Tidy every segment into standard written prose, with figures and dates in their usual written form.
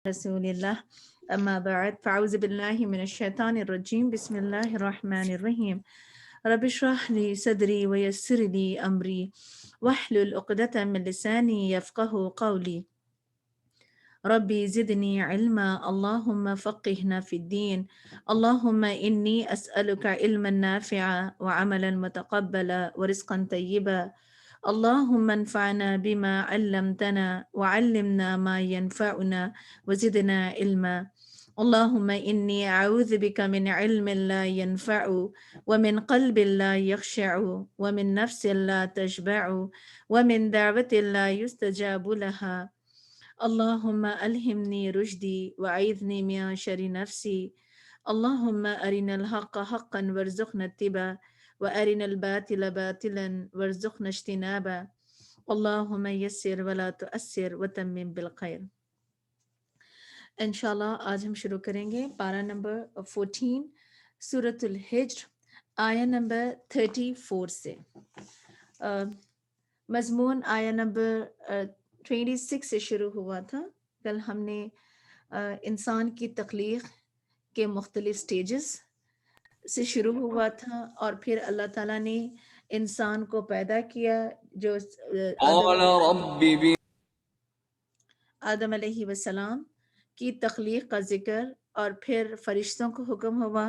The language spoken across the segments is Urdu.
رسول اللہ اما بعد فاعوذ باللہ من الشیطان الرجیم بسم اللہ الرحمن الرحیم رب اشرح لی صدری ویسر لی امری واحلل عقدۃ من لسانی یفقہوا قولی ربی زدنی علما اللہم فقہنا فی الدین اللہم انی اسألک علما نافعا وعملا متقبلا ورزقا طیبا اللهم انفعنا بما علمتنا وعلمنا ما ينفعنا وزدنا علما اللهم إني أعوذ بك من علم لا ينفع ومن قلب لا يخشع ومن نفس لا تشبع ومن دعوة لا يستجاب لها اللهم ألهمني رشدي وأعذني من شر نفسي اللهم أرنا الحق حقا وارزقنا اتباعه وأرنا الباطل باطلا وارزقنا اجتنابه اللهم يسر ولا تؤثر وتمم بالخير۔ انشاءاللہ آج ہم شروع کریں گے پارہ نمبر 14 سورۃ الحجر آیہ نمبر 34 سے۔ مضمون آیہ نمبر 26 سے شروع ہوا تھا۔ کل ہم نے انسان کی تخلیق کے مختلف سٹیجز سے شروع ہوا تھا، اور پھر اللہ تعالیٰ نے انسان کو پیدا کیا جو آدم علیہ السلام کی تخلیق کا ذکر، اور پھر فرشتوں کو حکم ہوا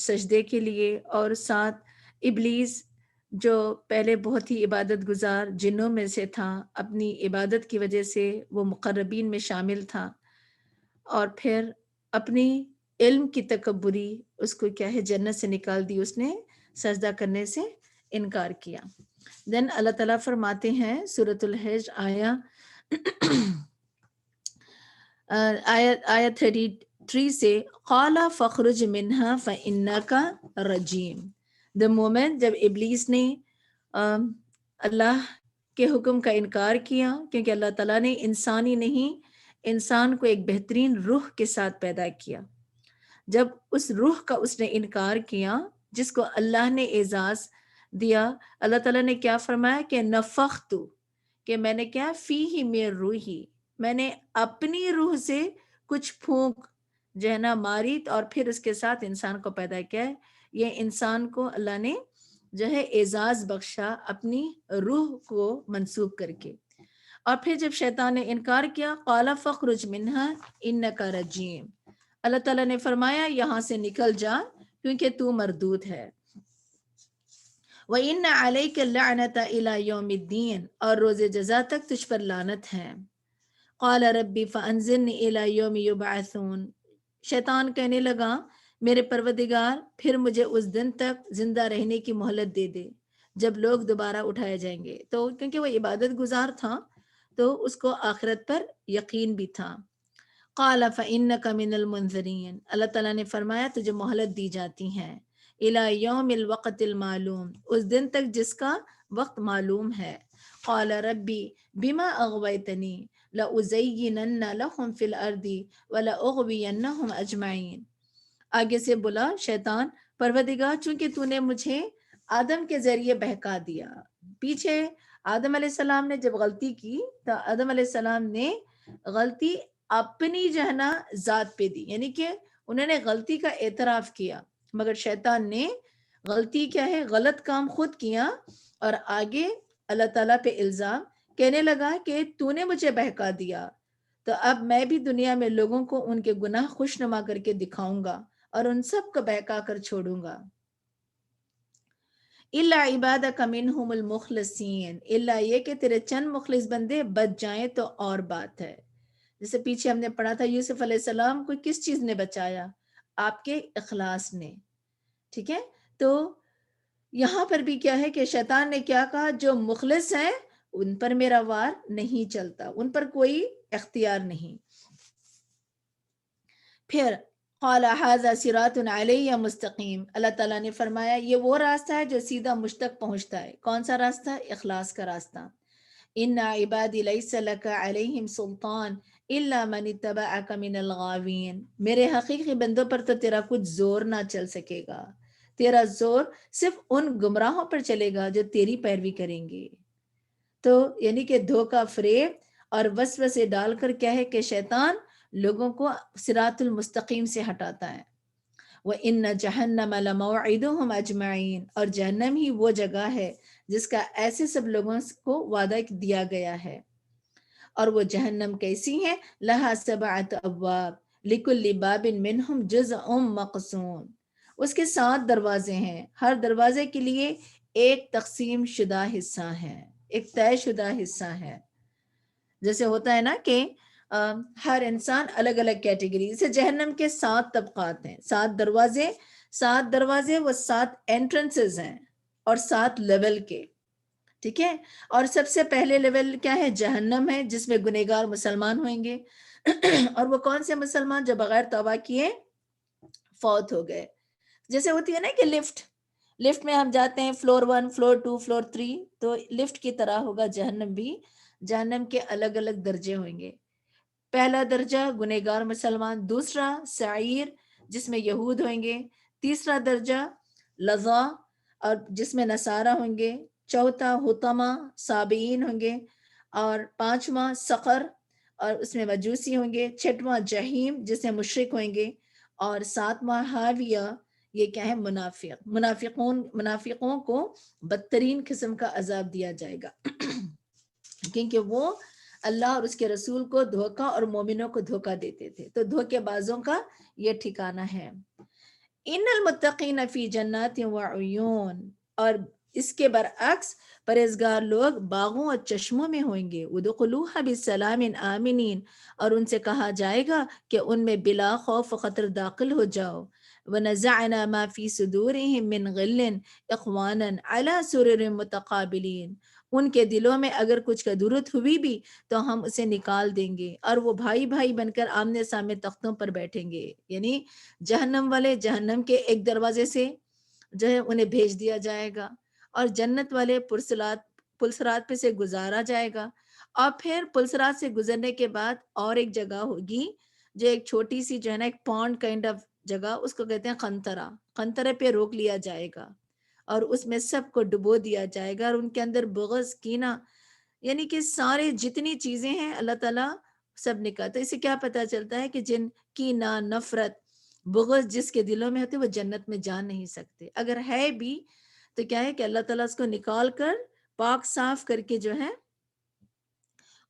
سجدے کے لیے، اور ساتھ ابلیس جو پہلے بہت ہی عبادت گزار جنوں میں سے تھا، اپنی عبادت کی وجہ سے وہ مقربین میں شامل تھا، اور پھر اپنی علم کی تکبری اس کو کیا ہے جنت سے نکال دی، اس نے سجدہ کرنے سے انکار کیا۔ دین اللہ تعالیٰ فرماتے ہیں سورۃ الحجر آیہ 33 سے قَالَ فَاخْرُجْ مِنْهَا فَإِنَّكَ رَجِيمٌ۔ the moment جب ابلیس نے اللہ کے حکم کا انکار کیا، کیونکہ اللہ تعالیٰ نے انسانی نہیں، انسان کو ایک بہترین روح کے ساتھ پیدا کیا، جب اس روح کا اس نے انکار کیا جس کو اللہ نے اعزاز دیا، اللہ تعالیٰ نے کیا فرمایا کہ نفخت، کہ میں نے کیا فیہ من روحی، میں نے اپنی روح سے کچھ پھونک جو ہے نا ماری، اور پھر اس کے ساتھ انسان کو پیدا کیا ہے۔ یہ انسان کو اللہ نے جو ہے اعزاز بخشا اپنی روح کو منسوخ کر کے۔ اور پھر جب شیطان نے انکار کیا، قَالَ فَاخْرُجْ مِنْهَا إِنَّكَ رَجِيمٌ، اللہ تعالیٰ نے فرمایا یہاں سے نکل جا کیونکہ تو مردود ہے۔ وَإِنَّ عَلَيْكَ اللَّعْنَةَ إِلَى يَوْمِ الدِّينِ، اور روز جزا تک تجھ پر لعنت ہے۔ قَالَ رَبِّ فَأَنظِرْنِي إِلَى يَوْمِ يُبْعَثُونَ، شیطان کہنے لگا میرے پروردگار پھر مجھے اس دن تک زندہ رہنے کی مہلت دے دے جب لوگ دوبارہ اٹھائے جائیں گے۔ تو کیونکہ وہ عبادت گزار تھا تو اس کو آخرت پر یقین بھی تھا۔ قَالَ فَإِنَّكَ مِنَ الْمُنظَرِينَ، اللہ تعالیٰ نے فرمایا تجھے مہلت دی جاتی ہے، إِلَى يَوْمِ الْوَقْتِ الْمَعْلُومِ، اس دن تک جس کا وقت معلوم ہے۔ قَالَ رَبِّ بِمَا أَغْوَيْتَنِي لَأُزَيِّنَنَّ لَهُمْ فِي الْأَرْضِ وَلَأُغْوِيَنَّهُمْ أَجْمَعِينَ، آگے سے بولا شیطان، پروردگار چونکہ تو نے مجھے آدم کے ذریعے بہکا دیا، پیچھے آدم علیہ السلام نے جب غلطی کی تو آدم علیہ السلام نے غلطی اپنی جو ہے نا ذات پہ دی، یعنی کہ انہوں نے غلطی کا اعتراف کیا، مگر شیطان نے غلطی کیا ہے غلط کام خود کیا، اور آگے اللہ تعالیٰ پہ الزام کہنے لگا کہ تو نے مجھے بہکا دیا، تو اب میں بھی دنیا میں لوگوں کو ان کے گناہ خوشنما کر کے دکھاؤں گا اور ان سب کو بہکا کر چھوڑوں گا۔ الا عبادک منہم المخلصین، الا یہ کہ تیرے چند مخلص بندے بچ جائیں تو اور بات ہے۔ جیسے پیچھے ہم نے پڑھا تھا یوسف علیہ السلام کو کس چیز نے بچایا؟ آپ کے اخلاص نے، ٹھیک ہے؟ تو یہاں پر بھی کیا ہے کہ شیطان نے کیا کہا، جو مخلص ہیں ان پر میرا وار نہیں چلتا، ان پر کوئی اختیار نہیں۔ پھر قال ھذا صراط علیہ مستقیم، اللہ تعالیٰ نے فرمایا یہ وہ راستہ ہے جو سیدھا مجھ تک پہنچتا ہے۔ کون سا راستہ؟ اخلاص کا راستہ۔ ان عبادی لیس لک علیہم سلطان الا من اتبعک من الغاوین، میرے حقیقی بندوں پر تو تیرا کچھ زور نہ چل سکے گا، تیرا زور صرف ان گمراہوں پر چلے گا جو تیری پیروی کریں گے۔ تو یعنی کہ دھوکہ فریب اور وسوسے ڈال کر کیا ہے کہ شیطان لوگوں کو صراط المستقیم سے ہٹاتا ہے۔ وَإِنَّ جَهَنَّمَ لَمَوْعِدُهُمْ أَجْمَعِينَ، اور جہنم ہی وہ جگہ ہے جس کا ایسے سب لوگوں کو وعدہ دیا گیا ہے۔ اور وہ جہنم کیسی ہے؟ لَهَا سَبْعَةُ أَبْوَابٍ لِكُلِّ بَابٍ مِّنْهُمْ جُزْءٌ مَّقْسُومٌ، اس کے 7 دروازے ہیں، ہر دروازے کے لیے ایک تقسیم شدہ حصہ ہے، ایک طے شدہ حصہ ہے۔ جیسے ہوتا ہے نا کہ ہر انسان الگ الگ کیٹیگری سے، جہنم کے 7 طبقات ہیں، 7 دروازے وہ 7 انٹرنسز ہیں اور 7 لیول کے، ٹھیک ہے۔ اور سب سے پہلے لیول کیا ہے؟ جہنم ہے، جس میں گنہگار مسلمان ہوئیں گے اور وہ کون سے مسلمان؟ جو بغیر توبہ کیے فوت ہو گئے۔ جیسے ہوتی ہے نا کہ لفٹ میں ہم جاتے ہیں، فلور 1، فلور 2، فلور 3، تو لفٹ کی طرح ہوگا جہنم بھی، جہنم کے الگ الگ درجے ہوئیں گے۔ پہلا درجہ گنہگار مسلمان، دوسرا سعیر جس میں یہود ہوئیں گے، تیسرا درجہ لظا اور جس میں نصارہ ہوں گے، چوتھا حطمہ صابئین ہوں گے، اور پانچواں سقر اور اس میں مجوسی ہوں گے، چھٹواں جہیم جس میں مشرک ہوئیں گے، اور ساتواں حاویہ، یہ کیا ہے؟ منافقوں کو بدترین قسم کا عذاب دیا جائے گا کیونکہ وہ اللہ اور اس کے رسول کو دھوکہ اور مومنوں کو دھوکہ دیتے تھے، تو دھوکے بازوں کا یہ ٹھکانہ ہے۔ ان المتقین فی جنات وعیون، اور اس کے برعکس پرہیزگار لوگ باغوں اور چشموں میں ہوئیں گے۔ ادخلوها بسلام آمنین، اور ان سے کہا جائے گا کہ ان میں بلا خوف و خطر داخل ہو جاؤ۔ ونزعنا ما فی صدورہم من غل اخوانا علی سرر متقابلین، ان کے دلوں میں اگر کچھ کدورت ہوئی بھی تو ہم اسے نکال دیں گے، اور وہ بھائی بھائی بن کر آمنے سامنے تختوں پر بیٹھیں گے۔ یعنی جہنم والے جہنم کے ایک دروازے سے جو ہے انہیں بھیج دیا جائے گا، اور جنت والے پلسرات پہ سے گزارا جائے گا، اور پھر پلسرات سے گزرنے کے بعد اور ایک جگہ ہوگی جو ایک چھوٹی سی جو ہے نا ایک پونڈ کائنڈ آف جگہ، اس کو کہتے ہیں قنطرہ، قنطرے پہ روک لیا جائے گا اور اس میں سب کو ڈبو دیا جائے گا، اور ان کے اندر بغض، کینہ، یعنی کہ سارے جتنی چیزیں ہیں اللہ تعالیٰ سب نکال۔ تو اسے کیا پتہ چلتا ہے کہ جن کینہ، نفرت، بغض جس کے دلوں میں ہوتے وہ جنت میں جا نہیں سکتے، اگر ہے بھی تو کیا ہے کہ اللہ تعالیٰ اس کو نکال کر پاک صاف کر کے جو ہے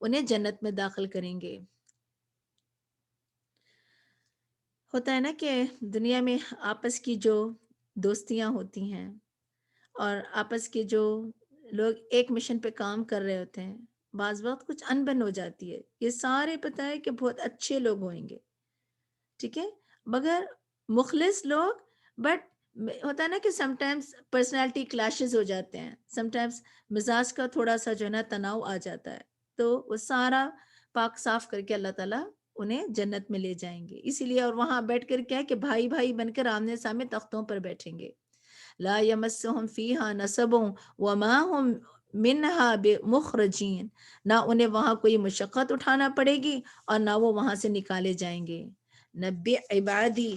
انہیں جنت میں داخل کریں گے۔ ہوتا ہے نا کہ دنیا میں آپس کی جو دوستیاں ہوتی ہیں اور آپس کے جو لوگ ایک مشن پہ کام کر رہے ہوتے ہیں، بعض وقت کچھ انبن ہو جاتی ہے، یہ سارے پتہ ہے کہ بہت اچھے لوگ ہوئیں گے، ٹھیک ہے، مگر مخلص لوگ، بٹ ہوتا ہے نا کہ سم ٹائمز پرسنالٹی کلیشز ہو جاتے ہیں، سم ٹائمز مزاج کا تھوڑا سا جو ہے نا تناؤ آ جاتا ہے، تو وہ سارا پاک صاف کر کے اللہ تعالیٰ انہیں جنت میں لے جائیں گے۔ اسی لیے اور وہاں بیٹھ کر کیا ہے کہ بھائی بھائی بن کر آمنے سامنے تختوں پر بیٹھیں گے۔ لا یمسہم فیہا نصب وما ہم منہا بمخرجین، نہ انہیں وہاں کوئی مشقت اٹھانا پڑے گی اور نہ وہ وہاں سے نکالے جائیں گے۔ نبی عبادی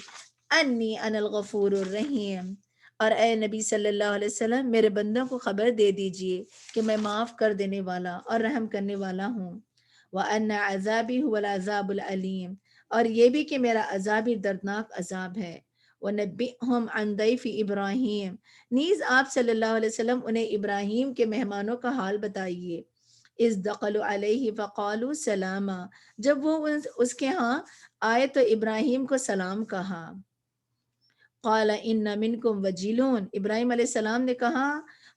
انی انا الغفور الرحیم، اور اے نبی صلی اللہ علیہ وسلم میرے بندوں کو خبر دے دیجئے کہ میں معاف کر دینے والا اور رحم کرنے والا ہوں۔ وَأَنَّ عَذَابِي هُوَ الْعَذَابُ الْعَلِيمُ، اور یہ بھی کہ میرا عذاب ہی دردناک عذاب ہے۔ وَنَبِّئْهُمْ عَنْ ضَيْفِ ابراہیم، نیز آپ صلی اللہ علیہ وسلم انہیں ابراہیم کے مہمانوں کا حال بتائیے۔ اِذْ دَخَلُوا عَلَيْهِ فَقَالُوا سَلَامًا، جب وہ اس کے ہاں آئے تو ابراہیم کو سلام کہا۔ قَالَ إِنَّ مِنْكُمْ وَجِلُونَ، ابراہیم علیہ السلام نے کہا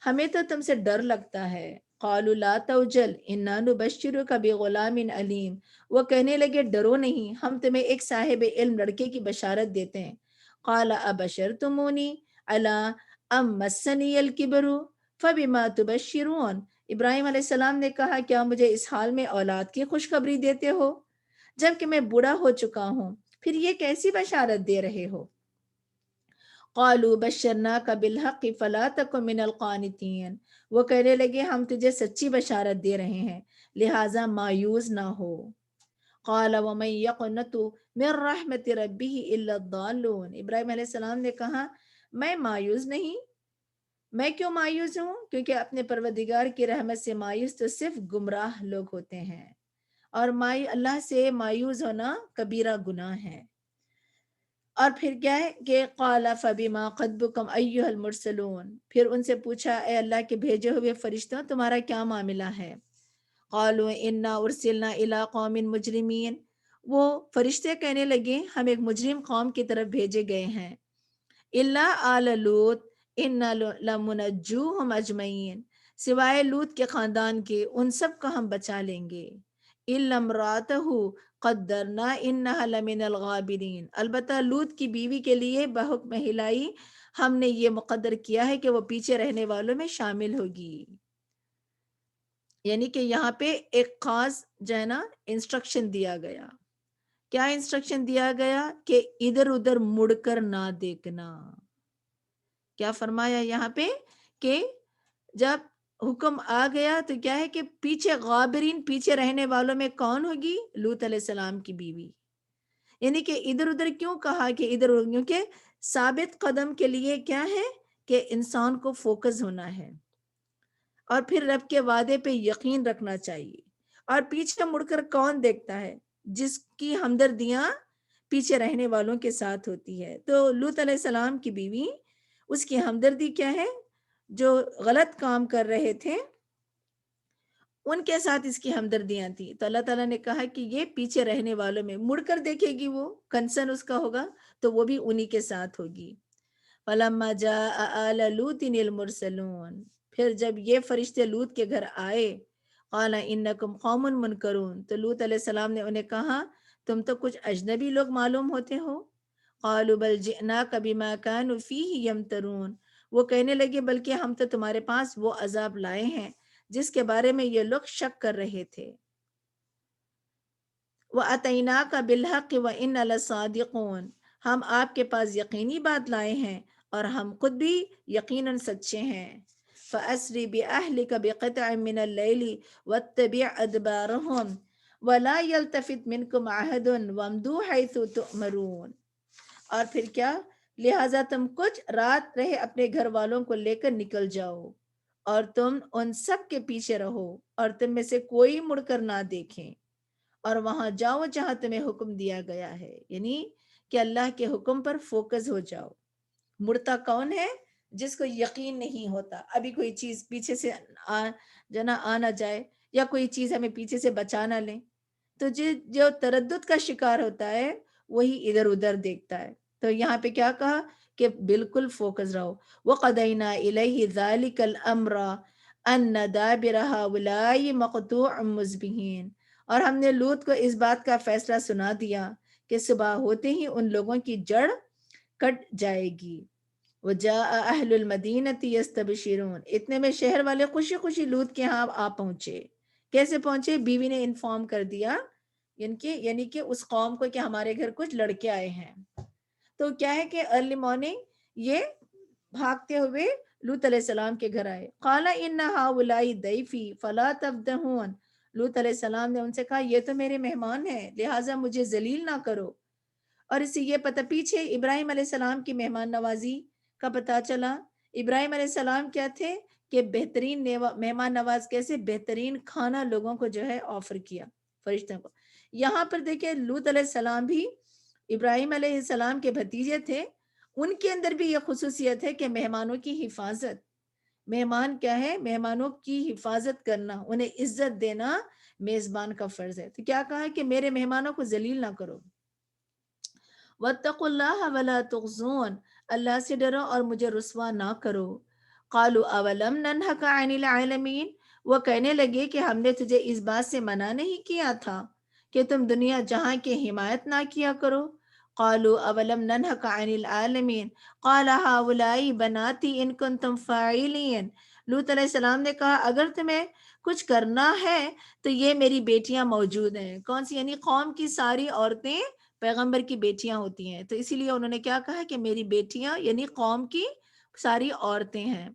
ہمیں تو تم سے ڈر لگتا ہے۔ قَالُوا لَا تَوْجَلْ إِنَّا نُبَشِّرُكَ بِغُلَامٍ عَلِيمٍ، وہ کہنے لگے ڈرو نہیں، ہم تمہیں ایک صاحب علم لڑکے کی بشارت دیتے ہیں۔ قَالَ أَبَشَرْتُمُونِي عَلَىٰ أَم مَّسَّنِيَ الْكِبَرُ فَبِمَا تُبَشِّرُونَ، ابراہیم علیہ السلام نے کہا کیا مجھے اس حال میں اولاد کی خوشخبری دیتے ہو جبکہ میں بوڑھا ہو چکا ہوں، پھر یہ کیسی بشارت دے رہے ہو؟ قالوا بشرناک بالحق فلا تکن من القانتین، وہ کہنے لگے ہم تجھے سچی بشارت دے رہے ہیں لہٰذا مایوس نہ ہو۔ قال ومن یقنط من رحمت ربہ الا الضالون، ابراہیم علیہ السلام نے کہا میں مایوس نہیں، میں کیوں مایوس ہوں؟ کیونکہ اپنے پروردگار کی رحمت سے مایوس تو صرف گمراہ لوگ ہوتے ہیں۔ اور اللہ سے مایوس ہونا کبیرہ گناہ ہے۔ اور پھر کیا ہے کہ قال فبما خطبکم ایھا المرسلون، پھر ان سے پوچھا اے اللہ کے بھیجے ہوئے فرشتوں تمہارا کیا معاملہ ہے؟ قالوا انا ارسلنا الی قوم مجرمین، وہ فرشتے کہنے لگے ہم ایک مجرم قوم کی طرف بھیجے گئے ہیں۔ الا آل لوط انا لمنجوہم اجمعین، سوائے لوط کے خاندان کے ان سب کو ہم بچا لیں گے۔ الا امراتہ قدرنا انہا لمن الغابرین، البتہ لوط کی بیوی کے لیے بحکم ہلائی ہم نے یہ مقدر کیا ہے کہ وہ پیچھے رہنے والوں میں شامل ہوگی۔ یعنی کہ یہاں پہ ایک خاص جو ہے نا انسٹرکشن دیا گیا۔ کیا انسٹرکشن دیا گیا؟ کہ ادھر ادھر مڑ کر نہ دیکھنا۔ کیا فرمایا یہاں پہ کہ جب حکم آ گیا تو کیا ہے کہ پیچھے غابرین، پیچھے رہنے والوں میں کون ہوگی؟ لوط علیہ السلام کی بیوی۔ یعنی کہ ادھر ادھر کیوں کہا کہ ادھر، کیونکہ ثابت قدم کے لیے کیا ہے کہ انسان کو فوکس ہونا ہے اور پھر رب کے وعدے پہ یقین رکھنا چاہیے۔ اور پیچھے مڑ کر کون دیکھتا ہے؟ جس کی ہمدردیاں پیچھے رہنے والوں کے ساتھ ہوتی ہے۔ تو لوط علیہ السلام کی بیوی، اس کی ہمدردی کیا ہے؟ جو غلط کام کر رہے تھے ان کے ساتھ اس کی ہمدردیاں تھی، تو اللہ تعالیٰ نے کہا کہ یہ پیچھے رہنے والوں میں مڑ کر دیکھے گی، وہ کنسرن اس کا ہوگا تو وہ بھی انہی کے ساتھ ہوگی۔ فَلَمَّا جَاءَ آلَ لُوطٍ الْمُرْسَلُونَ، پھر جب یہ فرشتے لوط کے گھر آئے، قَالَ إِنَّكُمْ قَوْمٌ مُنْكَرُونَ، تو لوط علیہ السلام نے انہیں کہا تم تو کچھ اجنبی لوگ معلوم ہوتے ہو۔ قَالُوا بَلْ جِئْنَاكَ بِمَا كَانُوا فِيهِ يَمْتَرُونَ، وہ کہنے لگے بلکہ ہم تو تمہارے پاس وہ عذاب لائے ہیں جس کے بارے میں یہ لوگ شک کر رہے تھے۔ وَأَتَيْنَاكَ بِالْحَقِّ وَإِنَّا لَصَادِقُونَ، ہم آپ کے پاس یقینی بات لائے ہیں اور ہم خود بھی یقیناً سچے ہیں۔ فَأَسْرِ بِأَهْلِكَ بِقِطْعٍ مِّنَ اللَّيْلِ وَاتَّبِعْ أَدْبَارَهُمْ وَلَا يَلْتَفِتْ مِنْكُمْ أَحَدٌ وَامْضُوا حَيْثُ تُؤْمَرُونَ، اور پھر کیا، لہٰذا تم کچھ رات رہے اپنے گھر والوں کو لے کر نکل جاؤ اور تم ان سب کے پیچھے رہو اور تم میں سے کوئی مڑ کر نہ دیکھیں، اور وہاں جاؤ جہاں تمہیں حکم دیا گیا ہے، یعنی کہ اللہ کے حکم پر فوکس ہو جاؤ۔ مڑتا کون ہے؟ جس کو یقین نہیں ہوتا، ابھی کوئی چیز پیچھے سے جنا آ نہ جائے یا کوئی چیز ہمیں پیچھے سے بچا نہ لیں، تو جو تردد کا شکار ہوتا ہے وہی ادھر ادھر دیکھتا ہے۔ تو یہاں پہ کیا کہا کہ بالکل فوکس رہو۔ وَقَضَيْنَا إِلَيْهِ ذَلِكَ الْأَمْرَ أَنَّ دَابِرَ هَؤُلَاءِ مَقْطُوعٌ مُصْبِحِينَ، اور ہم نے لوط کو اس بات کا فیصلہ سنا دیا کہ صبح ہوتے ہی ان لوگوں کی جڑ کٹ جائے گی۔ وَجَاءَ أَهْلُ الْمَدِينَةِ يَسْتَبْشِرُونَ، اتنے میں شہر والے خوشی خوشی لوط کے ہاں آ پہنچے۔ کیسے پہنچے؟ بیوی نے انفارم کر دیا، یعنی کہ اس قوم کو کہ ہمارے گھر کچھ لڑکے آئے ہیں۔ تو کیا ہے کہ ارلی مارننگ یہ بھاگتے ہوئے لوط علیہ السلام کے گھر آئے۔ قَالَ إِنَّ هَؤُلَاءِ ضَيْفِي فَلَا تَفْضَحُونِ، لوط علیہ السلام نے ان سے کہا یہ تو میرے مہمان ہیں لہٰذا مجھے ذلیل نہ کرو۔ اور اس سے یہ پتہ، پیچھے ابراہیم علیہ السلام کی مہمان نوازی کا پتہ چلا۔ ابراہیم علیہ السلام کیا تھے کہ بہترین مہمان نواز، کیسے بہترین کھانا لوگوں کو جو ہے آفر کیا فرشتوں کو۔ یہاں پر دیکھیں لوط علیہ السلام بھی ابراہیم علیہ السلام کے بھتیجے تھے، ان کے اندر بھی یہ خصوصیت ہے کہ مہمانوں کی حفاظت۔ مہمان کیا ہے؟ مہمانوں کی حفاظت کرنا، انہیں عزت دینا میزبان کا فرض ہے۔ تو کیا کہا کہ میرے مہمانوں کو ذلیل نہ کرو۔ وَاتَّقُوا اللَّهَ وَلَا تُخْزُونِ، اللہ سے ڈرو اور مجھے رسوا نہ کرو۔ قَالُوا أَوَلَمْ نَنْهَكَ عَنِ الْعَالَمِينَ، وہ کہنے لگے کہ ہم نے تجھے اس بات سے منع نہیں کیا تھا کہ تم دنیا جہاں کے حمایت نہ کیا کرو۔ قَالُوا أَوَلَمْ نَنْهَكَ عَنِ الْعَالَمِينَ قَالَ هَؤُلَاءِ بَنَاتِي إِن كُنتُمْ فَاعِلِينَ، لوط علیہ السلام نے کہا اگر تمہیں کچھ کرنا ہے تو یہ میری بیٹیاں موجود ہیں۔ کون سی؟ یعنی قوم کی ساری عورتیں پیغمبر کی بیٹیاں ہوتی ہیں، تو اسی لیے انہوں نے کیا کہا کہ میری بیٹیاں یعنی قوم کی ساری عورتیں ہیں۔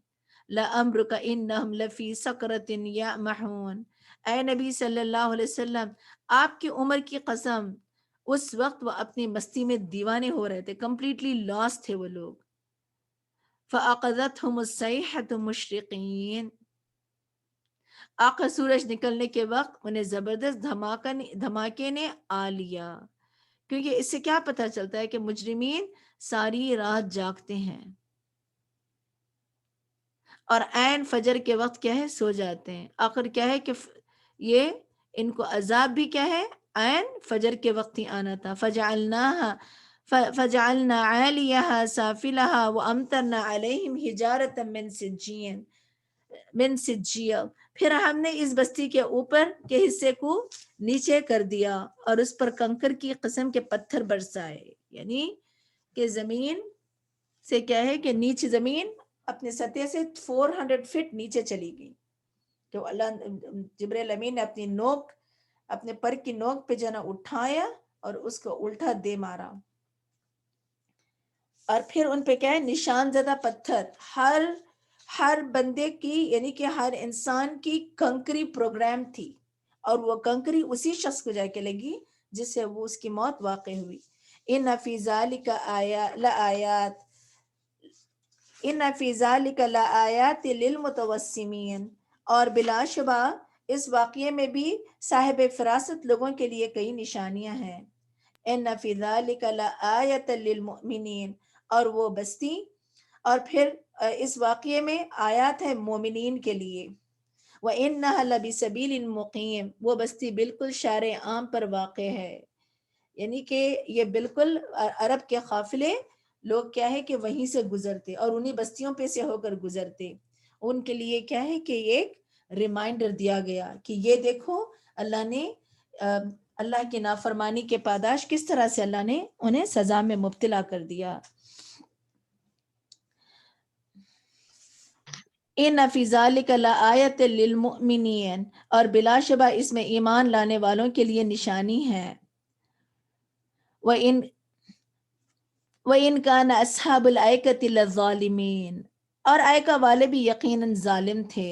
لَأَمْرُكَ إِنَّهُمْ لَفِي سَكْرَةٍ يَعْمَحُونَ، اے نبی صلی اللہ علیہ وسلم آپ کی عمر کی قسم، اس وقت وہ اپنی مستی میں دیوانے ہو رہے تھے، کمپلیٹلی لاس تھے وہ لوگ۔ فَأَخَذَتْهُمُ الصَّيْحَةُ مُشْرِقِينَ، آخر سورج نکلنے کے وقت انہیں زبردست دھماکے نے آ لیا، کیونکہ اس سے کیا پتہ چلتا ہے کہ مجرمین ساری رات جاگتے ہیں اور عین فجر کے وقت کیا ہے سو جاتے ہیں. آخر کیا ہے کہ یہ ان کو عذاب بھی کیا ہے عین فجر کے وقت ہی آنا تھا. فجعلنا عالیہا سافلہا وامطرنا علیہم حجارۃ من سجیل. پھر ہم نے اس بستی کے اوپر کے حصے کو نیچے کر دیا اور اس پر کنکر کی قسم کے پتھر برسائے. یعنی کہ زمین سے کیا ہے کہ نیچے زمین اپنے سطح سے 400 فٹ نیچے چلی گئی. تو اللہ جبرائیل امین نے اپنے پر کی نوک پہ جنا اٹھایا اور اس کو الٹا دے مارا، اور پھر ان پہ کیا ہے نشان زدہ پتھر. ہر بندے کی یعنی کہ ہر انسان کی کنکری پروگرام تھی، اور وہ کنکری اسی شخص کو جا کے لگی جس سے وہ اس کی موت واقع ہوئی. ان فی ذالک لآیات للمتوسمین. اور بلا شبہ اس واقعے میں بھی صاحب فراست لوگوں کے لیے کئی نشانیاں ہیں. ان فی ذالک لآیۃ للمؤمنین. اور وہ بستی اور پھر اس واقعے میں آیات ہے مومنین کے لیے. وَإِنَّهَا لَبِسَبِيلٍ مُقِيمٍ. وہ بستی بالکل شارع عام پر واقع ہے، یعنی کہ یہ بالکل عرب کے قافلے لوگ کیا ہے کہ وہیں سے گزرتے اور انہی بستیوں پہ سے ہو کر گزرتے. ان کے لیے کیا ہے کہ ایک ریمائنڈر دیا گیا کہ یہ دیکھو اللہ نے اللہ کی نافرمانی کے پاداش کس طرح سے اللہ نے انہیں سزا میں مبتلا کر دیا. ان فی ذالک لآیۃ للمؤمنین. اور بلا شبہ اس میں ایمان لانے والوں کے لیے نشانی ہے. وَإِنْ كَانَ أَصْحَابُ الْأَيْكَةِ لَظَالِمِينَ. اور آئکہ والے بھی یقیناً ظالم تھے.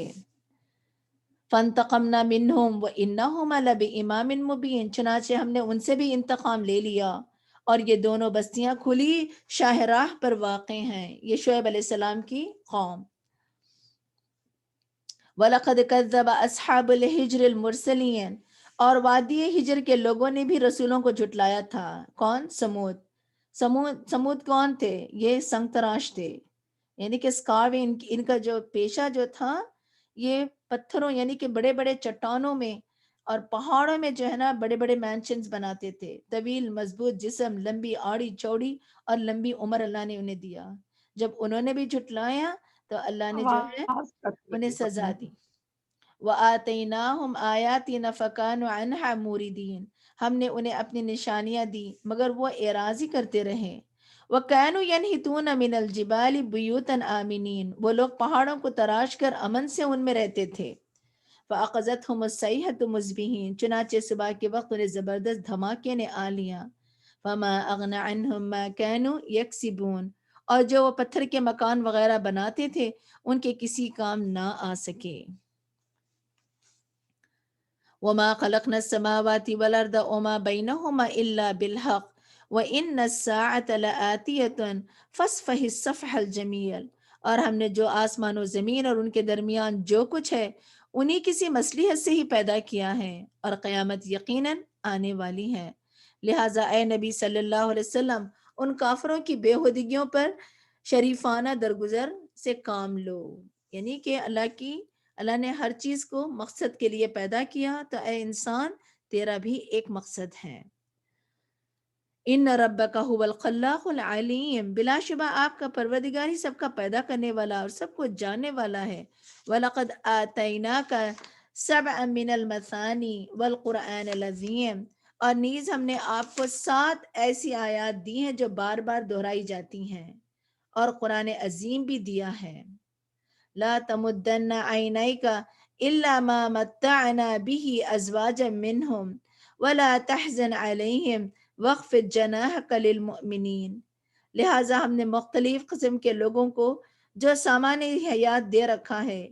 فَانْتَقَمْنَا مِنْهُمْ وَإِنَّهُمَا لَبِإِمَامٍ مُبِينٍ. چنانچہ ہم نے ان سے بھی انتقام لے لیا، اور یہ دونوں بستیاں کھلی شاہراہ پر واقع ہیں. یہ شعیب علیہ السلام کی قوم. وَلَقَدْ كَذَّبَ أَصْحَابُ الْحِجْرِ الْمُرْسَلِينَ. اور وادی ہجر کے لوگوں نے بھی رسولوں کو جھٹلایا تھا. کون؟ سمود کون تھے؟ یہ سنگ تراش تھے، یعنی کہ ان کا جو پیشہ جو تھا یہ پتھروں یعنی کہ بڑے بڑے چٹانوں میں اور پہاڑوں میں جو ہے نا بڑے بڑے مینشنز بناتے تھے. طویل مضبوط جسم، لمبی آڑی چوڑی اور لمبی عمر اللہ نے انہیں دیا. جب انہوں نے بھی جھٹلایا تو اللہ نے جو ہے آواز کٹ انہیں رہی ہے سزا اپنی. دی. وَآتَيْنَاهُمْ آيَاتِنَا فَكَانُوا عَنْهَا مُورِدِينَ. ہم نے انہیں اپنی نشانیاں دی مگر وہ اعراضی کرتے رہے. وَكَانُوا يَنْحِتُونَ مِنَ الْجِبَالِ بُيُوتًا آمِنِينَ. وہ لوگ پہاڑوں کو تراش کر امن سے ان میں رہتے تھے. فَأَخَذَتْهُمُ الصَّيْحَةُ مُصْبِحِينَ. چنانچہ صبح کے وقت انہیں زبردست دھماکے نے آ لیا. فَمَا أَغْنَى عَنْهُمْ مَا كَانُوا يَكْسِبُونَ. اور جو وہ پتھر کے مکان وغیرہ بناتے تھے ان کے کسی کام نہ آ سکے. وَمَا خَلَقْنَا السَّمَاوَاتِ وَالْأَرْضَ وَمَا بَيْنَهُمَا إِلَّا بِالْحَقِّ وَإِنَّ السَّاعَةَ لَآتِيَةٌ فَاصْفَحِ الصَّفْحَ الْجَمِيلَ. اور ہم نے جو آسمان و زمین اور ان کے درمیان جو کچھ ہے انہی کسی مصلحت سے ہی پیدا کیا ہے، اور قیامت یقیناً آنے والی ہے. لہٰذا اے نبی صلی اللہ علیہ وسلم ان کافروں کی بےہودگیوں پر شریفانہ درگزر سے کام لو. یعنی کہ اللہ نے ہر چیز کو مقصد کے لیے پیدا کیا، تو اے انسان تیرا بھی ایک مقصد ہے. ان ربک هو الخلاق العلیم. بلا شبہ آپ کا پروردگار ہی سب کا پیدا کرنے والا اور سب کو جاننے والا ہے. وَلَقَدْ آتَيْنَاكَ سَبْعًا مِنَ الْمَثَانِي وَالْقُرْآنِ الْعَظِيمِ. اور نیز ہم نے آپ کو 7 ایسی آیات دی ہیں جو بار بار دہرائی جاتی ہیں، اور قرآن عظیم بھی دیا ہے. لا تمدن عینیک الا ما متعنا به ازواجا منهم ولا تحزن علیہم واخفض جناحک للمؤمنین. لہٰذا ہم نے مختلف قسم کے لوگوں کو جو سامان حیات دے رکھا ہے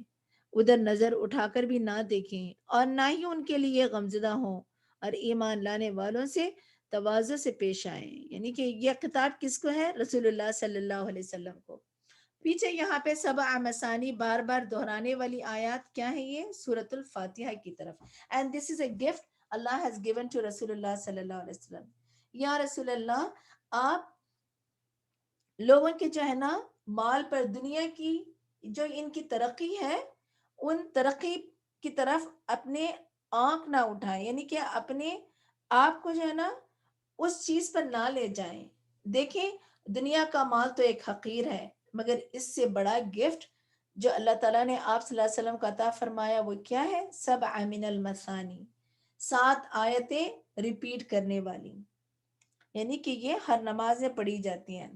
ادھر نظر اٹھا کر بھی نہ دیکھیں اور نہ ہی ان کے لیے غمزدہ ہوں، اور ایمان لانے والوں سے تواضع سے پیش آئیں. یعنی کہ یہ خطاب کس کو ہے؟ رسول اللہ صلی اللہ علیہ وسلم کو. پیچھے یہاں پہ سبع مسانی بار بار دہرانے والی آیات کیا ہے؟ یہ سورۃ الفاتحہ کی طرف. And this is a gift Allah has given to رسول اللہ صلی اللہ علیہ وسلم. یا رسول اللہ، آپ لوگوں کے جو ہے نا مال پر دنیا کی جو ان کی ترقی ہے، ان ترقی کی طرف اپنے آنکھ نہ اٹھائیں، یعنی کہ اپنے آپ کو جو ہے نا اس چیز پر نہ لے جائیں. دیکھیں، دنیا کا مال تو ایک حقیر ہے، مگر اس سے بڑا گفٹ جو اللہ تعالیٰ نے آپ صلی اللہ علیہ وسلم کو عطا فرمایا وہ کیا ہے؟ سبع من المثانی، 7 آیتیں ریپیٹ کرنے والی، یعنی کہ یہ ہر نماز میں پڑھی جاتی ہیں.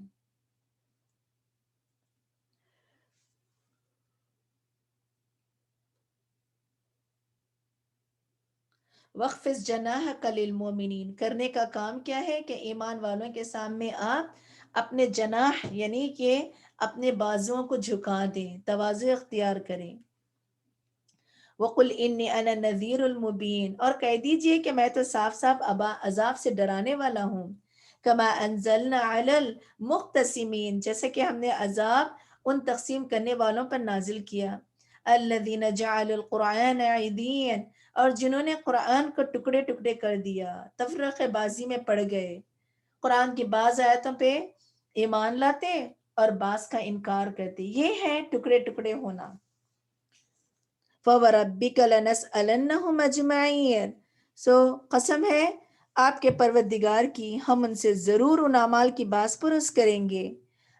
وَخْفِضْ جَنَاحَكَ لِلْمُؤْمِنِينَ، کرنے کا کام کیا ہے کہ ایمان والوں کے سامنے آپ اپنے جناح یعنی کہ اپنے بازوؤں کو جھکا دیں، تواضع اختیار کریں. وَقُلْ إِنِّي أَنَا النَّذِيرُ الْمُبِينُ، اور کہہ دیجئے کہ میں تو صاف صاف عذاب سے ڈرانے والا ہوں. كَمَا أَنزَلْنَا عَلَى الْمُقْتَسِمِينَ، جیسے کہ ہم نے عذاب ان تقسیم کرنے والوں پر نازل کیا. الَّذِينَ جَعَلُوا الْقُرْآنَ عِضِينَ، اور جنہوں نے قرآن کو ٹکڑے ٹکڑے کر دیا، تفرقہ بازی میں پڑ گئے. قرآن کی بعض آیتوں پہ ایمان لاتے اور بعض کا انکار کرتے، یہ ہے ٹکڑے ٹکڑے ہونا. فَوَرَبِّكَ لَنَسْأَلَنَّهُمْ أَجْمَعِينَ، سو قسم ہے آپ کے پروردگار کی، ہم ان سے ضرور ان اعمال کی باز پرس کریں گے.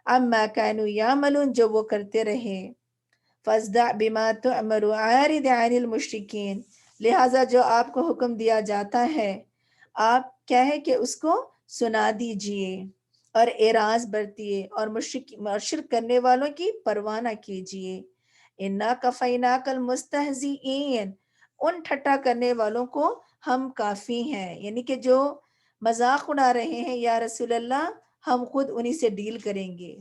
عَمَّا كَانُوا يَعْمَلُونَ، جو وہ کرتے رہے. فَاصْدَعْ بِمَا تُؤْمَرُ وَأَعْرِضْ عَنِ الْمُشْرِكِينَ، لہٰذا جو آپ کو حکم دیا جاتا ہے آپ کیا ہے کہ اس کو سنا دیجئے اور اعراض برتیے، اور شرک کرنے والوں کی پرواہ نہ کیجئے. اِنَّا كَفَيْنَاكَ الْمُسْتَهْزِئِينَ، ان ٹھٹا کرنے والوں کو ہم کافی ہیں، یعنی کہ جو مذاق اڑا رہے ہیں یا رسول اللہ، ہم خود انہی سے ڈیل کریں گے.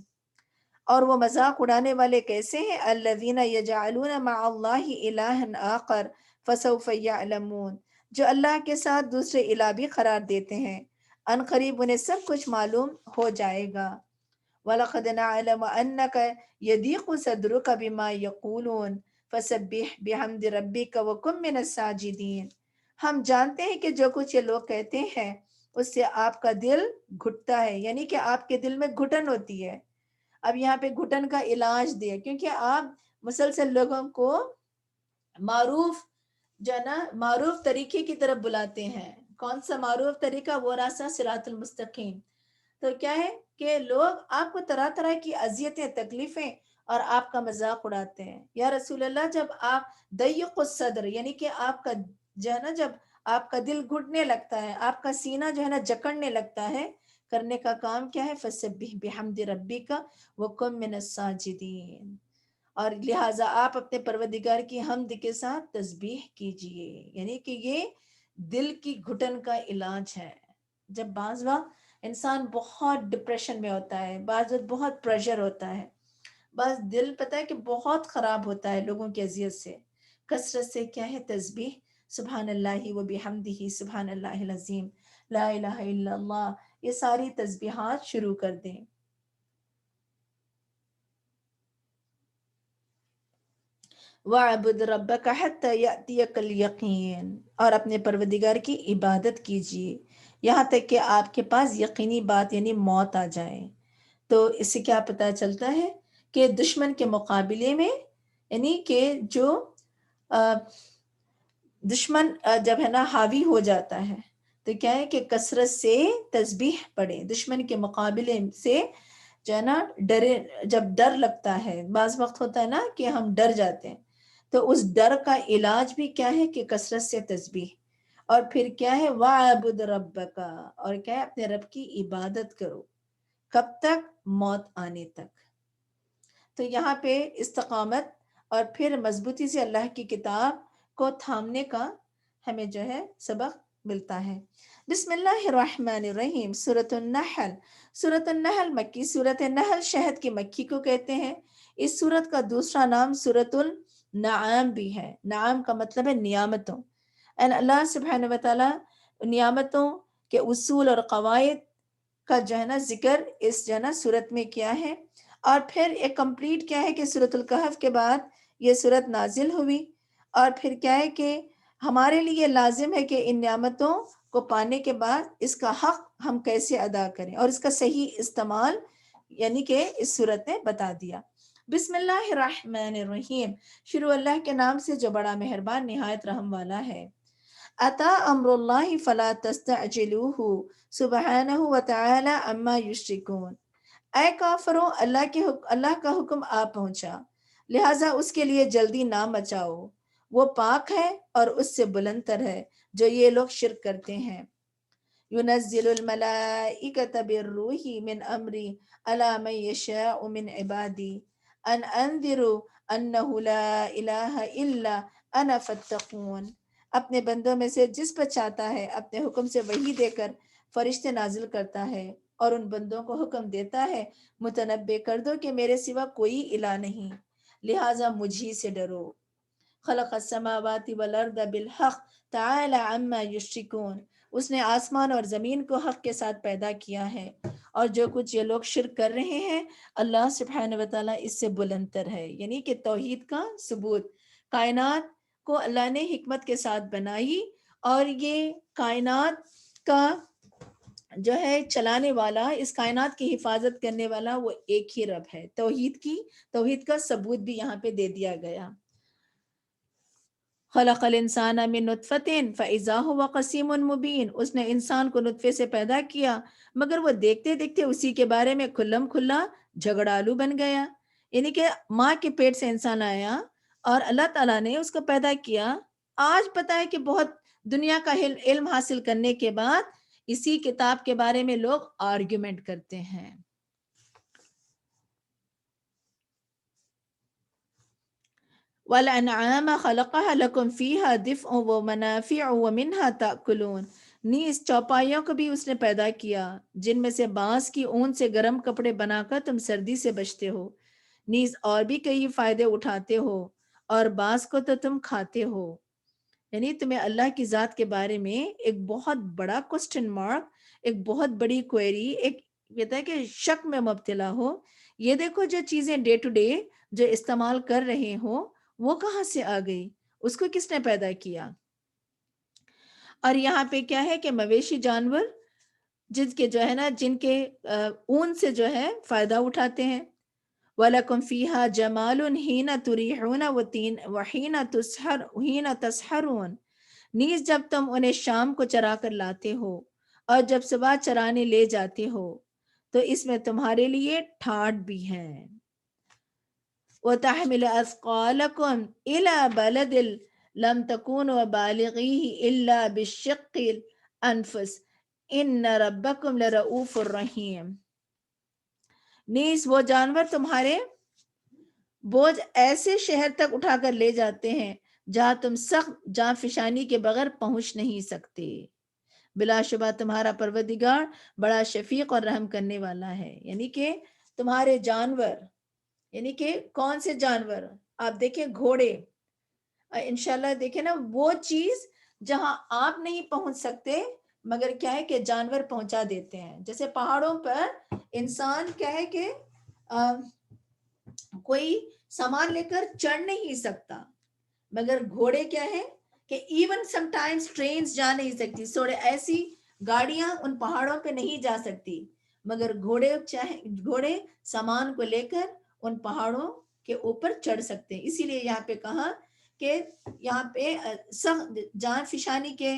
اور وہ مذاق اڑانے والے کیسے ہیں؟ الذین یجعلون مع اللہ الہا آخر فسوف یعلمون، جو اللہ کے ساتھ دوسرے الہ بھی قرار دیتے ہیں، ان قریب انہیں سب کچھ معلوم ہو جائے گا. وَلَقَدْ نَعْلَمُ أَنَّكَ يَضِيقُ صَدْرُكَ بِمَا يَقُولُونَ فَسَبِّحْ بِحَمْدِ رَبِّكَ وَكُن مِّنَ السَّاجِدِينَ، ہم جانتے ہیں کہ جو کچھ یہ لوگ کہتے ہیں اس سے آپ کا دل گھٹتا ہے، یعنی کہ آپ کے دل میں گھٹن ہوتی ہے. اب یہاں پہ گھٹن کا علاج دیا، کیونکہ آپ مسلسل لوگوں کو معروف جو ہے نا معروف طریقے کی طرف بلاتے ہیں. کون سا معروف طریقہ؟ وہ راستہ صراط المستقیم. تو کیا ہے کہ لوگ آپ کو طرح طرح کی اذیتیں، تکلیفیں اور آپ کا مذاق اڑاتے ہیں. یا رسول اللہ، جب آپ ضیق الصدر یعنی کہ آپ کا جو ہے نا جب آپ کا دل گھٹنے لگتا ہے، آپ کا سینہ جو ہے نا جکڑنے لگتا ہے، کرنے کا کام کیا ہے؟ فسبح بحمد ربک وکن من الساجدین، اور لہٰذا آپ اپنے پروردگار کی حمد کے ساتھ تسبیح کیجئے، یعنی کہ یہ دل کی گھٹن کا علاج ہے. جب بعض وقت انسان بہت ڈپریشن میں ہوتا ہے، بعض وقت بہت پریشر ہوتا ہے، بعض دل پتہ ہے کہ بہت خراب ہوتا ہے لوگوں کی اذیت سے، کثرت سے کیا ہے؟ تسبیح، سبحان اللہ و بحمدہ سبحان اللہ العظیم، لا الہ الا اللہ، یہ ساری تسبیحات شروع کر دیں. وَاعْبُدْ رَبَّكَ حَتَّى يَأْتِيَكَ الْيَقِينُ، اور اپنے پروردگار کی عبادت کیجیے یہاں تک کہ آپ کے پاس یقینی بات یعنی موت آ جائے. تو اس سے کیا پتہ چلتا ہے کہ دشمن کے مقابلے میں، یعنی کہ جو دشمن جب ہے نا حاوی ہو جاتا ہے تو کیا ہے کہ کثرت سے تسبیح پڑھیں. دشمن کے مقابلے سے جو ہے نا ڈرے، جب ڈر لگتا ہے، بعض وقت ہوتا ہے نا کہ ہم ڈر جاتے ہیں، تو اس ڈر کا علاج بھی کیا ہے کہ کثرت سے تسبیح. اور پھر کیا ہے؟ وَاعْبُدْ رَبَّكَ، اور کیا ہے؟ اپنے رب کی عبادت کرو. کب تک؟ موت آنے تک. تو یہاں پہ استقامت اور پھر مضبوطی سے اللہ کی کتاب کو تھامنے کا ہمیں جو ہے سبق ملتا ہے. بسم اللہ الرحمن الرحیم. سورۃ النحل. سورۃ النحل مکی سورۃ. نحل شہد کی مکھی کو کہتے ہیں. اس سورت کا دوسرا نام سورۃ النعام بھی ہے. نعام کا مطلب ہے نعمتوں. اللہ سبحانہ و تعالیٰ نعمتوں کے اصول اور قواعد کا جو ہے نا ذکر اس جو ہے نا سورت میں کیا ہے، اور پھر ایک کمپلیٹ کیا ہے کہ سورۃ الکہف کے بعد یہ سورت نازل ہوئی، اور پھر کیا ہے کہ ہمارے لیے لازم ہے کہ ان نعمتوں کو پانے کے بعد اس کا حق ہم کیسے ادا کریں اور اس کا صحیح استعمال یعنی کہ اس صورت نے بتا دیا۔ بسم اللہ الرحمن الرحیم، شروع اللہ کے نام سے جو بڑا مہربان نہایت رحم والا ہے۔ اتا امر اللہ فلا تستعجلوہ سبحانہ وتعالی عما یشرکون، اے کافروں اللہ کا حکم آ پہنچا، لہٰذا اس کے لیے جلدی نہ مچاؤ، وہ پاک ہے اور اس سے بلند تر ہے جو یہ لوگ شرک کرتے ہیں۔ ينزل الملائكة بالروح من أمري على من يشاء من عبادي أن أنذروا أنه لا إله إلا أنا فاتقون، اپنے بندوں میں سے جس پر چاہتا ہے اپنے حکم سے وحی دے کر فرشتے نازل کرتا ہے اور ان بندوں کو حکم دیتا ہے متنبع کر دو کہ میرے سوا کوئی الہ نہیں، لہٰذا مجھی سے ڈرو۔ خلق السماوات والارض بالحق تعالی عما یشرکون، اس نے آسمان اور زمین کو حق کے ساتھ پیدا کیا ہے، اور جو کچھ یہ لوگ شرک کر رہے ہیں اللہ سبحانہ وتعالیٰ اس سے بلند تر ہے، یعنی کہ توحید کا ثبوت۔ کائنات کو اللہ نے حکمت کے ساتھ بنائی، اور یہ کائنات کا جو ہے چلانے والا، اس کائنات کی حفاظت کرنے والا وہ ایک ہی رب ہے۔ توحید کا ثبوت بھی یہاں پہ دے دیا گیا۔ خلق الانسان من نطفۃ فاذا هو قسیم مبین، اس نے انسان کو نطفے سے پیدا کیا مگر وہ دیکھتے دیکھتے اسی کے بارے میں کھلم کھلا جھگڑالو بن گیا، یعنی کہ ماں کے پیٹ سے انسان آیا اور اللہ تعالیٰ نے اس کو پیدا کیا۔ آج پتہ ہے کہ بہت دنیا کا علم حاصل کرنے کے بعد اسی کتاب کے بارے میں لوگ آرگیومنٹ کرتے ہیں۔ وَالْأَنْعَامَ خَلَقَهَا لَكُمْ فِيهَا دِفْءٌ وَمَنَافِعُ وَمِنْهَا تَأْكُلُونَ، نیز چوپایوں کو بھی اس نے پیدا کیا جن میں سے بانس کی اون سے گرم کپڑے بنا کر تم سردی سے بچتے ہو، نیز اور بھی کئی فائدے اٹھاتے ہو، اور بعض کو تو تم کھاتے ہو۔ یعنی تمہیں اللہ کی ذات کے بارے میں ایک بہت بڑا کوسچن مارک، ایک بہت بڑی کوئری، ایک کہتا ہے کہ شک میں مبتلا ہو، یہ دیکھو جو چیزیں ڈے ٹو ڈے جو استعمال کر رہے ہو وہ کہاں سے آ گئی، اس کو کس نے پیدا کیا۔ اور یہاں پہ کیا ہے کہ مویشی جانور جن کے جو ہے نا جن کے اون سے جو ہے فائدہ اٹھاتے ہیں۔ وَلَكُمْ فِيهَا جَمَالٌ حِينَ تُرِيحُونَ وَحِينَ تَسْحَرُونَ، نیز جب تم انہیں شام کو چرا کر لاتے ہو اور جب صبح چرانے لے جاتے ہو تو اس میں تمہارے لیے ٹھاٹ بھی ہیں۔ وَتَحْمِلُ أَثْقَالَكُمْ إِلَى بَلَدٍ لَمْ تَكُونُوا بَالِغِيهِ إِلَّا بِالشِّقِّ الْأَنفُسِ إِنَّ رَبَّكُمْ لَرَؤُوفٌ رَحِيمٌ، نیز وہ جانور تمہارے بوجھ ایسے شہر تک اٹھا کر لے جاتے ہیں جہاں تم سخت جاں فشانی کے بغیر پہنچ نہیں سکتے، بلا شبہ تمہارا پروردگار بڑا شفیق اور رحم کرنے والا ہے۔ یعنی کہ تمہارے جانور، یعنی کہ کون سے جانور، آپ دیکھیں گھوڑے، انشاءاللہ دیکھیں نا وہ چیز جہاں آپ نہیں پہنچ سکتے مگر کیا ہے کہ جانور پہنچا دیتے ہیں۔ جیسے پہاڑوں پر انسان کیا ہے کہ کوئی سامان لے کر چڑھ نہیں سکتا، مگر گھوڑے کیا ہے کہ ایون سم ٹائمز ٹرینز جا نہیں سکتی، سوڑے ایسی گاڑیاں ان پہاڑوں پہ نہیں جا سکتی، مگر گھوڑے سامان کو لے کر ان پہاڑوں کے اوپر چڑھ سکتے ہیں۔ اسی لیے یہاں پہ کہا کہ یہاں پہ سخت جان فشانی کے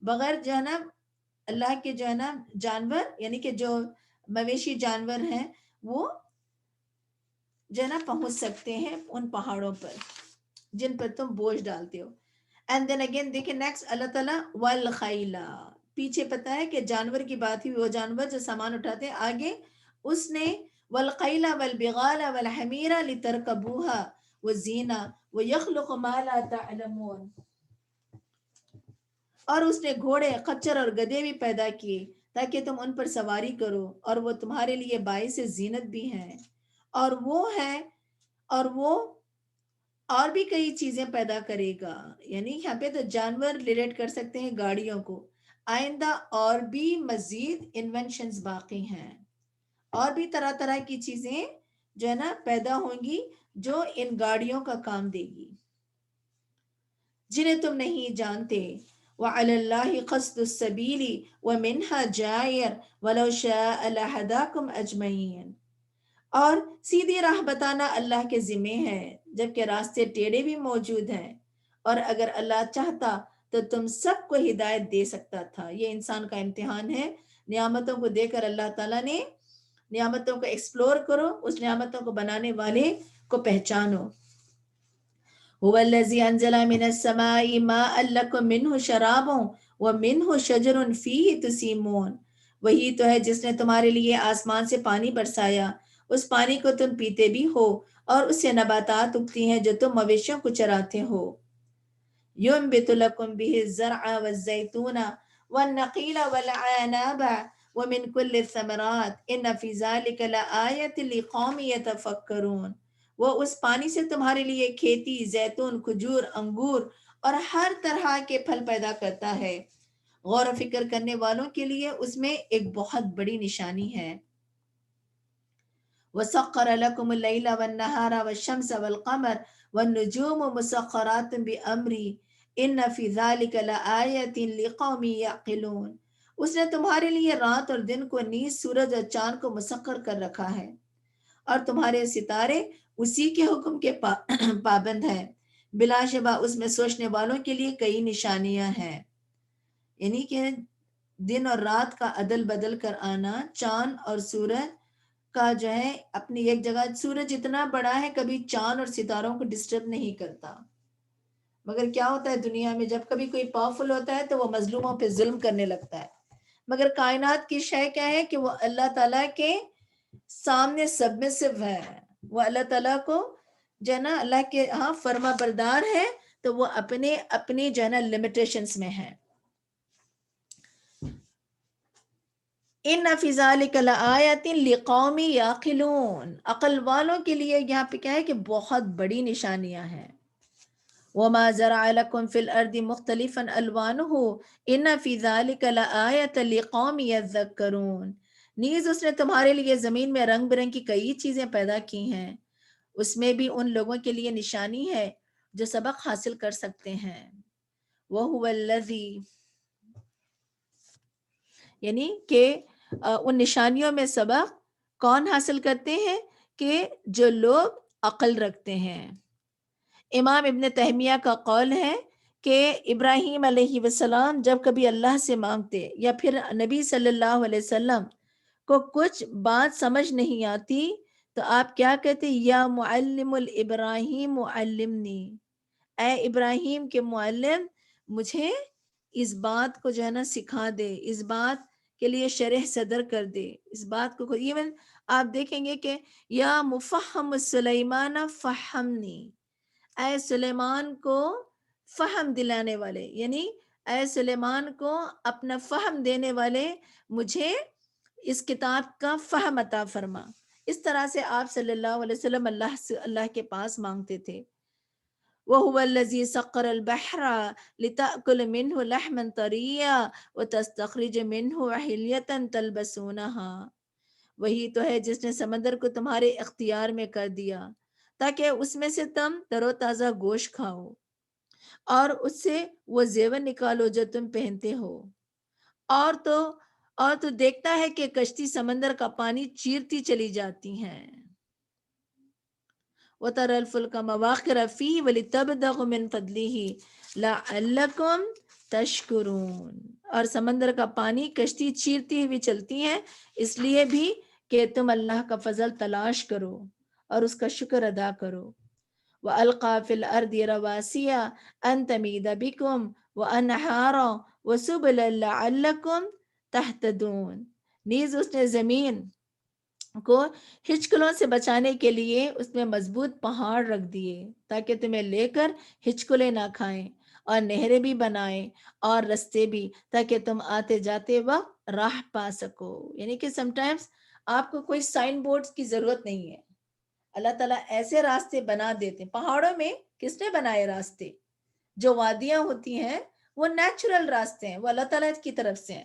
بغیر جو ہے نا اللہ کے جو ہے نا جانور، یعنی کہ جو مویشی جانور ہیں وہ جو ہے نا پہنچ سکتے ہیں ان پہاڑوں پر جن پر تم بوجھ ڈالتے ہو۔ اینڈ دین اگین دیکھیں نیکسٹ اللہ تعالیٰ والخیلا، پیچھے پتا ہے کہ جانور کی بات ہوئی، وہ جانور جو سامان اٹھاتے ہیں، آگے اس نے والخیلا والبغال والحمیر لترکبوها وزینہ ویخلق ما لا تعلمون، اور اس نے گھوڑے، خچر اور گدھے بھی پیدا کیے تاکہ تم ان پر سواری کرو، اور وہ تمہارے لیے باعث زینت بھی ہیں، اور وہ ہے اور وہ اور بھی کئی چیزیں پیدا کرے گا۔ یعنی یہاں پہ تو جانور ریلیٹ کر سکتے ہیں گاڑیوں کو، آئندہ اور بھی مزید انوینشنز باقی ہیں، اور بھی طرح طرح کی چیزیں جو ہے نا پیدا ہوں گی جو ان گاڑیوں کا کام دے گی جنہیں تم نہیں جانتے. وَعَلَى اللَّهِ قَصْدُ السَّبِيلِ وَمِنْهَا جَائِرٌ وَلَوْ شَاءَ لَهَدَاكُمْ أَجْمَعِينَ. اور سیدھی راہ بتانا اللہ کے ذمے ہے جبکہ راستے ٹیڑھے بھی موجود ہیں، اور اگر اللہ چاہتا تو تم سب کو ہدایت دے سکتا تھا. یہ انسان کا امتحان ہے. نعمتوں کو دے کر اللہ تعالیٰ نے نعمتوں کو ایکسپلور کرو، اس نعمتوں کو بنانے والے کو پہچانو. هو الذي انزل من السماء ماء لكم منه شراب ومنه شجر فيه تسيمون. وہی تو ہے جس نے تمہارے لیے آسمان سے پانی برسایا، اس پانی کو تم پیتے بھی ہو، اور اس سے نباتات اگتی ہیں جو تم مویشیوں کو چراتے ہو. ينبت لكم به الزرع والزيتون والنخيل والعناب ومن كل الثمرات ان في ذلك لآية لقوم يتفكرون. وہ اس پانی سے تمہارے لیے کھیتی، زیتون، کھجور، انگور اور ہر طرح کے پھل پیدا کرتا ہے. غور و فکر کرنے والوں کے لیے اس میں ایک بہت بڑی نشانی ہے. وَسَخَّرَ لَكُمُ اللَّيْلَ وَالنَّهَارَ وَالشَّمْسَ وَالْقَمَرَ وَالنُّجُومُ مُسَخَّرَاتٌ بِأَمْرِهِ إِنَّ فِي ذَلِكَ لَآيَةٍ لِقَوْمٍ يَعْقِلُونَ. اس نے تمہارے لیے رات اور دن کو نیز سورج اور چاند کو مسخر کر رکھا ہے، اور تمہارے ستارے اسی کے حکم کے پابند ہیں. بلا شبہ اس میں سوچنے والوں کے لیے کئی نشانیاں ہیں. یعنی کہ دن اور رات کا عدل بدل کر آنا، چاند اور سورج کا جو ہے اپنی ایک جگہ، سورج اتنا بڑا ہے کبھی چاند اور ستاروں کو ڈسٹرب نہیں کرتا. مگر کیا ہوتا ہے دنیا میں، جب کبھی کوئی پاورفل ہوتا ہے تو وہ مظلوموں پہ ظلم کرنے لگتا ہے. مگر کائنات کی شے کیا ہے کہ وہ اللہ تعالیٰ کے سامنے سبمسو ہے. وہ اللہ تعالیٰ کو جو ہے نا اللہ کے ہاں فرما بردار ہے، تو وہ اپنی جو ہے نا لمیٹیشنز میں ہے. ان فی ذلک لآیات لقوم یعقلون. عقل والوں کے لیے یہاں پہ کیا ہے کہ بہت بڑی نشانیاں ہیں. وما زرع لكم في الارض مختلفا الوانه ان في ذلك لآیۃ لقوم یذکرون. نیز اس نے تمہارے لیے زمین میں رنگ برنگ کی کئی چیزیں پیدا کی ہیں، اس میں بھی ان لوگوں کے لیے نشانی ہے جو سبق حاصل کر سکتے ہیں. وَهُوَ الَّذِي، یعنی کہ ان نشانیوں میں سبق کون حاصل کرتے ہیں؟ کہ جو لوگ عقل رکھتے ہیں. امام ابن تیمیہ کا قول ہے کہ ابراہیم علیہ السلام جب کبھی اللہ سے مانگتے یا پھر نبی صلی اللہ علیہ وسلم کو کچھ بات سمجھ نہیں آتی تو آپ کیا کہتے؟ یا معلم الابراہیم معلمنی، اے ابراہیم کے معلم مجھے اس بات کو جو ہے نا سکھا دے، اس بات کے لیے شرح صدر کر دے، اس بات کو. ایون آپ دیکھیں گے کہ یا مفہم سلیمان فہمنی، اے سلیمان کو فہم دلانے والے، یعنی اے سلیمان کو اپنا فہم دینے والے مجھے اس کتاب کا فہم عطا فرما. اس طرح سے آپ صلی اللہ علیہ وسلم اللہ کے پاس مانگتے تھے. وَهُوَ الَّذِي سَخَّرَ الْبَحْرَ لِتَأْكُلَ مِنْهُ لَحْمًا طَرِيًّا وَتَسْتَخْرِجَ مِنْهُ حِلْيَةً تَلْبَسُونَهَا. وہی تو ہے جس نے سمندر کو تمہارے اختیار میں کر دیا تاکہ اس میں سے تم تر و تازہ گوشت کھاؤ، اور اس سے وہ زیور نکالو جو تم پہنتے ہو. اور تو دیکھتا ہے کہ کشتی سمندر کا پانی چیرتی چلی جاتی ہیں. وَتَرَى الْفُلْكَ مَوَاخِرَ فِيهِ وَلِتَبْتَغُوا مِنْ فَضْلِهِ لَعَلَّكُمْ تَشْكُرُونَ. اور سمندر کا پانی کشتی چیرتی ہوئی چلتی ہے اس لیے بھی کہ تم اللہ کا فضل تلاش کرو اور اس کا شکر ادا کرو. وَأَلْقَى فِي الْأَرْضِ رَوَاسِيَ أَن تَمِيدَ بِكُمْ وَأَنْهَارًا وَسُبُلًا لَعَلَّكُمْ تَهْتَدُونَ. نیز اس نے زمین کو ہچکلوں سے بچانے کے لیے اس میں مضبوط پہاڑ رکھ دیے تاکہ تمہیں لے کر ہچکلے نہ کھائیں، اور نہریں بھی بنائیں اور رستے بھی تاکہ تم آتے جاتے وقت راہ پا سکو. یعنی کہ سم ٹائمز آپ کو کوئی سائن بورڈز کی ضرورت نہیں ہے، اللہ تعالیٰ ایسے راستے بنا دیتے ہیں. پہاڑوں میں کس نے بنائے راستے؟ جو وادیاں ہوتی ہیں وہ نیچرل راستے ہیں، وہ اللہ تعالیٰ کی طرف سے ہیں.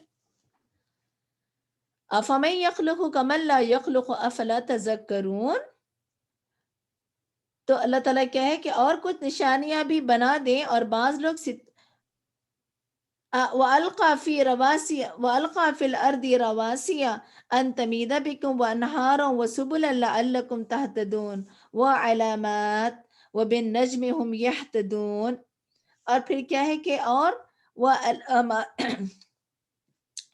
افمن یخلق کمن لا یخلق افلا تذکرون. تو اللہ تعالیٰ کیا ہے کہ اور کچھ نشانیاں بھی بنا دیں، اور بعض لوگ وَأَلْقَى فِي رَوَاسِيَ وَأَلْقَى فِي الْأَرْضِ رَوَاسِيَ أَن تَمِيدَ بِكُمْ وَأَنْهَارًا وَسُبُلًا لَعَلَّكُمْ تَهْتَدُونَ وَعَلَامَاتٍ وَبِالنَّجْمِ هُمْ يَهْتَدُونَ۔ اور پھر کیا ہے کہ اور وہ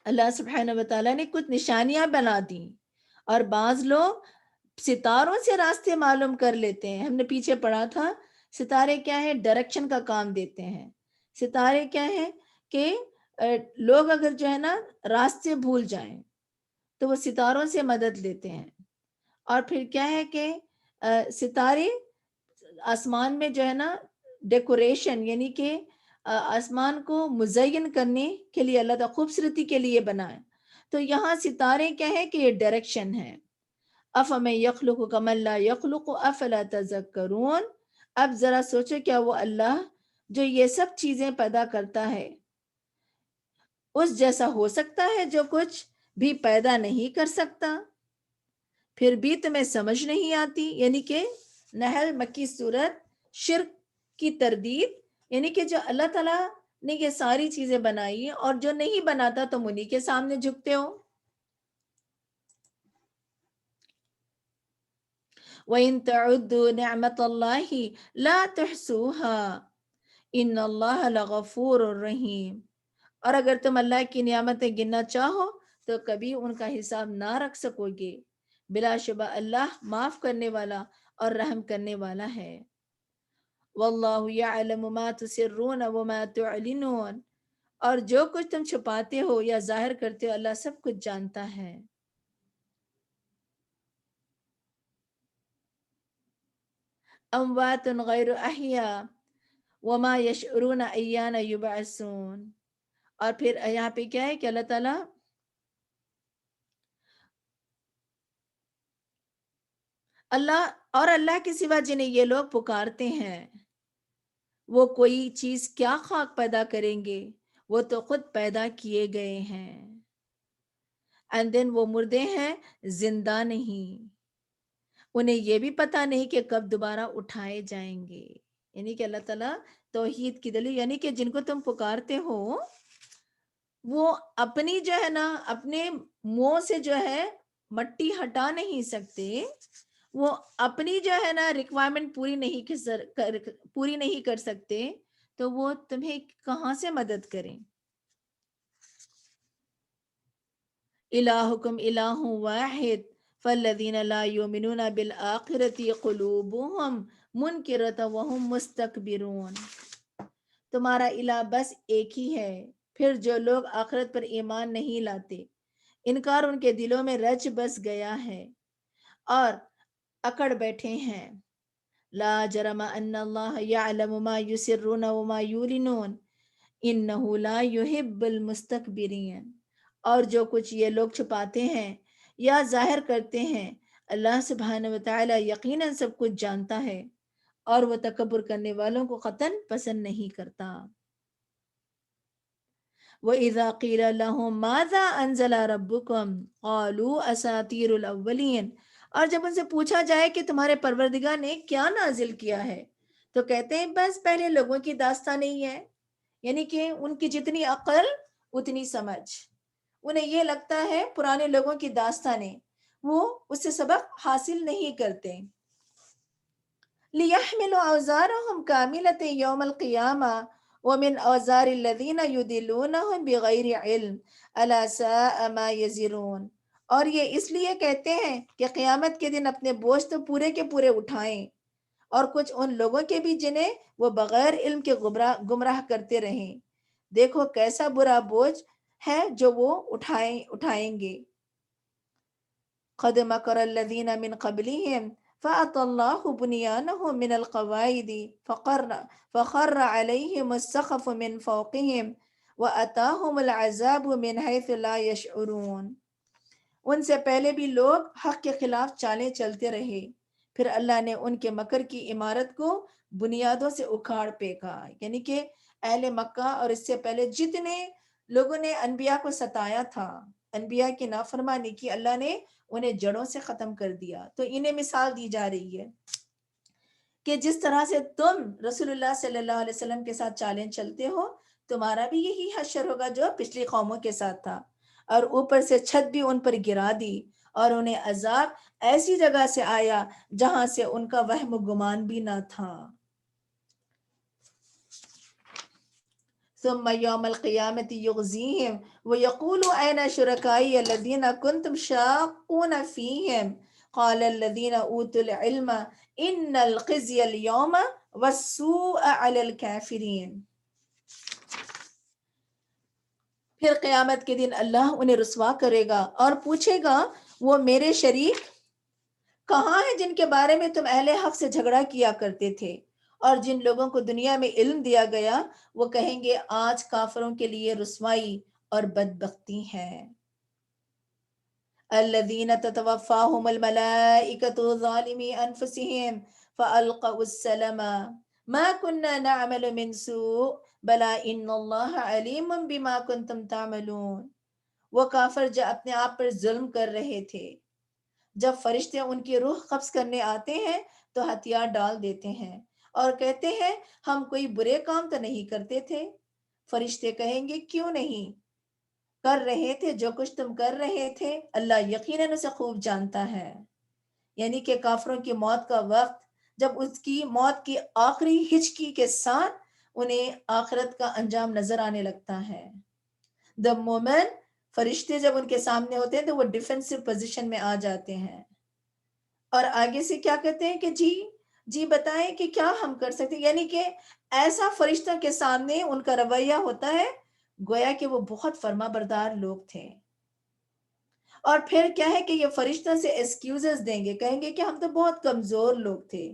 اللہ سبحانہ وتعالیٰ نے کچھ نشانیاں بنا دیں، اور بعض لوگ ستاروں سے راستے معلوم کر لیتے ہیں۔ ہم نے پیچھے پڑھا تھا ستارے کیا ہے، ڈائریکشن کا کام دیتے ہیں۔ ستارے کیا ہے کہ لوگ اگر جو ہے نا راستے بھول جائیں تو وہ ستاروں سے مدد لیتے ہیں۔ اور پھر کیا ہے کہ ستارے آسمان میں جو ہے نا ڈیکوریشن، یعنی کہ آسمان کو مزین کرنے کے لیے اللہ تعالیٰ خوبصورتی کے لیے بنائے۔ تو یہاں ستارے کیا ہے کہ یہ ڈائریکشن ہے۔ افمن یخلق کمن لا یخلق افلا تذکرون۔ اب ذرا سوچو، کیا وہ اللہ جو یہ سب چیزیں پیدا کرتا ہے اس جیسا ہو سکتا ہے جو کچھ بھی پیدا نہیں کر سکتا؟ پھر بھی تمہیں سمجھ نہیں آتی۔ یعنی کہ نحل مکی صورت شرک کی تردید، یعنی کہ جو اللہ تعالیٰ نے یہ ساری چیزیں بنائی اور جو نہیں بناتا تم انہی کے سامنے جھکتے ہو۔ وَإِن تَعُدُّوا نِعْمَةَ اللَّهِ لَا تُحْصُوهَا إِنَّ اللَّهَ لَغَفُورٌ رَحِيمٌ۔ اور اگر تم اللہ کی نعمتیں گننا چاہو تو کبھی ان کا حساب نہ رکھ سکو گے، بلا شبہ اللہ معاف کرنے والا اور رحم کرنے والا ہے۔ وَاللَّهُ يَعْلَمُ مَا تُسِرُّونَ وَمَا تُعْلِنُونَ۔ اور جو کچھ تم چھپاتے ہو یا ظاہر کرتے ہو اللہ سب کچھ جانتا ہے۔ اموات غیر احیاء وما یشعرون ایان یبعثون۔ اور پھر یہاں پہ کیا ہے کہ اللہ تعالیٰ اللہ کے سوا جنہیں یہ لوگ پکارتے ہیں وہ کوئی چیز کیا خاک پیدا کریں گے، وہ تو خود پیدا کیے گئے ہیں۔ and then وہ مردے ہیں، زندہ نہیں، انہیں یہ بھی پتہ نہیں کہ کب دوبارہ اٹھائے جائیں گے۔ یعنی کہ اللہ تعالیٰ توحید کی دلیل، یعنی کہ جن کو تم پکارتے ہو وہ اپنی جو ہے نا اپنے منہ سے جو ہے مٹی ہٹا نہیں سکتے، وہ اپنی جو ہے نا ریکوائرمنٹ پوری نہیں کر سکتے، تو وہ تمہیں کہاں سے مدد کریں؟ الہکم الہ واحد فالذین لا یؤمنون بالآخرۃ قلوبہم منکرۃ وہم مستکبرون۔ تمہارا الہ بس ایک ہی ہے، پھر جو لوگ آخرت پر ایمان نہیں لاتے، انکار ان کے دلوں میں رچ بس گیا ہے اور اکڑ بیٹھے ہیں۔ لا جرم ان اللہ یعلم ما یسرون وما یعلنون انہ لا یحب المستکبرین۔ اور جو کچھ یہ لوگ چھپاتے ہیں یا ظاہر کرتے ہیں اللہ سبحانہ وتعالی یقیناً سب کچھ جانتا ہے، اور وہ تکبر کرنے والوں کو قطعاً پسند نہیں کرتا۔ وَإِذَا قِيلَ لَهُم مَاذَا أَنزَلَ رَبُّكُمْ قَالُوا أَسَاطِيرُ الْأَوَّلِينَ۔ اور جب ان سے پوچھا جائے کہ تمہارے پروردگار نے کیا نازل کیا ہے تو کہتے ہیں بس پہلے لوگوں کی داستان ہی ہے۔ یعنی کہ ان کی جتنی عقل اتنی سمجھ، انہیں یہ لگتا ہے پرانے لوگوں کی داستانیں، وہ اس سے سبق حاصل نہیں کرتے۔ لِيَحْمِلُوا أَوْزَارَهُمْ كَامِلَةً يَوْمَ الْقِيَامَةِ وَمِنْ أَوْزَارِ الَّذِينَ يُضِلُّونَهُمْ بِغَيْرِ عِلْمٍ أَلَا سَاءَ مَا يَزِرُونَ۔ اور یہ اس لیے کہتے ہیں کہ قیامت کے دن اپنے بوجھ تو پورے کے پورے اٹھائیں، اور کچھ ان لوگوں کے بھی جنہیں وہ بغیر علم کے گمراہ کرتے رہیں۔ دیکھو کیسا برا بوجھ ہے جو وہ اٹھائیں گے۔ قد مکر الذین من قبلہم فأتی اللہ بنیانہم من القواعد فخر علیہم السقف من فوقہم وأتاہم العذاب من حیث لا یشعرون۔ ان سے پہلے بھی لوگ حق کے خلاف چالیں چلتے رہے، پھر اللہ نے ان کے مکر کی عمارت کو بنیادوں سے اکھاڑ پھینکا۔ یعنی کہ اہل مکہ اور اس سے پہلے جتنے لوگوں نے انبیاء کو ستایا تھا، انبیاء کی نافرمانی کی، اللہ نے انہیں جڑوں سے ختم کر دیا۔ تو انہیں مثال دی جا رہی ہے۔ کہ جس طرح سے تم رسول اللہ صلی اللہ علیہ وسلم کے ساتھ چالیں چلتے ہو، تمہارا بھی یہی حشر ہوگا جو پچھلی قوموں کے ساتھ تھا، اور اوپر سے چھت بھی ان پر گرا دی، اور انہیں عذاب ایسی جگہ سے آیا جہاں سے ان کا وہم و گمان بھی نہ تھا۔ ثم يوم القيامة يخزيهم ويقول أين شركائي الذين كنتم شاقون فيهم قال الذين أوتوا العلم إن الخزي اليوم والسوء على الكافرين۔ پھر قیامت کے دن اللہ انہیں رسوا کرے گا اور پوچھے گا، وہ میرے شریک کہاں ہیں جن کے بارے میں تم اہل حق سے جھگڑا کیا کرتے تھے؟ اور جن لوگوں کو دنیا میں علم دیا گیا وہ کہیں گے آج کافروں کے لیے رسوائی اور بدبختی ہے۔ الذین تتوفاہم الملائکۃ ظالمی انفسہم فالقوا السلم ما كنا نعمل من سوء بلا ان اللہ علیم بما کنتم تعملون۔ وہ کافر جو اپنے آپ پر ظلم کر رہے تھے، جب فرشتے ان کی روح قبض کرنے آتے ہیں تو ہتھیار ڈال دیتے ہیں اور کہتے ہیں ہم کوئی برے کام تو نہیں کرتے تھے۔ فرشتے کہیں گے کیوں نہیں کر رہے تھے جو کچھ تم کر رہے تھے، اللہ یقیناً اسے خوب جانتا ہے۔ یعنی کہ کافروں کی موت کا وقت، جب اس کی موت کی آخری ہچکی کے ساتھ انہیں آخرت کا انجام نظر آنے لگتا ہے۔ دا مومن فرشتے جب ان کے سامنے ہوتے ہیں تو وہ ڈیفینسو پوزیشن میں آ جاتے ہیں اور آگے سے کیا کہتے ہیں کہ جی بتائیں کہ کیا ہم کر سکتے ہیں، یعنی کہ ایسا فرشتوں کے سامنے ان کا رویہ ہوتا ہے گویا کہ وہ بہت فرما بردار لوگ تھے۔ اور پھر کیا ہے کہ یہ فرشتوں سے ایکسکیوزز دیں گے، کہیں گے کہ ہم تو بہت کمزور لوگ تھے۔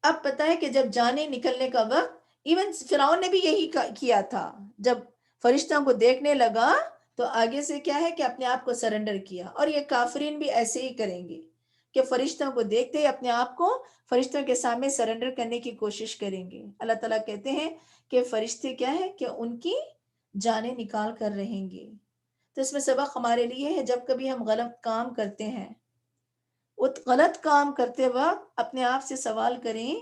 اب پتہ ہے کہ جب جانیں نکلنے کا وقت، ایون فرعون نے بھی یہی کیا تھا، جب فرشتوں کو دیکھنے لگا تو آگے سے کیا ہے کہ اپنے آپ کو سرنڈر کیا، اور یہ کافرین بھی ایسے ہی کریں گے کہ فرشتوں کو دیکھتے ہی اپنے آپ کو فرشتوں کے سامنے سرنڈر کرنے کی کوشش کریں گے۔ اللہ تعالیٰ کہتے ہیں کہ فرشتے کیا ہے کہ ان کی جانیں نکال کر رہیں گے۔ تو اس میں سبق ہمارے لیے ہے، جب کبھی ہم غلط کام کرتے ہیں، غلط کام کرتے وقت اپنے آپ سے سوال کریں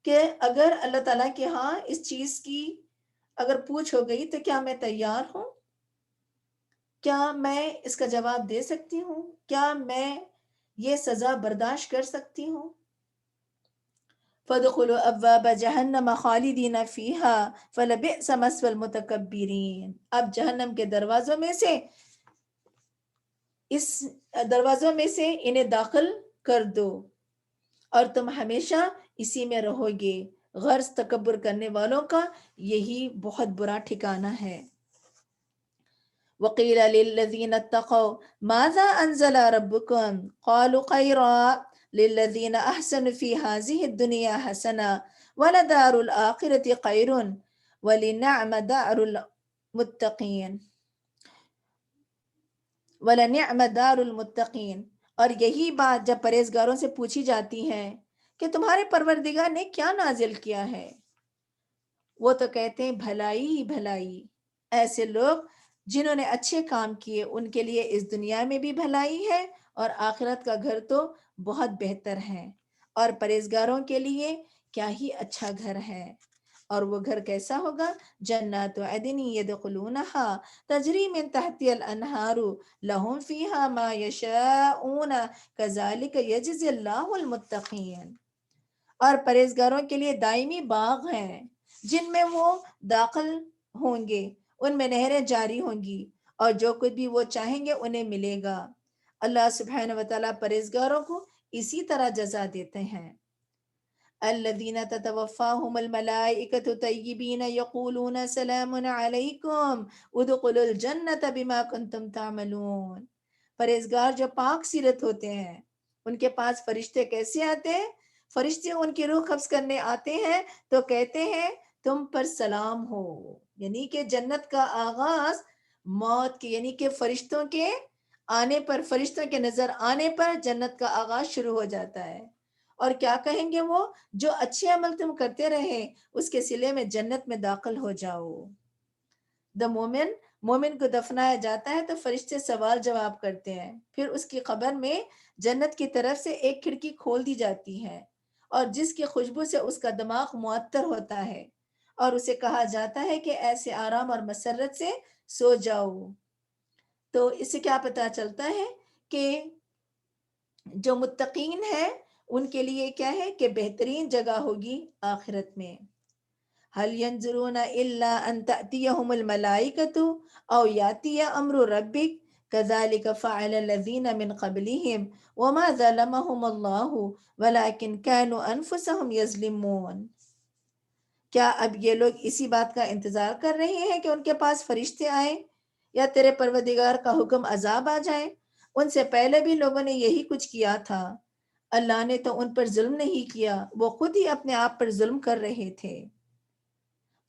کہ اگر اللہ تعالیٰ کے ہاں اس چیز کی اگر پوچھ ہو گئی تو کیا میں تیار ہوں؟ کیا میں اس کا جواب دے سکتی ہوں؟ کیا میں یہ سزا برداشت کر سکتی ہوں؟ فَادْخُلُوا أَبْوَابَ جَهَنَّمَ خَالِدِينَ فِيهَا فَلَبِئْسَ مَثْوَى الْمُتَكَبِّرِينَ۔ اب جہنم کے دروازوں میں سے انہیں داخل کر دو اور تم ہمیشہ اسی میں رہو گے۔ غرض تکبر کرنے والوں کا یہی بہت برا ٹھکانہ ہے۔ وَقِيلَ لِلَّذِينَ اتَّقَوْا مَاذَا أَنزَلَ رَبُّكُمْ قَالُوا خَيْرًا لِلَّذِينَ أَحْسَنُوا فِي هَذِهِ الدُّنْيَا حَسَنَةً وَلَدَارُ الْآخِرَةِ خَيْرٌ وَلَنِعْمَ دَارُ الْمُتَّقِينَ۔ وَلَنِعْمَ دَارُ الْمُتَّقِينَ۔ اور یہی بات جب پرہیزگاروں سے پوچھی جاتی ہے کہ تمہارے پروردگار نے کیا نازل کیا ہے، وہ تو کہتے ہیں بھلائی ہی بھلائی۔ ایسے لوگ جنہوں نے اچھے کام کیے ان کے لیے اس دنیا میں بھی بھلائی ہے اور آخرت کا گھر تو بہت بہتر ہے، اور پرہیزگاروں کے لیے کیا ہی اچھا گھر ہے۔ اور وہ گھر کیسا ہوگا؟ جنات عدن یدخلونہا تجری من تحتی الانہار لہم فیہا ما یشاؤون کذالک یجزی اللہ المتقین۔ اور پرہیزگاروں کے لیے دائمی باغ ہیں جن میں وہ داخل ہوں گے، ان میں نہریں جاری ہوں گی، اور جو کچھ بھی وہ چاہیں گے انہیں ملے گا۔ اللہ سبحانہ وتعالیٰ پرہیزگاروں کو اسی طرح جزا دیتے ہیں۔ الذین تتوفاہم الملائکۃ طیبین یقولون سلام علیکم ادخلوا الجنۃ بما کنتم تعملون۔ پرہیزگار جو پاک سیرت ہوتے ہیں ان کے پاس فرشتے کیسے آتے ہیں؟ فرشتے ان کی روح قبض کرنے آتے ہیں تو کہتے ہیں تم پر سلام ہو، یعنی کہ جنت کا آغاز موت کے، یعنی کہ فرشتوں کے آنے پر، فرشتوں کے نظر آنے پر جنت کا آغاز شروع ہو جاتا ہے۔ اور کیا کہیں گے وہ؟ جو اچھے عمل تم کرتے رہے اس کے صلے میں جنت میں داخل ہو جاؤ۔ دا مومن مومن کو دفنایا جاتا ہے تو فرشتے سوال جواب کرتے ہیں، پھر اس کی قبر میں جنت کی طرف سے ایک کھڑکی کھول دی جاتی ہے اور جس کی خوشبو سے اس کا دماغ معطر ہوتا ہے اور اسے کہا جاتا ہے کہ ایسے آرام اور مسرت سے سو جاؤ۔ تو اس سے کیا پتہ چلتا ہے کہ جو متقین ہیں ان کے لیے کیا ہے کہ بہترین جگہ ہوگی آخرت میں۔ هل ينظرون إلا أن تأتيهم الملائكة أو يأتي أمر ربك كذلك فعل الذين من قبلهم وما ظلمهم الله ولكن كانوا أنفسهم يظلمون۔ کیا اب یہ لوگ اسی بات کا انتظار کر رہے ہیں کہ ان کے پاس فرشتے آئیں یا تیرے پروردگار کا حکم عذاب آ جائے؟ ان سے پہلے بھی لوگوں نے یہی کچھ کیا تھا، اللہ نے تو ان پر ظلم نہیں کیا، وہ خود ہی اپنے آپ پر ظلم کر رہے تھے۔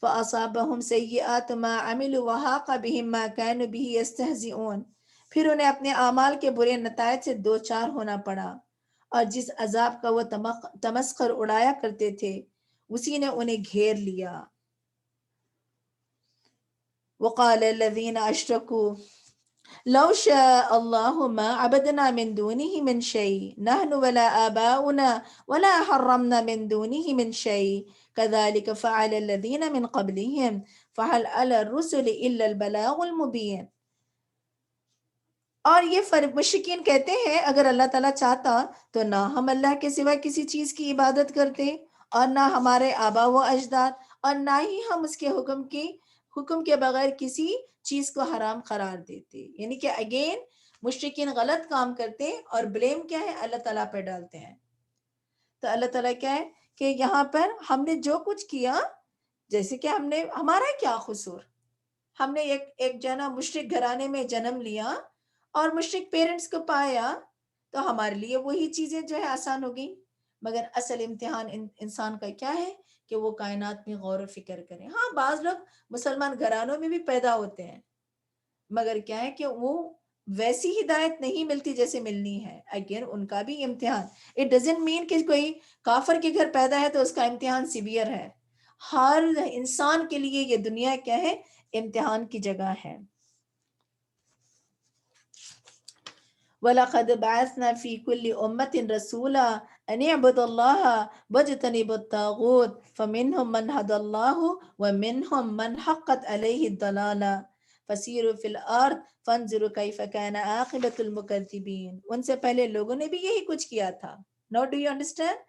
فَأَصَابَهُمْ سَيِّئَاتُ مَا عَمِلُوا وَحَاقَ بِهِم مَا كَانُوا بِهِ يَسْتَهْزِئُونَ، پھر انہیں اپنے اعمال کے برے نتائج سے دوچار ہونا پڑا اور جس عذاب کا وہ تمسخر اڑایا کرتے تھے اسی نے انہیں گھیر لیا۔ وقال الذين اشركوا لو شاء الله ما عبدنا من دونه من شيء نحن ولا آباؤنا ولا حرمنا من دونه من شيء كذلك فعل الذين من قبلهم فهل على الرسل إلا البلاغ المبين۔ اور یہ مشرکین کہتے ہیں اگر اللہ تعالیٰ چاہتا تو نہ ہم اللہ کے سوا کسی چیز کی عبادت کرتے اور نہ ہمارے آبا و اجداد اور نہ ہی ہم اس کے حکم کے بغیر کسی چیز کو حرام قرار دیتے۔ یعنی کہ اگین مشرکین غلط کام کرتے اور بلیم کیا ہے اللہ تعالیٰ پہ ڈالتے ہیں۔ تو اللہ تعالیٰ کیا ہے کہ یہاں پر ہم نے جو کچھ کیا، جیسے کہ ہمارا کیا قصور، ہم نے ایک جو ہے نا مشرک گھرانے میں جنم لیا اور مشرک پیرنٹس کو پایا تو ہمارے لیے وہی چیزیں جو ہے آسان ہو گئی، مگر اصل امتحان انسان کا کیا ہے کہ وہ کائنات میں غور و فکر کریں۔ ہاں بعض لوگ مسلمان گھرانوں میں بھی پیدا ہوتے ہیں مگر کیا ہے کہ وہ ویسی ہدایت نہیں ملتی جیسے ملنی ہے، اگین ان کا بھی امتحان۔ اٹ ڈزنٹ مین کہ کوئی کافر کے گھر پیدا ہے تو اس کا امتحان سیویئر ہے، ہر انسان کے لیے یہ دنیا کیا ہے امتحان کی جگہ ہے۔ وَلَقَدْ بَعَثْنَا فِي كُلِّ أُمَّةٍ رَسُولًا أَنِ اعْبُدُوا اللَّهَ وَاجْتَنِبُوا الطَّاغُوتَ فَمِنْهُمْ مَنْ هَدَى اللَّهُ وَمِنْهُمْ مَنْ حَقَّتْ عَلَيْهِ الضَّلَالَةُ فَسِيرُوا فِي الْأَرْضِ فَانْظُرُوا كَيْفَ كَانَ عَاقِبَةُ الْمُكَذِّبِينَ۔ ان سے پہلے لوگوں نے بھی یہی کچھ کیا تھا۔ Now do you understand؟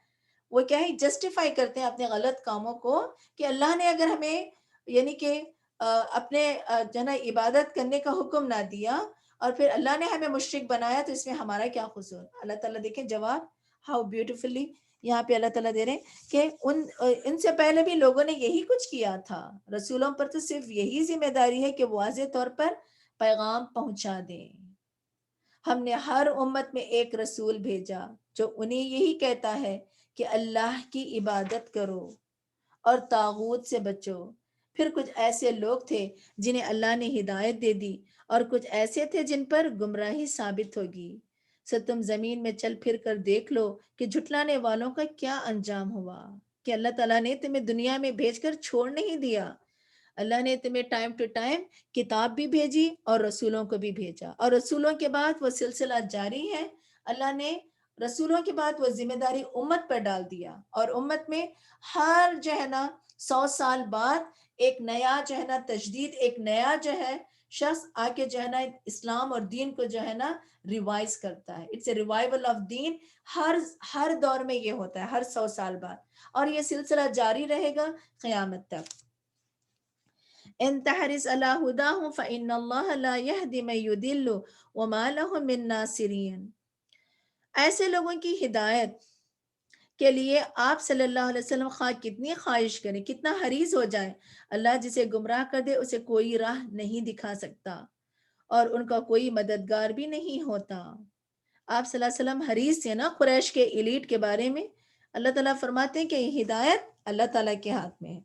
وہ کیا ہے جسٹیفائی کرتے ہیں اپنے غلط کاموں کو کہ اللہ نے اگر ہمیں یعنی کہ اپنے جنا عبادت کرنے کا حکم نہ دیا اور پھر اللہ نے ہمیں مشرک بنایا تو اس میں ہمارا کیا قصور۔ اللہ تعالیٰ دیکھیں جواب ہاؤ بیوٹیفلی یہاں پہ اللہ تعالیٰ دے رہے ہیں کہ ان سے پہلے بھی لوگوں نے یہی کچھ کیا تھا، رسولوں پر تو صرف یہی ذمہ داری ہے کہ واضح طور پر پیغام پہنچا دیں۔ ہم نے ہر امت میں ایک رسول بھیجا جو انہیں یہی کہتا ہے کہ اللہ کی عبادت کرو اور طاغوت سے بچو۔ پھر کچھ ایسے لوگ تھے جنہیں اللہ نے ہدایت دے دی اور کچھ ایسے تھے جن پر گمراہی ثابت ہوگی۔ سو تم زمین میں چل پھر کر دیکھ لو کہ جھٹلانے والوں کا کیا انجام ہوا، کہ اللہ تعالیٰ نے تمہیں دنیا میں بھیج کر چھوڑ نہیں دیا، اللہ نے تمہیں ٹائم ٹو ٹائم کتاب بھی بھیجی اور رسولوں کو بھی بھیجا، اور رسولوں کے بعد وہ سلسلہ جاری ہے۔ اللہ نے رسولوں کے بعد وہ ذمہ داری امت پر ڈال دیا اور امت میں ہر جو ہے نا 100 سال بعد ایک نیا جو ہے نا تجدید، ایک نیا جو ہے شخص آ کے جو ہے نا اسلام اور دین کو جو ہے نا ریوائز کرتا ہے۔ اٹس اے ریوائول آف دین، ہر دور میں یہ ہوتا ہے، ہر 100 سال بعد، اور یہ سلسلہ جاری رہے گا قیامت تک۔ ان تحرص على هداهم فإن الله لا يهدي من يضل وما لهم من ناصرين۔ ایسے لوگوں کی ہدایت کے لیے آپ صلی اللہ علیہ وسلم خواہ کتنی خواہش کریں، کتنا حریص ہو جائیں، اللہ جسے گمراہ کر دے اسے کوئی راہ نہیں دکھا سکتا اور ان کا کوئی مددگار بھی نہیں ہوتا۔ آپ صلی اللہ علیہ وسلم حریص تھے نا قریش کے ایلیٹ کے بارے میں۔ اللہ تعالیٰ فرماتے ہیں کہ یہ ہدایت اللہ تعالیٰ کے ہاتھ میں ہے۔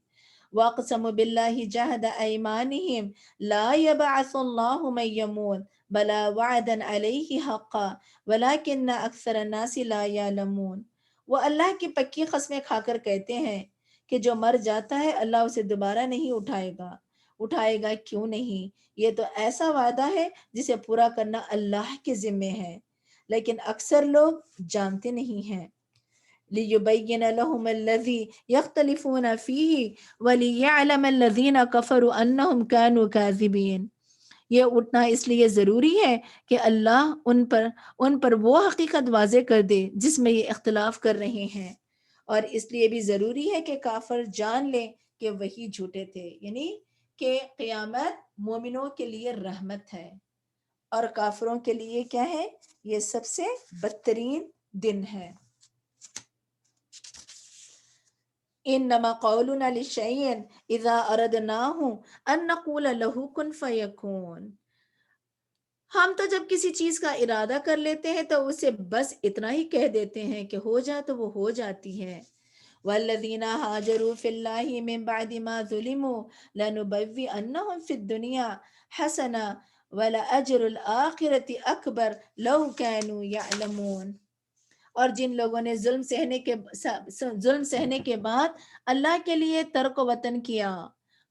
وَاقْسَمُوا بِاللَّهِ جَهْدَ أَيْمَانِهِمْ لَا يَبْعَثُ اللَّهُ مَن يَمُوتُ بَلَىٰ وَعْدًا عَلَيْهِ حَقًّا وَلَٰكِنَّ أَكْثَرَ النَّاسِ لَا يَعْلَمُونَ۔ وہ اللہ کی پکی قسمیں کھا کر کہتے ہیں کہ جو مر جاتا ہے اللہ اسے دوبارہ نہیں اٹھائے گا، اٹھائے گا کیوں نہیں، یہ تو ایسا وعدہ ہے جسے پورا کرنا اللہ کے ذمے ہے، لیکن اکثر لوگ جانتے نہیں ہیں۔ لِيُبَيِّنَ لَهُمَ الَّذِي يَخْتَلِفُونَ فِيهِ وَلِيَعْلَمَ الَّذِينَ كَفَرُوا أَنَّهُمْ كَانُوا كَاذِبِينَ۔ یہ اٹھنا اس لیے ضروری ہے کہ اللہ ان پر وہ حقیقت واضح کر دے جس میں یہ اختلاف کر رہے ہیں، اور اس لیے بھی ضروری ہے کہ کافر جان لیں کہ وہی جھوٹے تھے، یعنی کہ قیامت مومنوں کے لیے رحمت ہے اور کافروں کے لیے کیا ہے، یہ سب سے بدترین دن ہے۔ انما قولنا لشيء اذا اردناه ان نقول له كن فيكون۔ ہم تو جب کسی چیز کا ارادہ کر لیتے ہیں تو اسے بس اتنا ہی کہہ دیتے ہیں کہ ہو جا تو وہ ہو جاتی ہے۔ والذین ہاجروا فی اللہ من بعد ما ظلموا لنبوئنہم فی الدنیا حسنہ ولأجر الآخرۃ اکبر لو کانوا یعلمون۔ اور جن لوگوں نے ظلم سہنے کے بعد اللہ کے لیے ترک وطن کیا،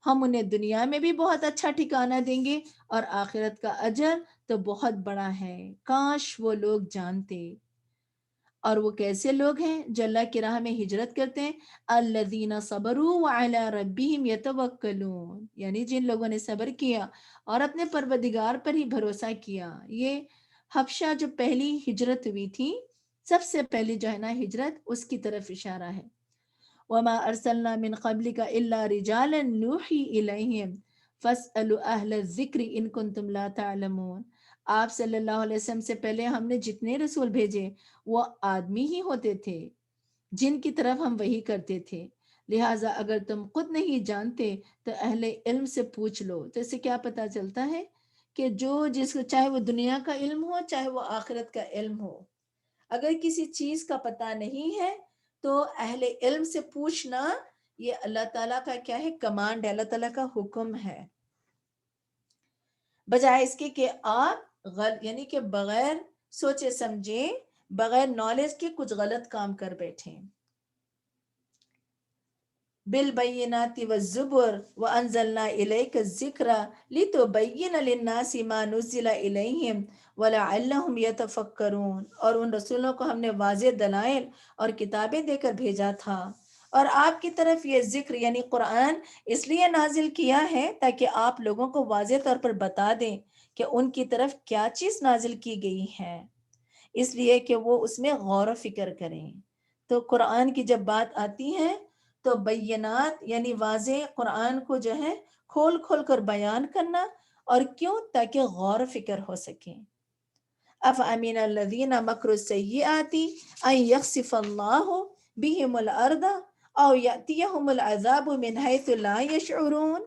ہم انہیں دنیا میں بھی بہت اچھا ٹھکانہ دیں گے اور آخرت کا اجر تو بہت بڑا ہے، کاش وہ لوگ جانتے۔ اور وہ کیسے لوگ ہیں جو اللہ کی راہ میں ہجرت کرتے ہیں؟ الذین صبروا وعلی ربہم یتوکلون، یعنی جن لوگوں نے صبر کیا اور اپنے پروردگار پر ہی بھروسہ کیا۔ یہ حبشہ جو پہلی ہجرت ہوئی تھی، سب سے پہلی جو ہے نا ہجرت، اس کی طرف اشارہ ہے۔ وما ارسلنا من قبلک الا رجالا نوحی الیہم فاسألوا اہل الذکر ان کنتم لا تعلمون۔ آپ صلی اللہ علیہ وسلم سے پہلے ہم نے جتنے رسول بھیجے وہ آدمی ہی ہوتے تھے جن کی طرف ہم وحی کرتے تھے، لہٰذا اگر تم خود نہیں جانتے تو اہل علم سے پوچھ لو۔ تو اس سے کیا پتہ چلتا ہے کہ جس کو چاہے وہ دنیا کا علم ہو چاہے وہ آخرت کا علم ہو، اگر کسی چیز کا پتہ نہیں ہے تو اہل علم سے پوچھنا یہ اللہ تعالیٰ کا کیا ہے، کمانڈ ہے، اللہ تعالیٰ کا حکم ہے، بجائے اس کے کہ آپ یعنی کہ بغیر سوچے سمجھے، بغیر نالج کے کچھ غلط کام کر بیٹھیں۔ بالبینات والزبر وانزلنا الیک الذکر لتبین للناس ما نزل الیہم ولعلہم یتفکرون۔ اور ان رسولوں کو ہم نے واضح دلائل اور کتابیں دے کر بھیجا تھا، اور آپ کی طرف یہ ذکر یعنی قرآن اس لیے نازل کیا ہے تاکہ آپ لوگوں کو واضح طور پر بتا دیں کہ ان کی طرف کیا چیز نازل کی گئی ہے، اس لیے کہ وہ اس میں غور و فکر کریں۔ تو قرآن کی جب بات آتی ہے تو بینات یعنی واضح قرآن کو جو ہے کھول کھول کر بیان کرنا، اور کیوں؟ تاکہ غور و فکر ہو سکیں۔ افامن الذین مکروا السیئات ان یخسف اللہ بہم الارض او یأتیہم العذاب من حیث لا یشعرون۔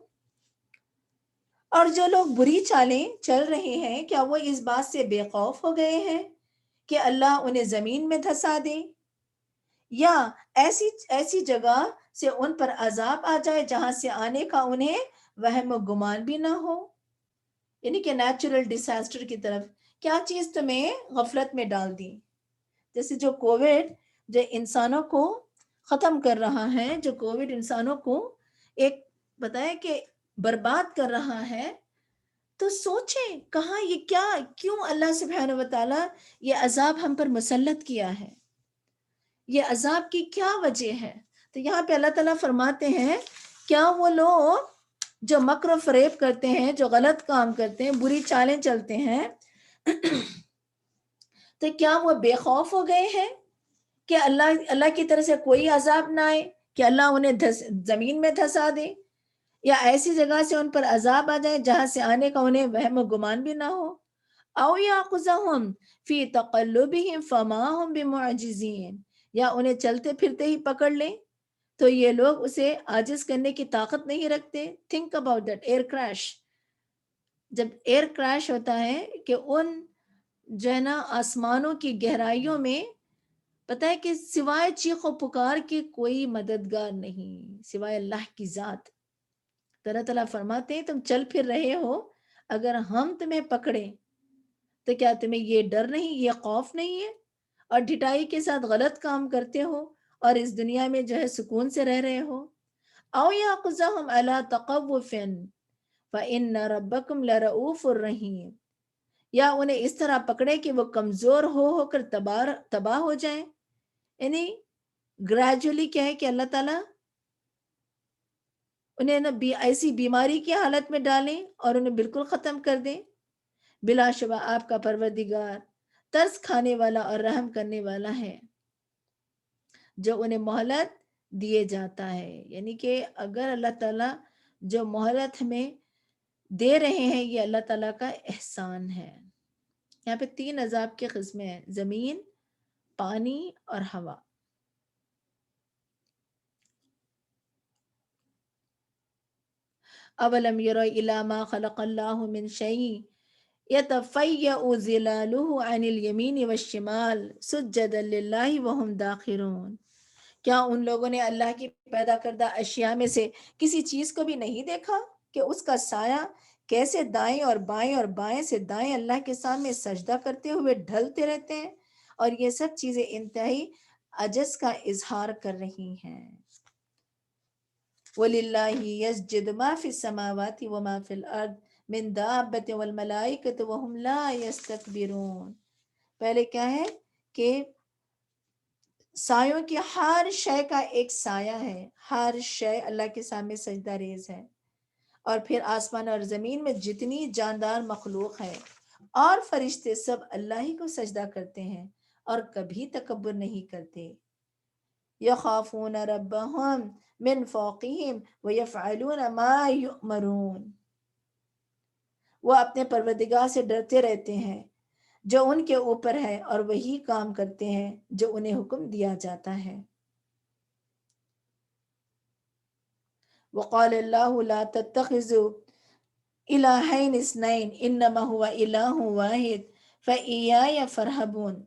اور جو لوگ بری چالیں چل رہے ہیں، کیا وہ اس بات سے بے خوف ہو گئے ہیں کہ اللہ انہیں زمین میں دھسا دے، یا ایسی جگہ سے ان پر عذاب آ جائے جہاں سے آنے کا انہیں وہم و گمان بھی نہ ہو، یعنی کہ نیچرل ڈیزاسٹر کی طرف کیا چیز تمہیں غفلت میں ڈال دی؟ جیسے جو کووڈ جو انسانوں کو ختم کر رہا ہے، جو کووڈ انسانوں کو ایک بتائے کہ برباد کر رہا ہے، تو سوچیں کہاں یہ کیا، کیوں اللہ سبحانہ و تعالیٰ یہ عذاب ہم پر مسلط کیا ہے، یہ عذاب کی کیا وجہ ہے؟ تو یہاں پہ اللہ تعالیٰ فرماتے ہیں کیا وہ لوگ جو مکر و فریب کرتے ہیں، جو غلط کام کرتے ہیں، بری چالیں چلتے ہیں، تو کیا وہ بے خوف ہو گئے ہیں کہ اللہ کی طرف سے کوئی عذاب نہ آئے، کہ اللہ انہیں زمین میں دھسا دے، یا ایسی جگہ سے ان پر عذاب آ جائے جہاں سے آنے کا انہیں وہم و گمان بھی نہ ہو؟ او یاخذہم فی تقلبہم فما ہم بمعجزین، یا انہیں چلتے پھرتے ہی پکڑ لیں تو یہ لوگ اسے عاجز کرنے کی طاقت نہیں رکھتے۔ Think about that air crash, جب ایئر کریش ہوتا ہے کہ ان جو ہے نا آسمانوں کی گہرائیوں میں پتہ ہے کہ سوائے چیخ و پکار کے کوئی مددگار نہیں سوائے اللہ کی ذات۔ اللہ تعالیٰ فرماتے ہیں تم چل پھر رہے ہو، اگر ہم تمہیں پکڑیں تو کیا تمہیں یہ ڈر نہیں، یہ خوف نہیں ہے، اور ڈھٹائی کے ساتھ غلط کام کرتے ہو اور اس دنیا میں جو ہے سکون سے رہ رہے ہو؟ او یاخذہم علی تخوف، فإن ربكم لرؤوف الرحیم، یا انہیں اس طرح پکڑے کہ وہ کمزور ہو کر تباہ ہو جائیں. یعنی گریجولی کیا ہے کہ اللہ تعالیٰ انہیں ایسی بیماری کی حالت میں ڈالیں اور انہیں بالکل ختم کر دیں. بلا شبہ آپ کا پروردگار ترس کھانے والا اور رحم کرنے والا ہے، جو انہیں مہلت دیے جاتا ہے. یعنی کہ اگر اللہ تعالیٰ جو مہلت ہمیں دے رہے ہیں یہ اللہ تعالیٰ کا احسان ہے. یہاں پہ 3 عذاب کی قسمیں ہیں: زمین، پانی اور ہوا. اولم یروا الی ما خلق اللہ من شیء یتفیأ ظلالہ عن الیمین والشمال سجدا للہ وہم داخرون. کیا ان لوگوں نے اللہ کی پیدا کردہ اشیاء میں سے کسی چیز کو بھی نہیں دیکھا کہ اس کا سایہ کیسے دائیں اور بائیں سے دائیں اللہ کے سامنے سجدہ کرتے ہوئے ڈھلتے رہتے ہیں، اور یہ سب چیزیں انتہائی عجز کا اظہار کر رہی ہیں. وَلِلَّهِ يَسْجُدُ مَا فِي السَّمَاوَاتِ وَمَا فِي الْأَرْضِ مِن دَابَّةٍ وَالْمَلَائِكَةُ وَهُمْ لَا يَسْتَكْبِرُونَ. پہلے کیا ہے کہ سایوں کی ہر شے کا ایک سایہ ہے، ہر شے اللہ کے سامنے سجدہ ریز ہے. اور پھر آسمان اور زمین میں جتنی جاندار مخلوق ہے اور فرشتے سب اللہ ہی کو سجدہ کرتے ہیں اور کبھی تکبر نہیں کرتے. یخافون ربهم من فوقهم ویفعلون ما یؤمرون. وہ اپنے پروردگار سے ڈرتے رہتے ہیں جو ان کے اوپر ہے اور وہی کام کرتے ہیں جو انہیں حکم دیا جاتا ہے. وقال اللہ لا تتخذوا الہین اثنین انما هو الہ واحد فإیایا فرہبون.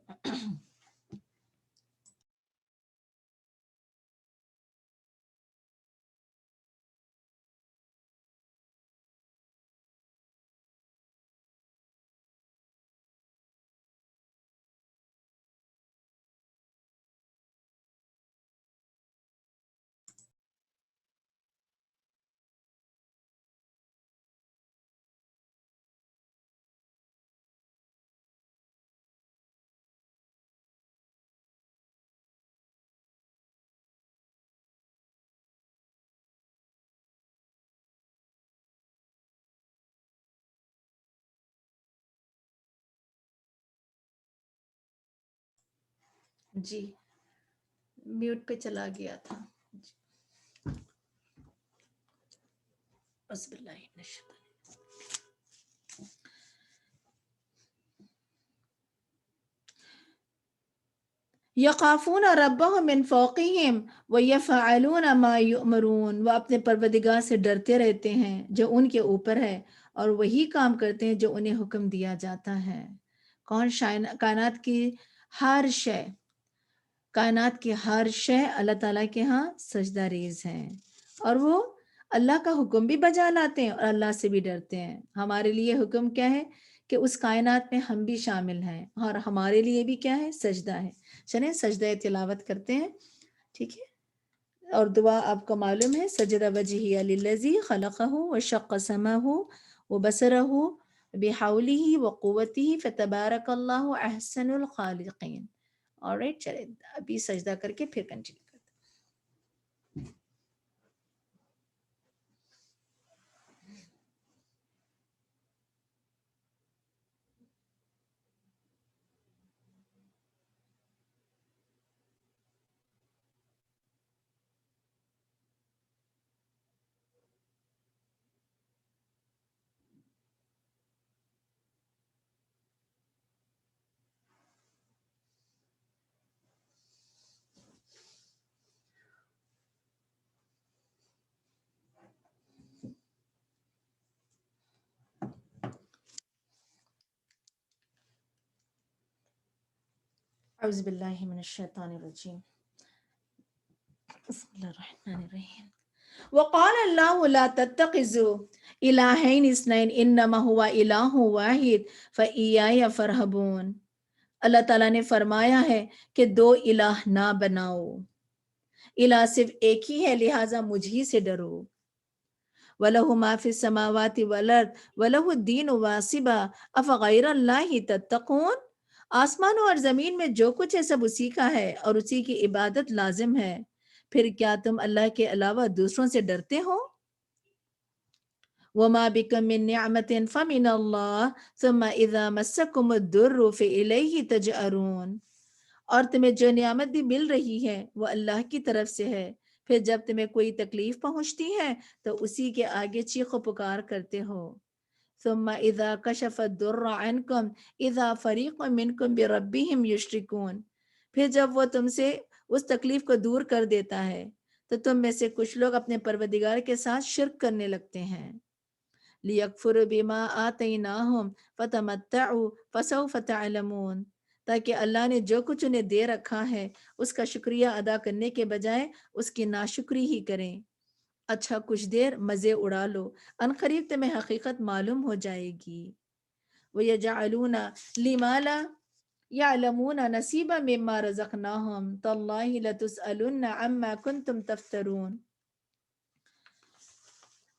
جی میوٹ پہ چلا گیا تھا. بسم اللہ من الشیطان. یخافون ربهم من فوقهم ویفعلون ما یؤمرون. وہ اپنے پروردگار سے ڈرتے رہتے ہیں جو ان کے اوپر ہے اور وہی کام کرتے ہیں جو انہیں حکم دیا جاتا ہے. کون؟ کائنات کی ہر شے، کائنات کی ہر شے اللہ تعالیٰ کے ہاں سجدہ ریز ہیں اور وہ اللہ کا حکم بھی بجا لاتے ہیں اور اللہ سے بھی ڈرتے ہیں. ہمارے لیے حکم کیا ہے کہ اس کائنات میں ہم بھی شامل ہیں اور ہمارے لیے بھی کیا ہے؟ سجدہ ہے. چلیں سجدہ تلاوت کرتے ہیں، ٹھیک ہے؟ اور دعا آپ کو معلوم ہے: سجدہ وجہی للذی خلقہ وشق سمعہ وبصرہ بحولہ وقوتہ فتبارک اللہ احسن الخالقین. alright، چلیں ابھی سجدہ کر کے پھر کنٹینیو کرتے ہیں. اعوذ باللہ من الشیطان الرجیم. بسم اللہ الرحمن الرحیم. وقال اللہ لا تتخذوا الہین اثنین انما هو الہ واحد فإیایا فرہبون. اللہ تعالیٰ نے فرمایا ہے کہ 2 الہ نہ بناؤ، الہ صرف ایک ہی ہے لہٰذا مجھ ہی سے ڈرو. وَلَهُ مَا فِي السَّمَاوَاتِ وَالْأَرْضِ وَلَهُ الدِّينُ وَاصِبًا أَفَغَيْرَ اللَّهِ تَتَّقُونَ۔ آسمانوں اور زمین میں جو کچھ ہے سب اسی کا ہے اور اسی کی عبادت لازم ہے، پھر کیا تم اللہ کے علاوہ دوسروں سے ڈرتے ہو؟ وَمَا بِكُم مِّن نِّعْمَةٍ فَمِنَ اللَّهِ ثُمَّ إِذَا مَسَّكُمُ الضُّرُّ فَإِلَيْهِ تَجْأَرُونَ۔ اور تمہیں جو نعمت بھی مل رہی ہے وہ اللہ کی طرف سے ہے، پھر جب تمہیں کوئی تکلیف پہنچتی ہے تو اسی کے آگے چیخ و پکار کرتے ہو۔ ثم اذا کشف الضر عنکم اذا فریق منکم بربہم یشرکون۔ پھر جب وہ تم سے اس تکلیف کو دور کر دیتا ہے تو تم میں سے کچھ لوگ اپنے پروردگار کے ساتھ شرک کرنے لگتے ہیں۔ لیکفروا بما آتیناہم فتمتعوا فسوف تعلمون۔ تاکہ اللہ نے جو کچھ انہیں دے رکھا ہے اس کا شکریہ ادا کرنے کے بجائے اس کی ناشکری ہی کریں۔ اچھا کچھ دیر مزے اڑا لو، ان قریب تمہیں حقیقت معلوم ہو جائے گی۔ وَيَجْعَلُونَ لِمَا لَا يَعْلَمُونَ نَصِيبًا مِّمَّا رَزَقْنَاهُمْ تَاللَّهِ لَتُسْأَلُنَّ عَمَّا كُنتُمْ تَفْتَرُونَ۔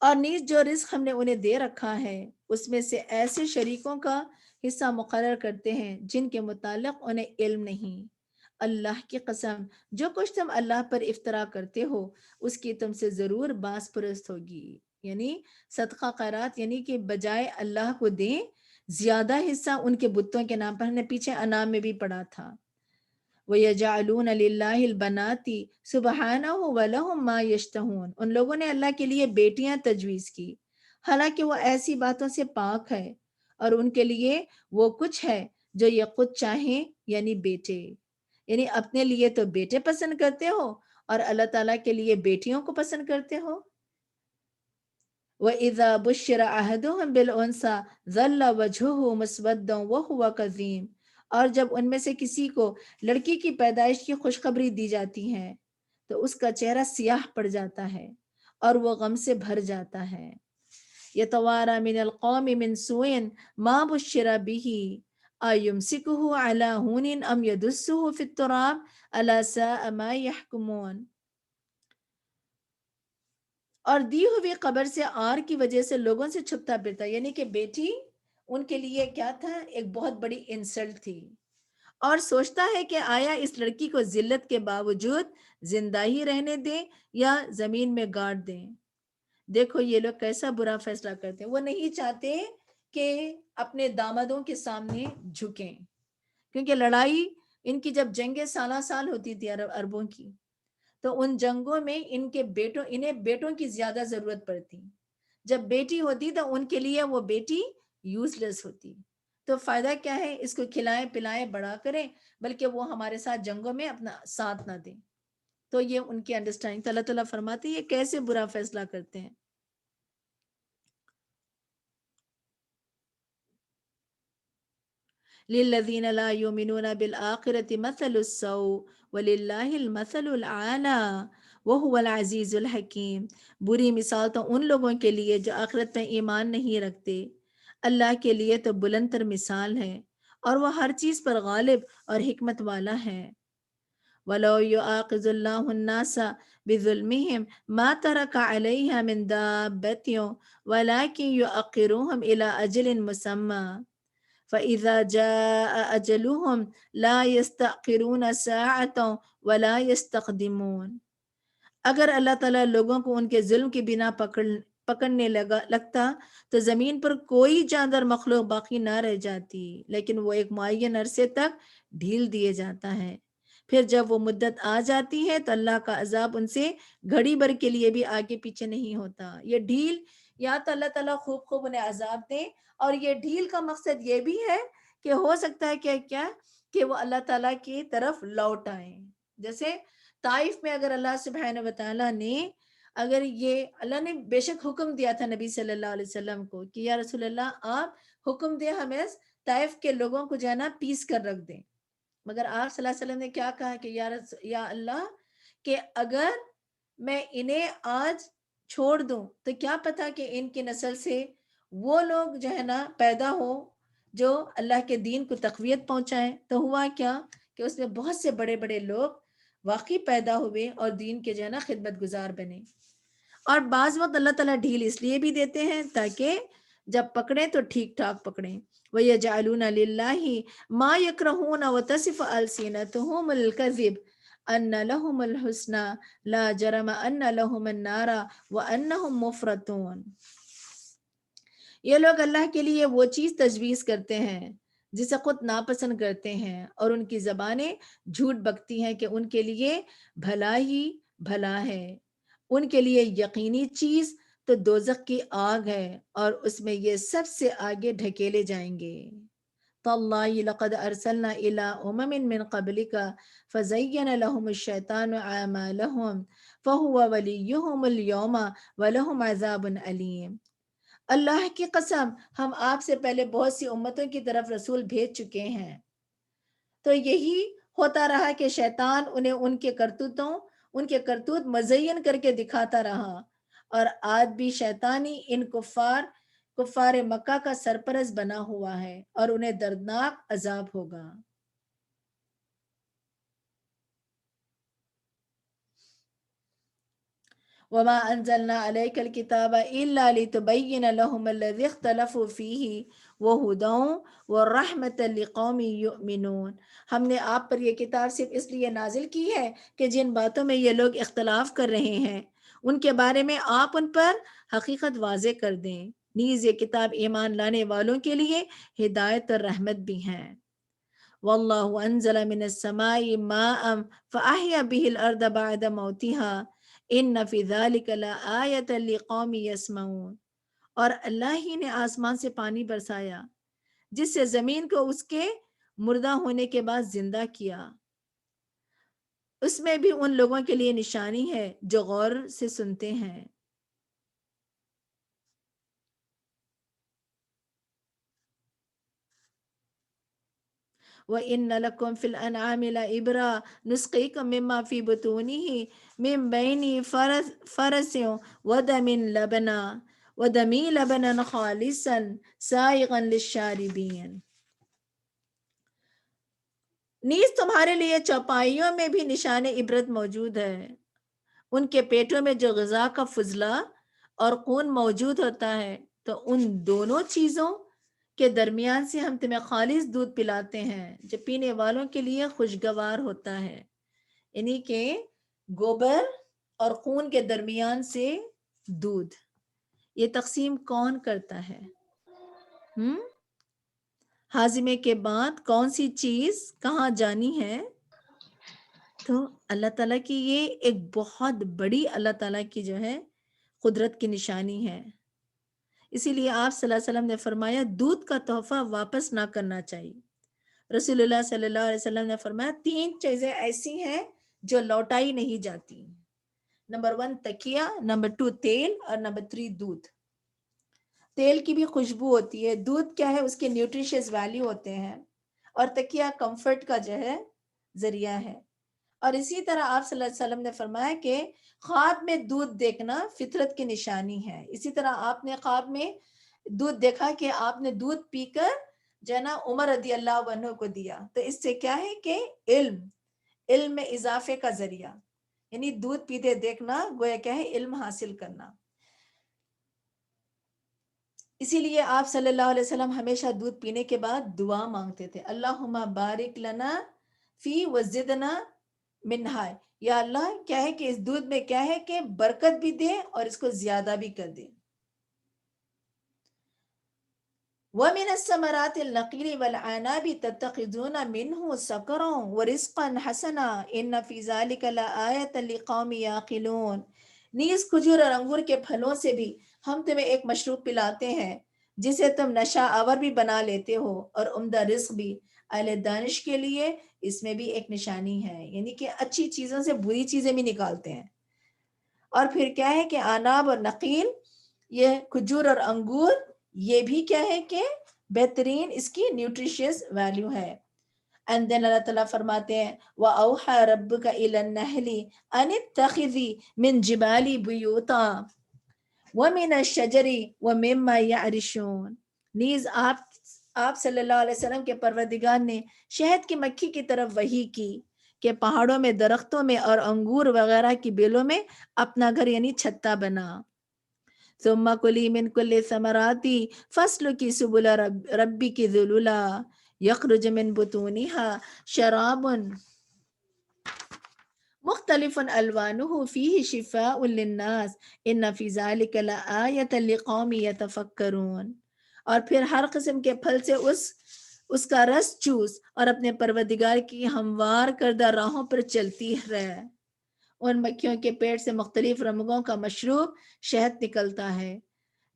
اور نیز جو رزق ہم نے انہیں دے رکھا ہے اس میں سے ایسے شریکوں کا حصہ مقرر کرتے ہیں جن کے متعلق انہیں علم نہیں۔ اللہ کی قسم جو کچھ تم اللہ پر افطرا کرتے ہو اس کی تم سے ضرور باز پرست ہوگی۔ یعنی صدقہ خیرات یعنی کہ بجائے اللہ کو دیں زیادہ حصہ ان کے بتوں کے نام پر، ہم نے پیچھے انعام میں بھی پڑھا تھا۔ وَيَجْعَلُونَ لِلَّهِ الْبَنَاتِ سُبْحَانَهُ وَلَهُم مَّا يَشْتَهُونَ۔ ان لوگوں نے اللہ کے لیے بیٹیاں تجویز کی حالانکہ وہ ایسی باتوں سے پاک ہے، اور ان کے لیے وہ کچھ ہے جو یہ خود چاہیں یعنی بیٹے، یعنی اپنے لیے تو بیٹے پسند کرتے ہو اور اللہ تعالیٰ کے لیے بیٹیوں کو پسند کرتے ہو۔ وَإِذَا بُشِّرَ أَحَدُهُم بِالْأُنثَىٰ ظَلَّ وَجْهُهُ مُسْوَدًّا وَهُوَ كَظِيمٌ۔ اور جب ان میں سے کسی کو لڑکی کی پیدائش کی خوشخبری دی جاتی ہے تو اس کا چہرہ سیاہ پڑ جاتا ہے اور وہ غم سے بھر جاتا ہے۔ يَتَوَارَىٰ مِنَ الْقَوْمِ مِنْ سُوءِ مَا بُشِّرَ بِهِ أَيُمْسِكُهُ عَلَىٰ هُونٍ أَمْ يَدُسُّهُ فِي التُّرَابِ أَلَا سَاءَ مَا يَحْكُمُونَ۔ اور دی ہوئی خبر سے آر کی وجہ سے لوگوں سے چھپتا پھرتا، یعنی کہ بیٹی ان کے لیے کیا تھا، ایک بہت بڑی انسلٹ تھی، اور سوچتا ہے کہ آیا اس لڑکی کو ذلت کے باوجود زندہ ہی رہنے دیں یا زمین میں گاڑ دیں۔ دیکھو یہ لوگ کیسا برا فیصلہ کرتے ہیں، وہ نہیں چاہتے کہ اپنے دامادوں کے سامنے جھکیں، کیونکہ لڑائی ان کی جب جنگیں سالہ سال ہوتی تھی عربوں کی تو ان جنگوں میں انہیں بیٹوں کی زیادہ ضرورت پڑتی، جب بیٹی ہوتی تو ان کے لیے وہ بیٹی یوز لیس ہوتی، تو فائدہ کیا ہے، اس کو کھلائیں پلائیں بڑا کریں بلکہ وہ ہمارے ساتھ جنگوں میں اپنا ساتھ نہ دیں۔ تو یہ ان کی انڈرسٹینڈنگ، تو اللہ تعالیٰ فرماتے ہیں یہ کیسے برا فیصلہ کرتے ہیں۔ لِلَّذِينَ لَا يُؤْمِنُونَ بِالْآخِرَةِ مَثَلُ السَّوْءِ وَلِلَّهِ الْمَثَلُ الْأَعْلَىٰ وَهُوَ الْعَزِيزُ الْحَكِيمُ۔ بری مثال تو ان لوگوں کے لیے جو آخرت میں ایمان نہیں رکھتے، اللہ کے لیے تو بلند تر مثال ہے اور وہ ہر چیز پر غالب اور حکمت والا ہے۔ وَلَوْ يُؤَاخِذُ اللَّهُ النَّاسَ بِظُلْمِهِمْ مَا تَرَكَ عَلَيْهَا مِن دَابَّةٍ وَلَٰكِن يُؤَخِّرُهُمْ إِلَىٰ أَجَلٍ مُّسَمًّى فَإِذَا جَاءَ أَجَلُهُمْ لَا يَسْتَأْخِرُونَ سَاعَةً وَلَا يَسْتَقْدِمُونَ۔ اگر اللہ تعالیٰ لوگوں کو ان کے ظلم کی بنا پکڑنے لگتا تو زمین پر کوئی جاندار مخلوق باقی نہ رہ جاتی، لیکن وہ ایک معین عرصے تک ڈھیل دیے جاتا ہے، پھر جب وہ مدت آ جاتی ہے تو اللہ کا عذاب ان سے گھڑی بھر کے لیے بھی آگے پیچھے نہیں ہوتا۔ یہ ڈھیل یا تو اللہ تعالیٰ خوب انہیں عذاب دے، اور یہ ڈھیل کا مقصد یہ بھی ہے کہ ہو سکتا ہے کہ وہ اللہ تعالیٰ کی طرف لوٹ آئیں۔ جیسے طائف میں اگر اللہ سبحانہ و تعالیٰ نے اللہ نے بے شک حکم دیا تھا نبی صلی اللہ علیہ وسلم کو کہ یا رسول اللہ آپ حکم دیں ہمیں طائف کے لوگوں کو جو ہے نا پیس کر رکھ دیں، مگر آپ صلی اللہ علیہ وسلم نے کیا کہا کہ یا اللہ کہ اگر میں انہیں آج چھوڑ دوں تو کیا پتا کہ ان کی نسل سے وہ لوگ جو ہے نا پیدا ہو جو اللہ کے دین کو تقویت پہنچائیں۔ تو ہوا کیا کہ اس میں بہت سے بڑے بڑے لوگ واقعی پیدا ہوئے اور دین کے جو ہے نا خدمت گزار بنے، اور بعض وقت اللہ تعالیٰ ڈھیل اس لیے بھی دیتے ہیں تاکہ جب پکڑیں تو ٹھیک ٹھاک پکڑیں. وَيَجْعَلُونَ لِلَّهِ مَا يَكْرَهُونَ وَتَصِفُ أَلْسِنَتُهُمُ الْكَذِبَ أَنَّ لَهُمُ الْحُسْنَى لَا جَرَمَ أَنَّ لَهُمُ النَّارَ وَأَنَّهُمْ مُفْرَطُونَ. یہ لوگ اللہ کے لیے وہ چیز تجویز کرتے ہیں جسے خود ناپسند کرتے ہیں، اور ان کی زبانیں جھوٹ بکتی ہیں کہ ان کے لیے بھلا ہی بھلا ہے. ان کے لیے یقینی چیز تو دوزخ کی آگ ہے، اور اس میں یہ سب سے آگے ڈھکیلے جائیں گے. تاللہ لقد ارسلنا الى امم من قبلك فزین لهم الشیطان اعمالهم فهو ولیهم اليوم ولهم عذاب علیم. اللہ کی قسم ہم آپ سے پہلے بہت سی امتوں کی طرف رسول بھیج چکے ہیں، تو یہی ہوتا رہا کہ شیطان انہیں ان کے کرتوت مزین کر کے دکھاتا رہا، اور آج بھی شیطانی ان کفار مکہ کا سرپرست بنا ہوا ہے، اور انہیں دردناک عذاب ہوگا. وَمَا أَنزَلْنَا عَلَيْكَ الْكِتَابَ إِلَّا لِتُبَيِّنَ لَهُمُ الَّذِي اخْتَلَفُوا فِيهِ وَهُدًى وَرَحْمَةً لِقَوْمٍ يُؤْمِنُونَ. ہم نے آپ پر یہ کتاب صرف اس لیے نازل کی ہے کہ جن باتوں میں یہ لوگ اختلاف کر رہے ہیں ان کے بارے میں آپ ان پر حقیقت واضح کر دیں. نیز یہ کتاب ایمان لانے والوں کے لیے ہدایت اور رحمت بھی ہیں. وَاللَّهُ أَنزَلَ مِنَ السَّمَاءِ مَاءً فَأَحْيَا بِهِ الْأَرْضَ بَعْدَ مَوْتِهَا ان فی ذلک لآیۃ لقوم یسمعون. اور اللہ ہی نے آسمان سے پانی برسایا جس سے زمین کو اس کے مردہ ہونے کے بعد زندہ کیا. اس میں بھی ان لوگوں کے لیے نشانی ہے جو غور سے سنتے ہیں. وَإِنَّ لَكُمْ فِي الْأَنْعَامِ لَعِبْرَةً نُسْقِيكُم مِّمَّا فِي بُطُونِهِ مِن بَيْنِ فَرَثٍ وَدَمٍ لَبَنًا خَالِصًا سَائِغًا لِلشَّارِبِينَ. نیز تمہارے لیے چوپائیوں میں بھی نشان عبرت موجود ہے. ان کے پیٹوں میں جو غذا کا فضلہ اور خون موجود ہوتا ہے، تو ان دونوں چیزوں کے درمیان سے ہم تمہیں خالص دودھ پلاتے ہیں جو پینے والوں کے لیے خوشگوار ہوتا ہے. یعنی کہ گوبر اور خون کے درمیان سے دودھ. یہ تقسیم کون کرتا ہے؟ ہاضمے کے بعد کون سی چیز کہاں جانی ہے؟ تو اللہ تعالیٰ کی یہ ایک بہت بڑی اللہ تعالیٰ کی جو ہے قدرت کی نشانی ہے. اسی لیے آپ صلی اللہ علیہ وسلم نے فرمایا دودھ کا تحفہ واپس نہ کرنا چاہیے. رسول اللہ صلی اللہ علیہ وسلم نے فرمایا 3 چیزیں ایسی ہیں جو لوٹائی نہیں جاتی. نمبر 1 تکیہ، نمبر 2 تیل، اور نمبر 3 دودھ. تیل کی بھی خوشبو ہوتی ہے، دودھ کیا ہے اس کے نیوٹریشس ویلیو ہوتے ہیں، اور تکیہ کمفرٹ کا جو ہے ذریعہ ہے. اور اسی طرح آپ صلی اللہ علیہ وسلم نے فرمایا کہ خواب میں دودھ دیکھنا فطرت کی نشانی ہے. اسی طرح آپ نے خواب میں دودھ دیکھا کہ آپ نے دودھ پی کر جو ہے نا عمر رضی اللہ عنہ کو دیا، تو اس سے کیا ہے کہ علم میں اضافے کا ذریعہ، یعنی دودھ پیتے دیکھنا گویا کیا ہے علم حاصل کرنا. اسی لیے آپ صلی اللہ علیہ وسلم ہمیشہ دودھ پینے کے بعد دعا مانگتے تھے، اللہم بارک لنا فی وزدنا منہا. یا اللہ کیا ہے کہ اس دودھ میں کیا ہے کہ برکت بھی دے اور اس کو زیادہ بھی کر دے. وَمِنَ الثَّمَرَاتِ النَّخِيلِ وَالْأَعْنَابِ تَتَّخِذُونَ مِنْهُ سَكَرًا وَرِزْقًا حَسَنًا إِنَّ فِي ذَلِكَ لَآيَةً لِقَوْمٍ يَعْقِلُونَ. نیز کھجور اور انگور کے پھلوں سے بھی ہم تمہیں ایک مشروب پلاتے ہیں جسے تم نشہ آور بھی بنا لیتے ہو، اور عمدہ رزق بھی. اہل دانش کے لیے اس میں بھی ایک نشانی ہے، یعنی کہ اچھی چیزوں سے بری چیزیں بھی نکالتے ہیں. اور پھر کیا ہے کہ اناب اور نخیل، یہ کھجور اور انگور، یہ بھی کیا ہے کہ بہترین اس کی نیوٹریشس ویلیو ہے. اینڈ دین اللہ تعالیٰ فرماتے ہیں وَأَوْحَى رَبُّكَ إِلَى النَّحْلِ أَنِ اتَّخِذِي مِن جِبَالِ بُيُوتًا وَمِنَ الشَّجَرِ وَمِمَّا يَعْرِشُونَ. نیز آپ صلی اللہ علیہ وسلم کے پروردگار نے شہد کی مکھی کی طرف وحی کی کہ پہاڑوں میں، درختوں میں اور انگور وغیرہ کی بیلوں میں اپنا گھر یعنی چھتا بنا. ثم کلی من کل ثمراتی فاسلکی سبل ربک ذللا یخرج من بطونها شراب مختلف الوانه فيه شفاء للناس ان فی ذلک لآیۃ لقوم یتفکرون. اور پھر ہر قسم کے پھل سے اس کا رس چوس اور اپنے پروردگار کی ہموار کردہ راہوں پر چلتی رہ. ان مکھیوں کے پیٹ سے مختلف رنگوں کا مشروب شہد نکلتا ہے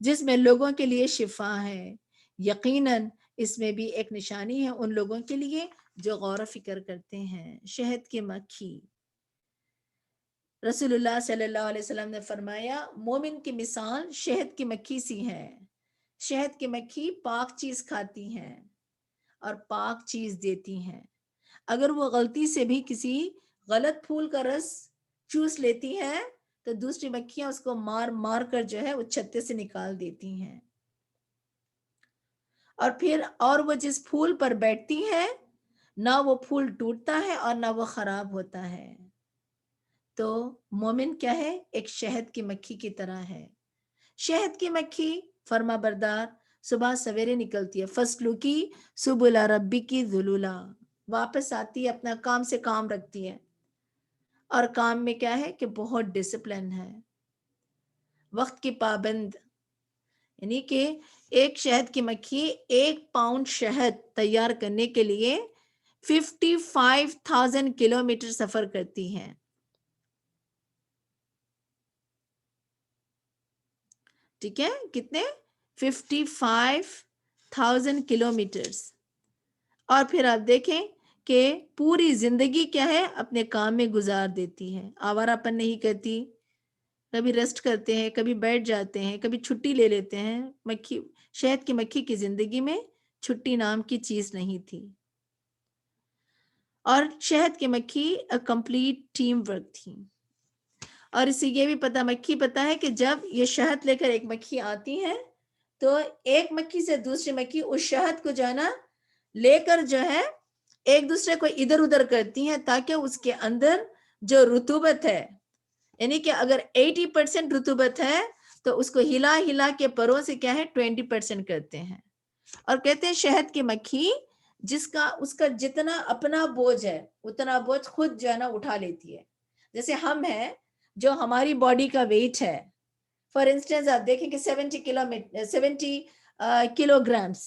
جس میں لوگوں کے لیے شفا ہے. یقیناً اس میں بھی ایک نشانی ہے ان لوگوں کے لیے جو غور و فکر کرتے ہیں. شہد کی مکھی. رسول اللہ صلی اللہ علیہ وسلم نے فرمایا مومن کی مثال شہد کی مکھی سی ہے. شہد کی مکھی پاک چیز کھاتی ہیں اور پاک چیز دیتی ہیں. اگر وہ غلطی سے بھی کسی غلط پھول کا رس چوس لیتی ہے تو دوسری مکھیاں اس کو مار مار کر جو ہے وہ چھتے سے نکال دیتی ہیں. اور وہ جس پھول پر بیٹھتی ہے نہ وہ پھول ٹوٹتا ہے اور نہ وہ خراب ہوتا ہے. تو مومن کیا ہے؟ ایک شہد کی مکھی کی طرح ہے. شہد کی مکھی فرما بردار صبح سویرے نکلتی ہے. فصلوں کی سبل ربی کی ذلولا، واپس آتی ہے، اپنا کام سے کام رکھتی ہے. اور کام میں کیا ہے کہ بہت ڈسپلن ہے، وقت کی پابند. یعنی کہ ایک شہد کی مکھی 1 پاؤنڈ شہد تیار کرنے کے لیے 55,000 کلومیٹر سفر کرتی ہے. ٹھیک ہے، کتنے؟ 55,000 کلومیٹرز. اور پھر آپ دیکھیں کہ پوری زندگی کیا ہے اپنے کام میں گزار دیتی ہے. آوارہ پن نہیں کرتی، کبھی ریسٹ کرتے ہیں، کبھی بیٹھ جاتے ہیں، کبھی چھٹی لے لیتے ہیں. شہد کی مکھی کی زندگی میں چھٹی نام کی چیز نہیں تھی. اور شہد کی مکھی کمپلیٹ ٹیم ورک تھی. اور اسے یہ بھی مکھی پتا ہے کہ جب یہ شہد لے کر ایک مکھی آتی ہے تو ایک مکھی سے دوسری مکھی اس شہد کو جو ہے نا لے کر جو ہے ایک دوسرے کو ادھر ادھر کرتی ہیں تاکہ اس کے اندر جو رطوبت ہے، یعنی کہ اگر 80% رطوبت ہے تو اس کو ہلا ہلا کے پروں سے کیا ہے 20% کرتے ہیں. اور کہتے ہیں شہد کی مکھی اس کا جتنا اپنا بوجھ ہے اتنا بوجھ خود جو ہے نا اٹھا لیتی ہے. جیسے ہم ہیں جو ہماری باڈی کا ویٹ ہے، فار انسٹنس آپ دیکھیں کہ 70 کلو گرامز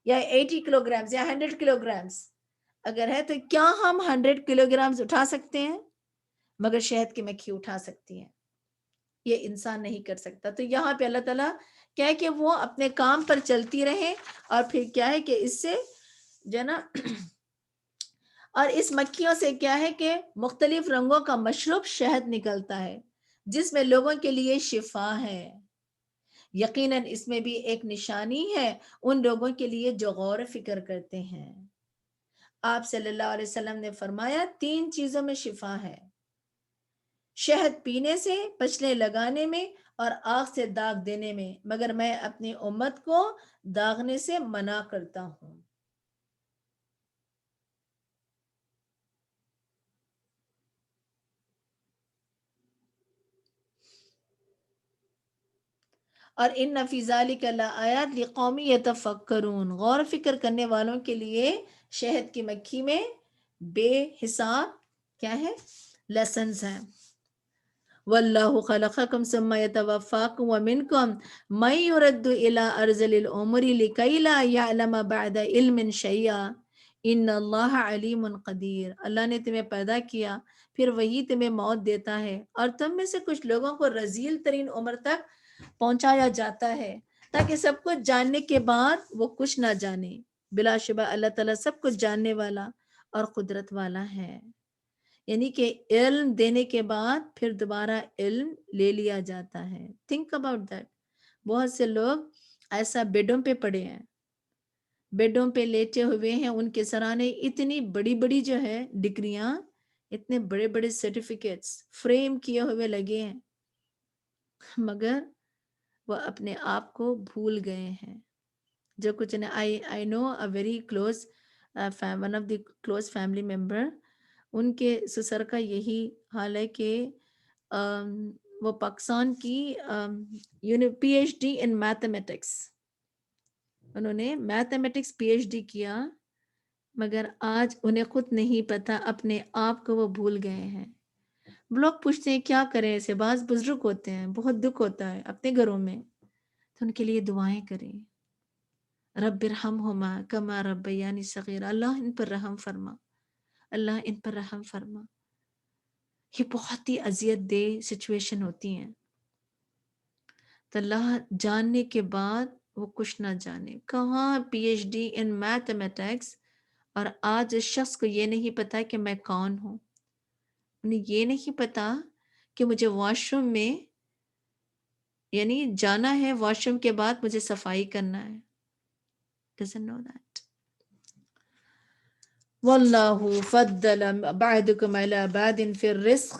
یا 80 کلو گرامز یا 100 کلو گرامز اگر ہے تو کیا ہم 100 کلو گرامز اٹھا سکتے ہیں؟ مگر شہد کی مکھی اٹھا سکتی ہے، یہ انسان نہیں کر سکتا. تو یہاں پہ اللہ تعالیٰ کیا ہے کہ وہ اپنے کام پر چلتی رہے. اور پھر کیا ہے کہ اس سے جو نا اور اس مکھیوں سے کیا ہے کہ مختلف رنگوں کا مشروب شہد نکلتا ہے جس میں لوگوں کے لیے شفا ہے. یقیناً اس میں بھی ایک نشانی ہے ان لوگوں کے لیے جو غور و فکر کرتے ہیں. آپ صلی اللہ علیہ وسلم نے فرمایا 3 چیزوں میں شفا ہے: شہد پینے سے، پچلے لگانے میں اور آنکھ سے داغ دینے میں، مگر میں اپنی امت کو داغنے سے منع کرتا ہوں. اور ان فی ذالک لآیات لقوم یتفکرون، غور و فکر کرنے والوں کے لیے شہد کی مکھی میں بے حساب کیا ہے لیسنز ہیں. واللہ خلقکم ثم یتوفاکم ومنکم من یرد الی ارذل العمر لکی لا یعلم بعد علم شیئا ان اللہ علیم قدیر. اللہ نے تمہیں پیدا کیا پھر وہی تمہیں موت دیتا ہے اور تم میں سے کچھ لوگوں کو رذیل ترین عمر تک پہنچایا جاتا ہے تاکہ سب کچھ جاننے کے بعد وہ کچھ نہ جانے. بلا شبہ اللہ تعالیٰ سب کچھ جاننے والا اور قدرت والا ہے. یعنی کہ علم دینے کے بعد پھر دوبارہ علم لے لیا جاتا ہے. Think about that. بہت سے لوگ ایسا بیڈوں پہ پڑے ہیں، بیڈوں پہ لیٹے ہوئے ہیں، ان کے سرانے اتنی بڑی بڑی جو ہے ڈگریاں، اتنے بڑے بڑے سرٹیفکیٹس فریم کیے ہوئے لگے ہیں، مگر وہ اپنے آپ کو بھول گئے ہیں. جو کچھ I know a very close one of the close family member. ان کے سسر کا یہی حال ہے کہ وہ پاکستان کی P H D in mathematics, انہوں نے میتھمیٹکس پی ایچ ڈی کیا، مگر آج انہیں خود نہیں پتا، اپنے آپ کو وہ بھول گئے ہیں۔ لوگ پوچھتے ہیں کیا کریں، ایسے بعض بزرگ ہوتے ہیں، بہت دکھ ہوتا ہے اپنے گھروں میں، تو ان کے لیے دعائیں کریں، رب ارحمہما کما ربیانی صغیرا، اللہ ان پر رحم فرما، اللہ ان پر رحم فرما۔ یہ بہت ہی اذیت دہ سچویشن ہوتی ہیں، تو اللہ جاننے کے بعد وہ کچھ نہ جانے، کہاں P H D in mathematics, اور آج اس شخص کو یہ نہیں پتا کہ میں کون ہوں، انہیں یہ نہیں پتا کہ مجھے واش روم میں یعنی جانا ہے، واش روم کے بعد مجھے صفائی کرنا ہے، doesn't know that۔ واللہ فضل بعدکم علی بعد فی الرزق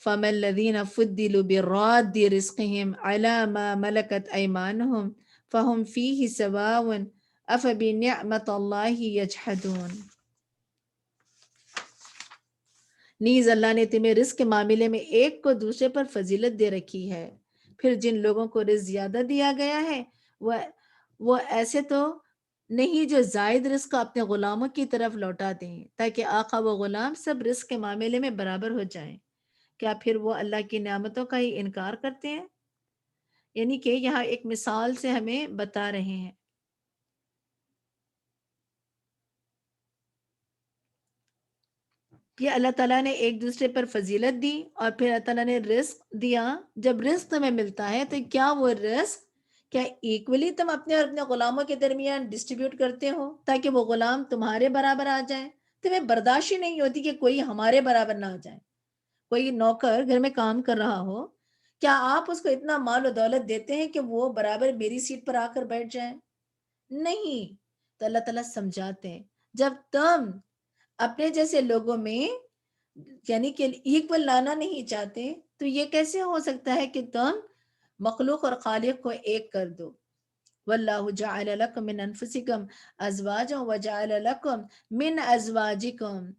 فما الذین فضلوا براد رزقهم علی ما ملکت ایمانهم فهم فیہ سواء افبنعمت اللہ یجحدون۔ نیز اللہ نے تمہیں رزق کے معاملے میں ایک کو دوسرے پر فضیلت دے رکھی ہے، پھر جن لوگوں کو رزق زیادہ دیا گیا ہے وہ ایسے تو نہیں جو زائد رزق اپنے غلاموں کی طرف لوٹا دیں، تاکہ آقا و غلام سب رزق کے معاملے میں برابر ہو جائیں۔ کیا پھر وہ اللہ کی نعمتوں کا ہی انکار کرتے ہیں؟ یعنی کہ یہاں ایک مثال سے ہمیں بتا رہے ہیں کہ اللہ تعالیٰ نے ایک دوسرے پر فضیلت دی، اور پھر اللہ تعالیٰ نے رزق دیا۔ جب رزق تمہیں ملتا ہے تو کیا وہ رزق کیا ایکولی تم اپنے اور اپنے غلاموں کے درمیان ڈسٹریبیوٹ کرتے ہو تاکہ وہ غلام تمہارے برابر آ جائیں؟ تمہیں برداشت ہی نہیں ہوتی کہ کوئی ہمارے برابر نہ آ جائے۔ کوئی نوکر گھر میں کام کر رہا ہو، کیا آپ اس کو اتنا مال و دولت دیتے ہیں کہ وہ برابر میری سیٹ پر آ کر بیٹھ جائیں؟ نہیں۔ تو اللہ تعالیٰ سمجھاتے ہیں جب تم اپنے جیسے لوگوں میں یعنی کہ ایکول لانا نہیں چاہتے تو یہ کیسے ہو سکتا ہے کہ تم مخلوق اور خالق کو ایک کر دو۔ واللہ جعل لکم من انفسکم ازواجا وجعل لکم من ازواجکم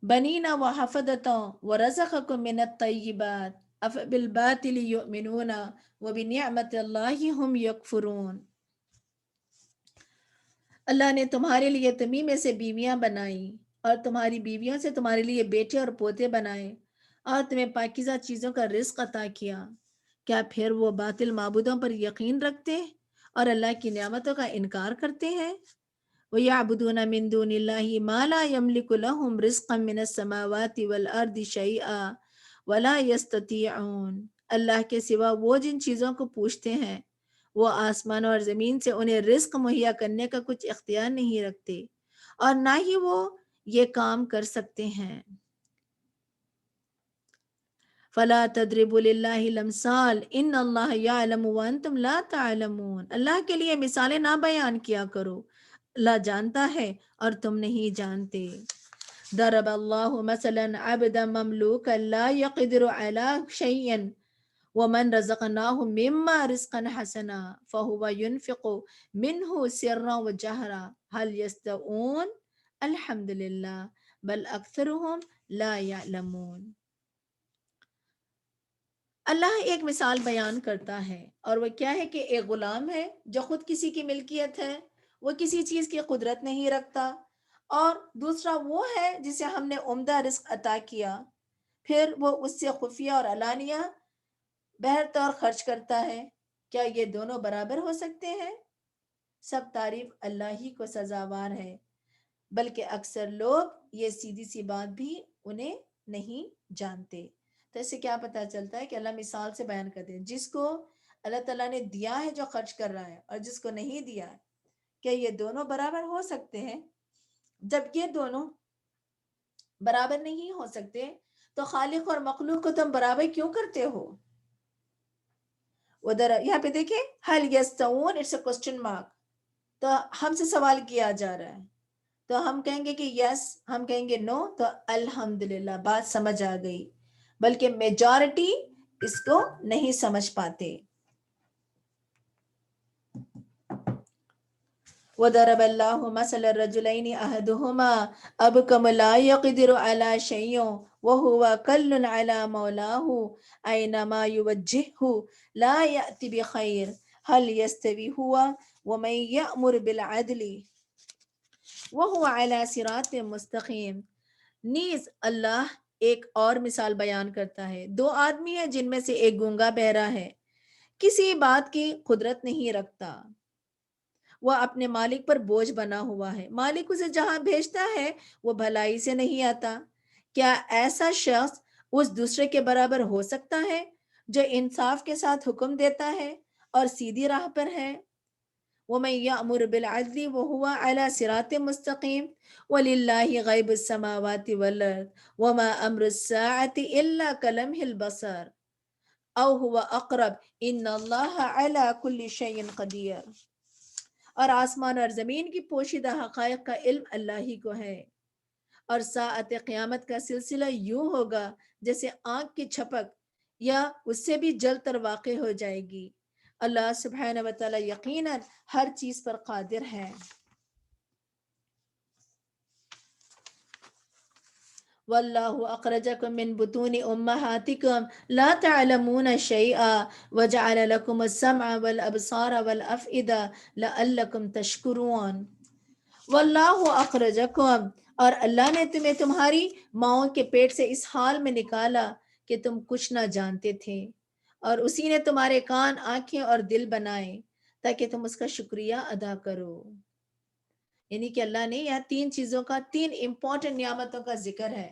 بنینا وحفدتا ورزقکم من الطیبات افبالباطل یؤمنون وبنعمت اللہ ہم یکفرون۔ اللہ نے تمہارے لیے تمہیں میں سے بیویاں بنائی اور تمہاری بیویوں سے تمہارے لیے بیٹے اور پوتے بنائے اور تمہیں پاکیزہ چیزوں کا رزق عطا کیا، کیا پھر وہ باطل معبودوں پر یقین رکھتے اور اللہ کی نعمتوں کا انکار کرتے ہیں؟ وَيَعْبُدُونَ مِن دُونِ اللَّهِ مَا لَا يَمْلِكُ لَهُمْ رِزْقًا مِنَ السَّمَاوَاتِ وَالْأَرْضِ شَيْئًا وَلَا يَسْتَطِيعُونَ۔ اللہ کے سوا وہ جن چیزوں کو پوچھتے ہیں وہ آسمان اور زمین سے انہیں رزق مہیا کرنے کا کچھ اختیار نہیں رکھتے، اور نہ ہی وہ یہ کام کر سکتے ہیں۔ فلا تضربوا للہ الامثال ان اللہ یعلم وانتم لا تعلمون۔ اللہ کے لیے مثالیں نہ بیان کیا کرو، اللہ جانتا ہے اور تم نہیں جانتے۔ ضرب اللہ مثلا عبدا مملوکا لا يقدر على شيء ومن رزقناه مما رزقا حسنا فهو ينفق منه سرا وجهرا هل يستوون الحمد للہ بل اکثرهم لا يعلمون۔ اللہ ایک مثال بیان کرتا ہے، اور وہ کیا ہے کہ ایک غلام ہے جو خود کسی کی ملکیت ہے، وہ کسی چیز کی قدرت نہیں رکھتا، اور دوسرا وہ ہے جسے ہم نے عمدہ رزق عطا کیا، پھر وہ اس سے خفیہ اور علانیہ بہر طور خرچ کرتا ہے۔ کیا یہ دونوں برابر ہو سکتے ہیں؟ سب تعریف اللہ ہی کو سزاوار ہے، بلکہ اکثر لوگ یہ سیدھی سی بات بھی انہیں نہیں جانتے۔ تو اس سے کیا پتہ چلتا ہے کہ اللہ مثال سے بیان کرتے ہیں، جس کو اللہ تعالیٰ نے دیا ہے جو خرچ کر رہا ہے اور جس کو نہیں دیا ہے، کیا یہ دونوں برابر ہو سکتے ہیں؟ جب یہ دونوں برابر نہیں ہو سکتے تو خالق اور مخلوق کو تم برابر کیوں کرتے ہو؟ ادھر یہاں پہ دیکھیں حل یستوون، اٹس اے کوسچن مارک، تو ہم سے سوال کیا جا رہا ہے، تو ہم کہیں گے کہ یس، ہم کہیں گے نو، تو الحمدللہ بات سمجھ آ گئی، بلکہ میجورٹی اس کو نہیں سمجھ پاتے۔ وضرب الله مثل الرجلين أحدهما أبكم لا يقدر على شيء وهو كل على مولاه أينما يوجهه لا يأتي بخير هل يستوي هو ومن يأمر بالعدل وهو على صراط مستقیم. نیز اللہ ایک اور مثال بیان کرتا ہے. دو آدمی ہیں جن میں سے ایک گونگا بہرا ہے، کسی بات کی قدرت نہیں رکھتا، وہ اپنے مالک پر بوجھ بنا ہوا ہے، مالک اسے جہاں بھیجتا ہے وہ بھلائی سے نہیں آتا. کیا ایسا شخص اس دوسرے کے برابر ہو سکتا ہے جو انصاف کے ساتھ حکم دیتا ہے اور سیدھی راہ پر ہے؟ وَمَن يَأْمُرْ بِالْعَدْلِ وَهُوَ عَلَى صِرَاطٍ مُسْتَقِيمٍ وَلِلَّهِ غَيْبُ السَّمَاوَاتِ وَالْأَرْضِ وَمَا أَمْرُ السَّاعَةِ إِلَّا كَلَمْحِ الْبَصَرِ أَوْ هُوَ أَقْرَبُ إِنَّ اللَّهَ عَلَى كُلِّ شَيْءٍ قَدِيرٌ. اور آسمان اور زمین کی پوشیدہ حقائق کا علم اللہ ہی کو ہے. اور ساعت قیامت کا سلسلہ یوں ہوگا جیسے آنکھ کی چھپک یا اس سے بھی جلد تر واقع ہو جائے گی. اللہ سبحانہ و تعالی یقیناً ہر چیز پر قادر ہے. واللہ اخرجکم من بطون امہاتکم لا تعلمون شیئا وجعل لکم السمع والابصار والافئدہ لعلکم تشکرون. واللہ اخرجکم، اور اللہ نے تمہیں تمہاری ماؤں کے پیٹ سے اس حال میں نکالا کہ تم کچھ نہ جانتے تھے، اور اسی نے تمہارے کان، آنکھیں اور دل بنائے تاکہ تم اس کا شکریہ ادا کرو. یعنی کہ اللہ نے یہاں تین چیزوں کا، تین امپورٹنٹ نعمتوں کا ذکر ہے: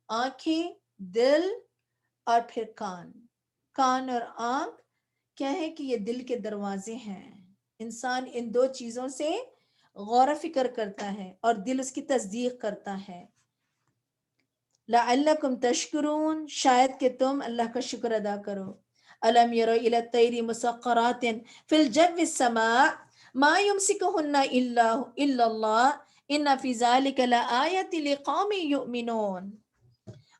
آنکھیں، دل اور پھر کان. کان اور آنکھ کیا ہے کہ یہ دل کے دروازے ہیں. انسان ان دو چیزوں سے غور و فکر کرتا ہے اور دل اس کی تصدیق کرتا ہے. لعلکم تشکرون، شاید کہ تم اللہ کا شکر ادا کرو. الم یروا الی الطیر مسخرات فی الجو السماء ما یمسکہن الا اللہ ان فی ذلک لآیۃ لقوم یؤمنون.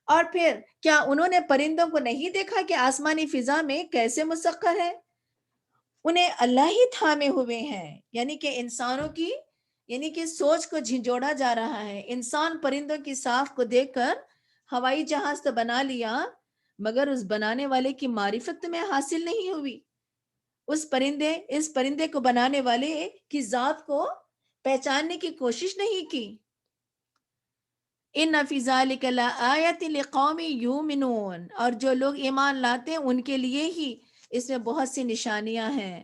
اور پھر کیا انہوں نے پرندوں کو نہیں دیکھا کہ آسمانی فضا میں کیسے مسخر ہے؟ انہیں اللہ ہی تھامے ہوئے ہیں. یعنی کہ انسانوں کی، یعنی کہ سوچ کو جھنجھوڑا جا رہا ہے. انسان پرندوں کی صاف کو دیکھ کر ہوائی جہاز تو بنا لیا، مگر اس بنانے والے کی معرفت تمہیں حاصل نہیں ہوئی. اس پرندے کو بنانے والے کی ذات کو پہچاننے کی کوشش نہیں کی. ان فی ذلک لآیۃ لقوم یؤمنون، اور جو لوگ ایمان لاتے ہیں ان کے لیے ہی اس میں بہت سی نشانیاں ہیں.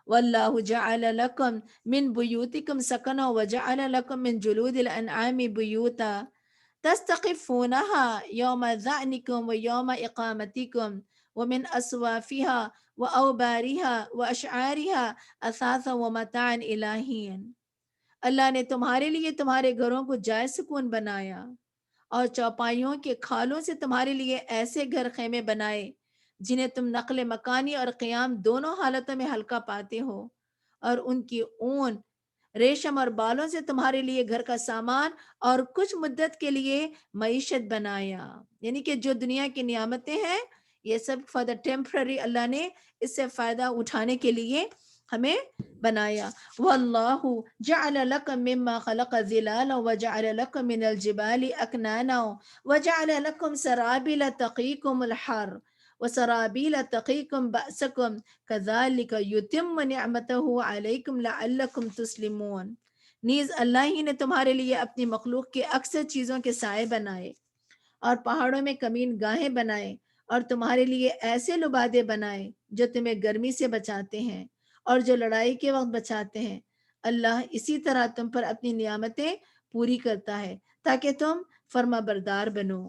واللہ جعل لکم من بیوتکم سکنا وجعل لکم من جلود الانعام بیوتا تستخفونها یوم ذعنکم ویوم اقامتکم ومن اصوافها واوبارها واشعارها اثاثا ومتاعا الی حین. اللہ نے تمہارے لیے تمہارے گھروں کو جائے سکون بنایا اور چوپائیوں کے کھالوں سے تمہارے لیے ایسے گھر خیمے بنائے جنہیں تم نقل مکانی اور قیام دونوں حالتوں میں ہلکا پاتے ہو، اور ان کی اون، ریشم اور بالوں سے تمہارے لیے گھر کا سامان اور کچھ مدت کے لیے معیشت بنایا. یعنی کہ جو دنیا کی نعمتیں ہیں یہ سب فار دا ٹیمپرری، اللہ نے اس سے فائدہ اٹھانے کے لیے ہمیں بنایا. واللہ جعل لکم مما خلق ظلالا وجعل لکم من الجبال اکنانا وجعل لکم سرابیل تقیکم الحر وسرابیل تقیکم بأسکم کذالک یتم نعمتہ علیکم لعلکم تسلمون. نیز اللہ ہی نے تمہارے لیے اپنی مخلوق کے اکثر چیزوں کے سائے بنائے اور پہاڑوں میں کمین گاہیں بنائے اور تمہارے لیے ایسے لبادے بنائے جو تمہیں گرمی سے بچاتے ہیں اور جو لڑائی کے وقت بچاتے ہیں. اللہ اسی طرح تم پر اپنی نعمتیں پوری کرتا ہے تاکہ تم فرما بردار بنو.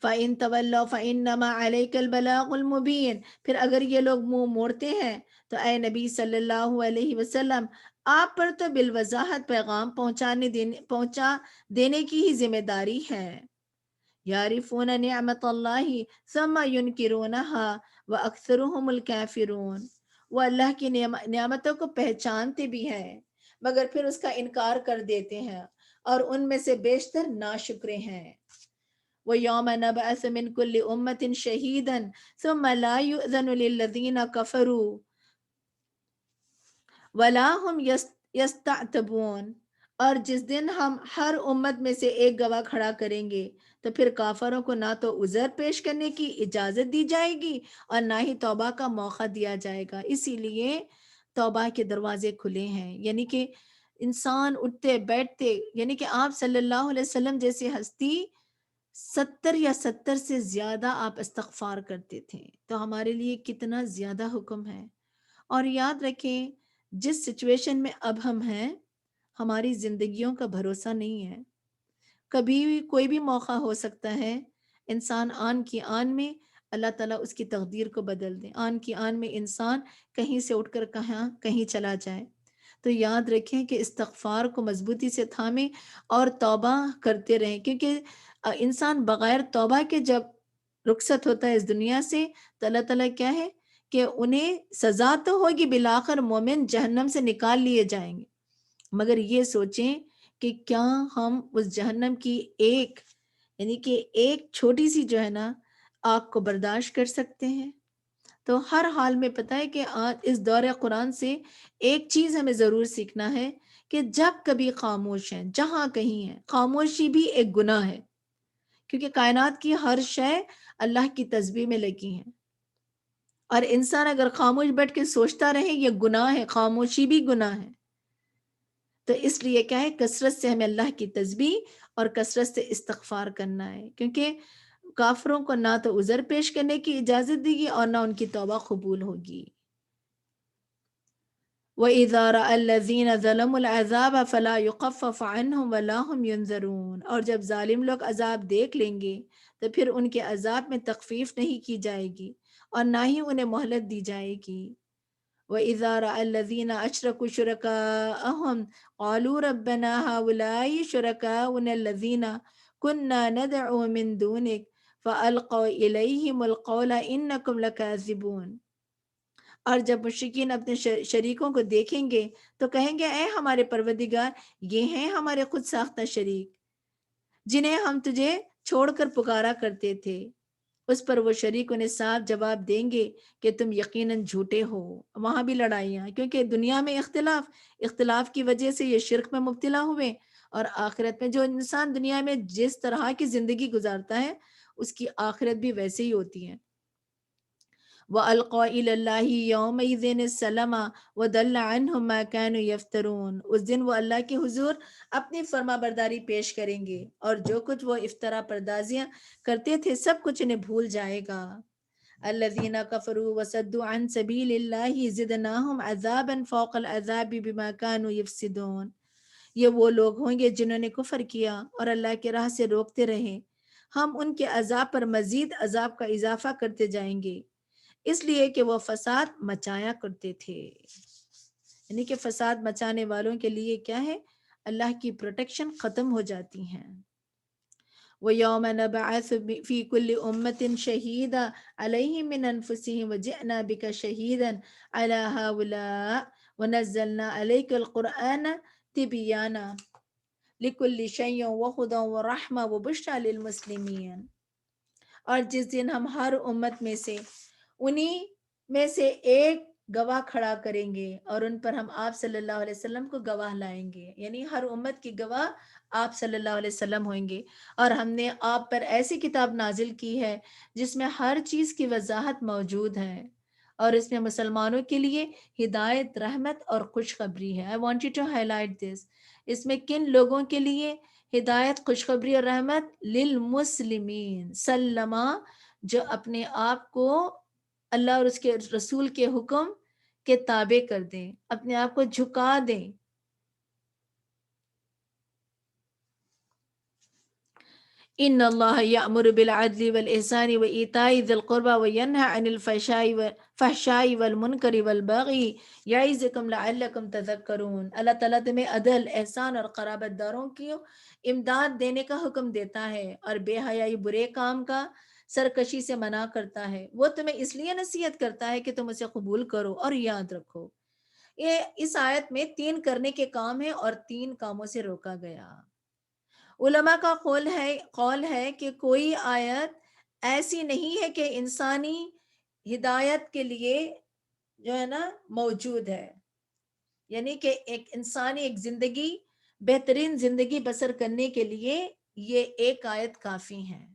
فَإِن تَوَلَّوْا فَإِنَّمَا عَلَيْكَ الْبَلَاغُ الْمُبِينُ. پھر اگر یہ لوگ منہ موڑتے ہیں تو اے نبی صلی اللہ علیہ وسلم، آپ پر تو بالوضاحت پیغام پہنچا دینے کی ہی ذمہ داری ہے. یعرفون نعمت اللہ ثم ینکرونها واکثرهم الکافرون. وہ اللہ کی نعمتوں کو پہچانتے بھی ہیں مگر پھر اس کا انکار کر دیتے ہیں، اور ان میں سے بیشتر ناشکرے ہیں. وَيَوْمَ نَبْعَثُ مِنْ كُلِّ أُمَّةٍ شَهِيدًا ثُمَّ لَا يُؤْذَنُ لِلَّذِينَ كَفَرُوا ولا ہم یستعتبون، اور جس دن ہم ہر امت میں سے ایک گواہ کھڑا کریں گے تو پھر کافروں کو نہ تو عذر پیش کرنے کی اجازت دی جائے گی اور نہ ہی توبہ کا موقع دیا جائے گا۔ اسی لیے توبہ کے دروازے کھلے ہیں، یعنی کہ انسان اٹھتے بیٹھتے، یعنی کہ آپ صلی اللہ علیہ وسلم جیسی ہستی 70 سے زیادہ آپ استغفار کرتے تھے، تو ہمارے لیے کتنا زیادہ حکم ہے۔ اور یاد رکھیں جس سچویشن میں اب ہم ہیں، ہماری زندگیوں کا بھروسہ نہیں ہے، کبھی بھی کوئی بھی موقع ہو سکتا ہے، انسان آن کی آن میں اللہ تعالیٰ اس کی تقدیر کو بدل دے، آن کی آن میں انسان کہیں سے اٹھ کر کہیں چلا جائے۔ تو یاد رکھیں کہ استغفار کو مضبوطی سے تھامیں اور توبہ کرتے رہیں، کیونکہ انسان بغیر توبہ کے جب رخصت ہوتا ہے اس دنیا سے تو اللہ تعالیٰ کیا ہے کہ انہیں سزا تو ہوگی، بالآخر مومن جہنم سے نکال لیے جائیں گے، مگر یہ سوچیں کہ کیا ہم اس جہنم کی ایک، یعنی کہ ایک چھوٹی سی جو ہے نا آگ کو برداشت کر سکتے ہیں؟ تو ہر حال میں پتہ ہے کہ آج اس دور قرآن سے ایک چیز ہمیں ضرور سیکھنا ہے کہ جب کبھی خاموش ہیں، جہاں کہیں ہیں، خاموشی بھی ایک گناہ ہے، کیونکہ کائنات کی ہر شے اللہ کی تسبیح میں لگی ہیں، اور انسان اگر خاموش بیٹھ کے سوچتا رہے یہ گناہ ہے، خاموشی بھی گناہ ہے۔ تو اس لیے کیا ہے، کثرت سے ہمیں اللہ کی تسبیح اور کثرت سے استغفار کرنا ہے، کیونکہ کافروں کو نہ تو عذر پیش کرنے کی اجازت دی گی اور نہ ان کی توبہ قبول ہوگی۔ وَإِذَا رَأَى الَّذِينَ ظَلَمُوا الْعَذَابَ فَلَا يُخَفَّفُ عَنْهُمْ وَلَا هُمْ يُنظَرُونَ، اور جب ظالم لوگ عذاب دیکھ لیں گے تو پھر ان کے عذاب میں تخفیف نہیں کی جائے گی اور نہ ہی انہیں مہلت دی جائے گی۔ وَإِذَا رَأَى الَّذِينَ أَشْرَكُوا شُرَكَاءَهُمْ قَالُوا رَبَّنَا هَؤُلَاءِ شُرَكَاؤُنَا الَّذِينَ كُنَّا نَدْعُو مِن دُونِكَ فَأَلْقَوْا إِلَيْهِمُ الْقَوْلَ إِنَّكُمْ لَكَاذِبُونَ، اور جب مشرکین اپنے شریکوں کو دیکھیں گے تو کہیں گے اے ہمارے پروردگار، یہ ہیں ہمارے خود ساختہ شریک جنہیں ہم تجھے چھوڑ کر پکارا کرتے تھے۔ اس پر وہ شریک انہیں صاف جواب دیں گے کہ تم یقیناً جھوٹے ہو۔ وہاں بھی لڑائیاں، کیونکہ دنیا میں اختلاف کی وجہ سے یہ شرک میں مبتلا ہوئے، اور آخرت میں جو انسان دنیا میں جس طرح کی زندگی گزارتا ہے اس کی آخرت بھی ویسے ہی ہوتی ہے۔ وَأَلْقَوْا إِلَى اللَّهِ يَوْمَئِذٍ السَّلَامَ وَضَلَّ عَنْهُمْ مَا كَانُوا يَفْتَرُونَ، اس دن وہ اللہ کے حضور اپنی فرما برداری پیش کریں گے اور جو کچھ وہ افترا پردازیاں کرتے تھے سب کچھ انہیں بھول جائے گا۔ الذين كفروا وصدوا عن سبيل الله زدناهم عذابا فوق العذاب بما كانوا يفسدون، یہ وہ لوگ ہوں گے جنہوں نے کفر کیا اور اللہ کے راہ سے روکتے رہے، ہم ان کے عذاب پر مزید عذاب کا اضافہ کرتے جائیں گے اس لیے کہ وہ فساد مچایا کرتے تھے۔ یعنی کہ فساد مچانے والوں کے لیے کیا ہے، اللہ کی پروٹیکشن ختم ہو جاتی ہیں۔ وَيَوْمَ نَبْعَثُ فِي كُلِّ أُمَّةٍ شَهِيدًا عَلَيْهِمْ مِنْ أَنفُسِهِمْ وَجِئْنَا بِكَ شَهِيدًا عَلَى هَؤُلَاءِ وَنَزَّلْنَا عَلَيْكَ الْقُرْآنَ تِبْيَانًا لِكُلِّ شَيْءٍ وَهُدًى وَرَحْمَةً وَبُشْرَى لِلْمُسْلِمِينَ، اور جس دن ہم ہر امت میں سے انہی میں سے ایک گواہ کھڑا کریں گے اور ان پر ہم آپ صلی اللہ علیہ وسلم کو گواہ لائیں گے، یعنی ہر امت کی گواہ آپ صلی اللہ علیہ وسلم ہوئیں گے، اور ہم نے آپ پر ایسی کتاب نازل کی ہے جس میں ہر چیز کی وضاحت موجود ہے، اور اس میں مسلمانوں کے لیے ہدایت، رحمت اور خوشخبری ہے۔ I want you to highlight this، اس میں کن لوگوں کے لیے ہدایت، خوشخبری اور رحمت؟ للمسلمین، سلمہ، جو اپنے آپ کو اللہ اور اس کے رسول کے حکم کے تابع کر دیں، اپنے آپ کو جھکا دیں۔ ان اللہ یأمر بالعدل والإحسان وإیتاء ذی القربى وینہی عن الفحشاء والمنکر والبغی یعظکم لعلکم تذکرون، اللہ تعالیٰ تمہیں عدل، احسان اور قرابت داروں کی امداد دینے کا حکم دیتا ہے اور بے حیائی، برے کام کا، سرکشی سے منع کرتا ہے۔ وہ تمہیں اس لیے نصیحت کرتا ہے کہ تم اسے قبول کرو اور یاد رکھو۔ یہ اس آیت میں 3 کرنے کے کام ہیں اور 3 کاموں سے روکا گیا۔ علماء کا قول ہے کہ کوئی آیت ایسی نہیں ہے کہ انسانی ہدایت کے لیے جو ہے نا موجود ہے، یعنی کہ ایک انسانی ایک زندگی بہترین زندگی بسر کرنے کے لیے یہ ایک آیت کافی ہے.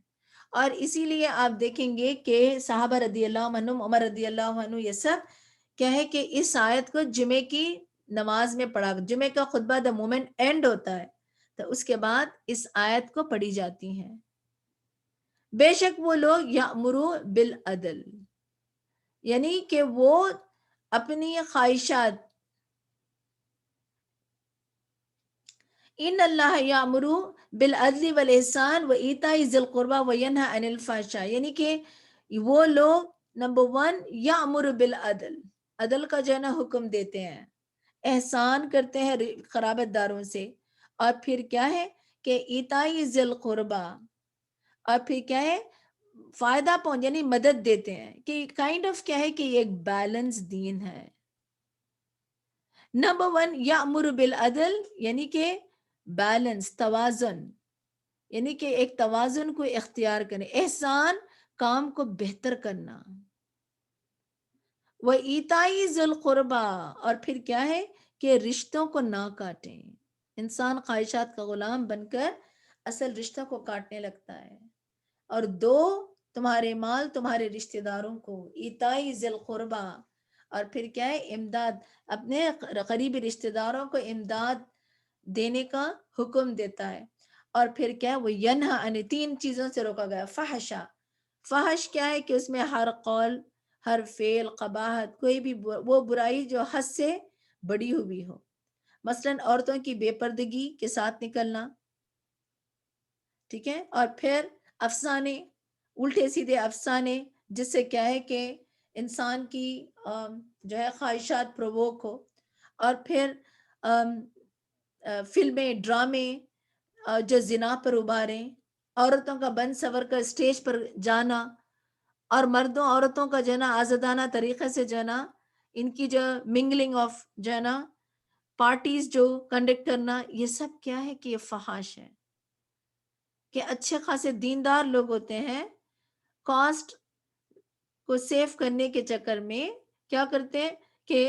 اور اسی لیے آپ دیکھیں گے کہ صحابہ رضی اللہ عنہم، عمر رضی اللہ عنہ، یہ سب کیا ہے کہ اس آیت کو جمعے کی نماز میں پڑھا، جمعے کا خطبہ دا مومنٹ اینڈ ہوتا ہے تو اس کے بعد اس آیت کو پڑھی جاتی ہیں. بے شک وہ لوگ یأمرو بالعدل، یعنی کہ وہ اپنی خواہشات، ان اللہ یامرو بالعدل والاحسان و ایتاء ذی القربى وینھی عن الفحشاء، یعنی کہ وہ لوگ نمبر 1 یامر بالعدل، عدل کا جو ہے نا حکم دیتے ہیں، احسان کرتے ہیں قرابت داروں سے، اور پھر کیا ہے کہ ایتاء ذی القربى، اور پھر کیا ہے فائدہ پہنچ یعنی مدد دیتے ہیں، کہ کائنڈ آف کیا ہے کہ یہ ایک بیلنس دین ہے. نمبر 1 یامر بالعدل یعنی کہ بیلنس، توازن، یعنی کہ ایک توازن کو اختیار کریں. احسان کام کو بہتر کرنا. وہ ایتاء ذی القربى، اور پھر کیا ہے کہ رشتوں کو نہ کاٹیں. انسان خواہشات کا غلام بن کر اصل رشتوں کو کاٹنے لگتا ہے. اور 2 تمہارے مال تمہارے رشتہ داروں کو، ایتاء ذی القربى، اور پھر کیا ہے امداد، اپنے قریبی رشتہ داروں کو امداد دینے کا حکم دیتا ہے. اور پھر کیا ہے وہ ینہی عن، 3 چیزوں سے روکا گیا. فحشا، فحش کیا ہے کہ اس میں ہر قول، ہر فعل، قباحت، کوئی بھی وہ برائی جو حد سے بڑی ہوئی ہو، مثلا عورتوں کی بے پردگی کے ساتھ نکلنا، ٹھیک ہے. اور پھر افسانے، الٹے سیدھے افسانے، جس سے کیا ہے کہ انسان کی جو ہے خواہشات پرووک ہو. اور پھر فلمیں، ڈرامے جو زنا پر ابھاریں، عورتوں کا بن سور کر اسٹیج پر جانا، اور مردوں عورتوں کا جو ہے نا آزادانہ طریقے سے جو ہے نا ان کی جو منگلنگ آف جو ہے نا پارٹیز جو کنڈکٹ کرنا، یہ سب کیا ہے کہ یہ فحش ہے. کہ اچھے خاصے دیندار لوگ ہوتے ہیں، کاسٹ کو سیف کرنے کے چکر میں کیا کرتے ہیں کہ